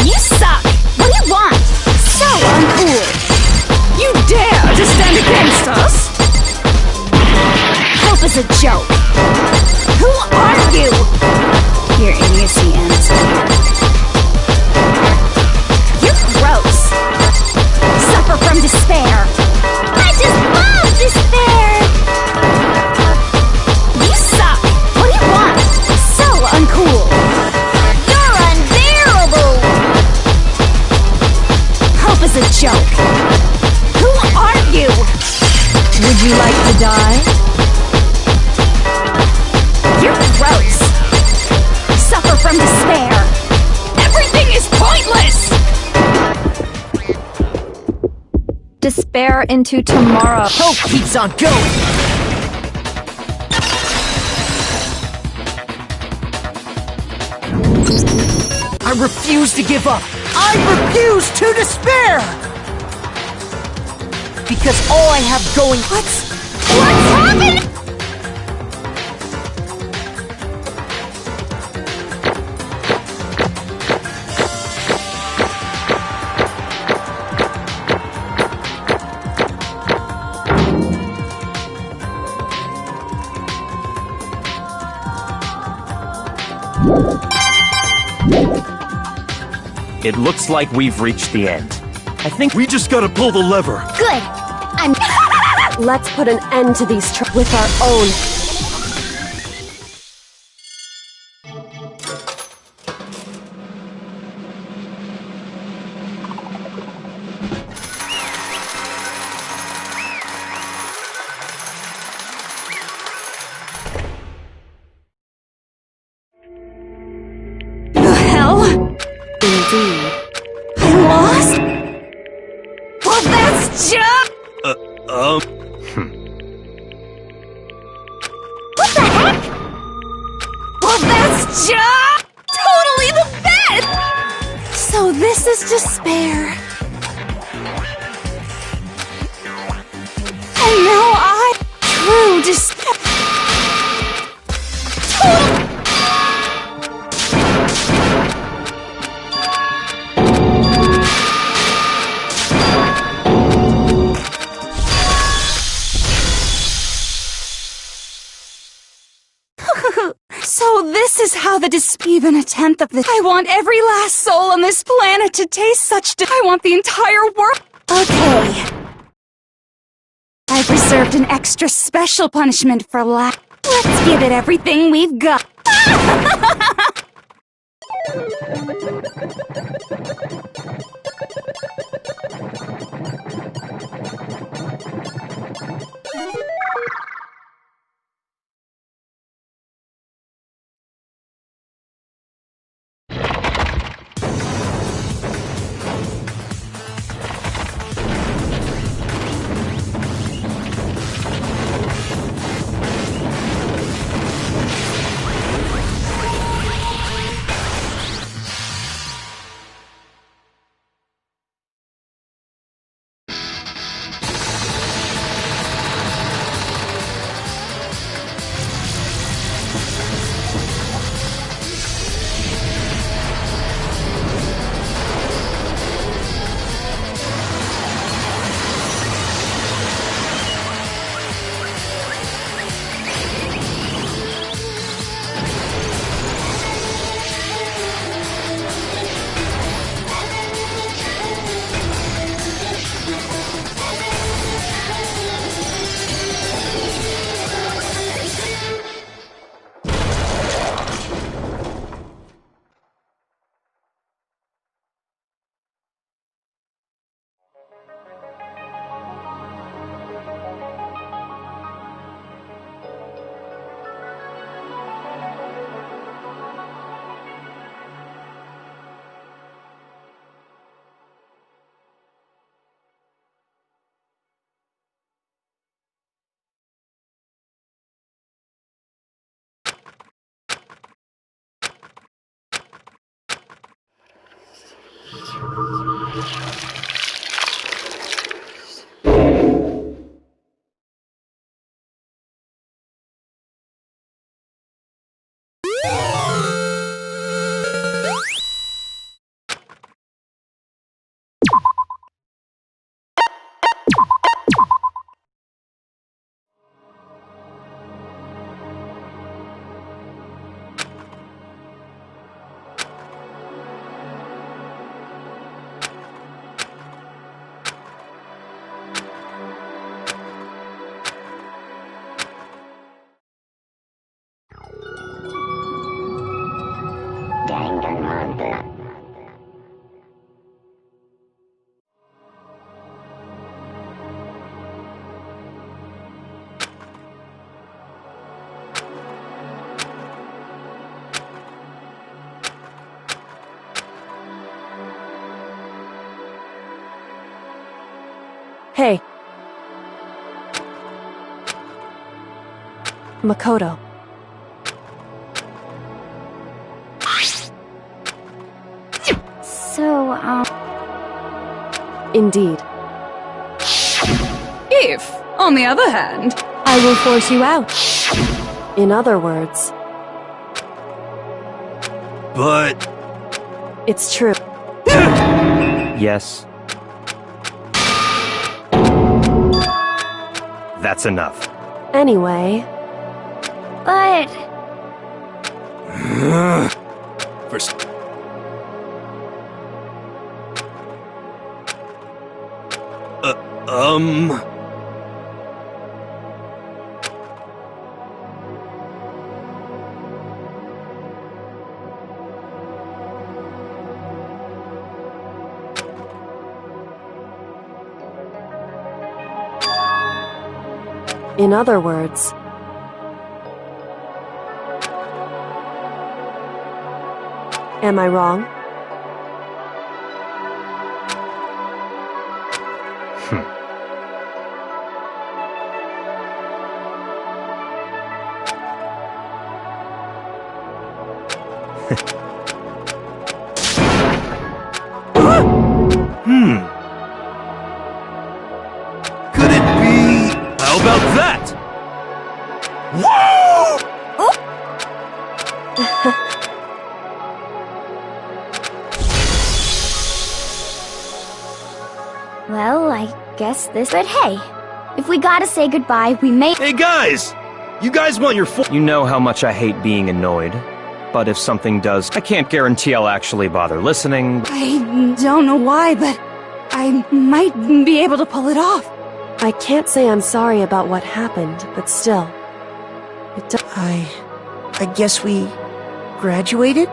You suck! What do you want? So uncool! You dare to stand against us? Hope is a joke! Who are you? Your idiocy ends here. You're gross! Suffer from despair! I just love despair! You suck! What do you want? So uncool! You're unbearable! Hope is a joke! Who are you? Would you like to die? You're gross! Suffer from despair! Everything is pointless! Despair into tomorrow. Hope keeps on going! I refuse to give up! I refuse to despair! Because all I have going... What's happening? It looks like we've reached the end. I think we just gotta pull the lever. Good. I'm... Let's put an end to these with our own. The hell? Indeed. I lost? Well, that's just... What the heck? Well, that's just... totally the best! is despair. And now true despair. So this is how even a tenth of this. I want every last soul on this planet to taste such. I want the entire world. Okay. I've reserved an extra special punishment for Let's give it everything we've got. Hey. Makoto. So, Indeed. If, on the other hand, I will force you out. In other words. But... It's true. Yes. That's enough. Anyway. But... First... In other words. Am I wrong? guess this. But hey, if we gotta say goodbye, we may. Hey guys! You guys want your You know how much I hate being annoyed. But if something does, I can't guarantee I'll actually bother listening. I don't know why, but I might be able to pull it off. I can't say I'm sorry about what happened, but still. I guess we graduated?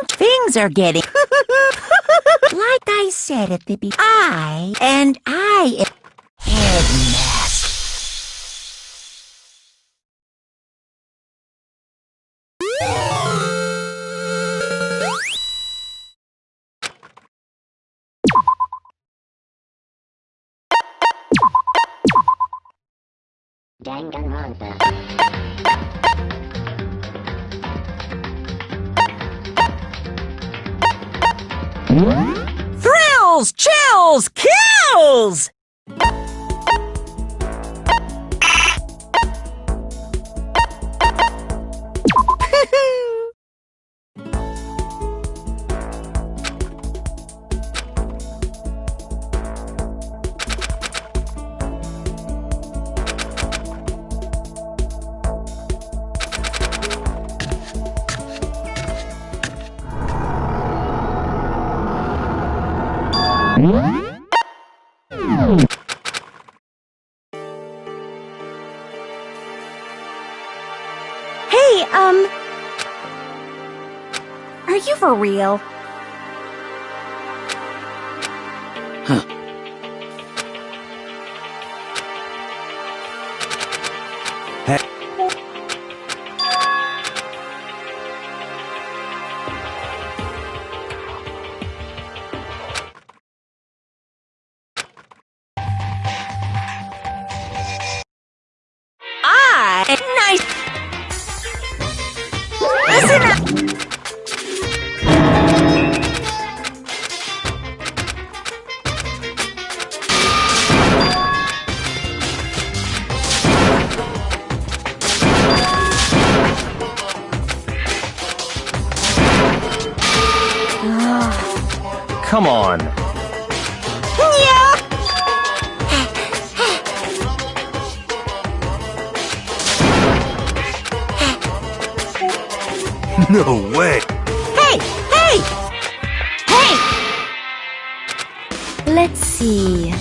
Things are getting... Like I said at the beginning, I am Headmaster. Thrills, chills, kills! Hey, are you for real? Nice. Listen up. Come on. No way! Hey! Hey! Hey! Let's see.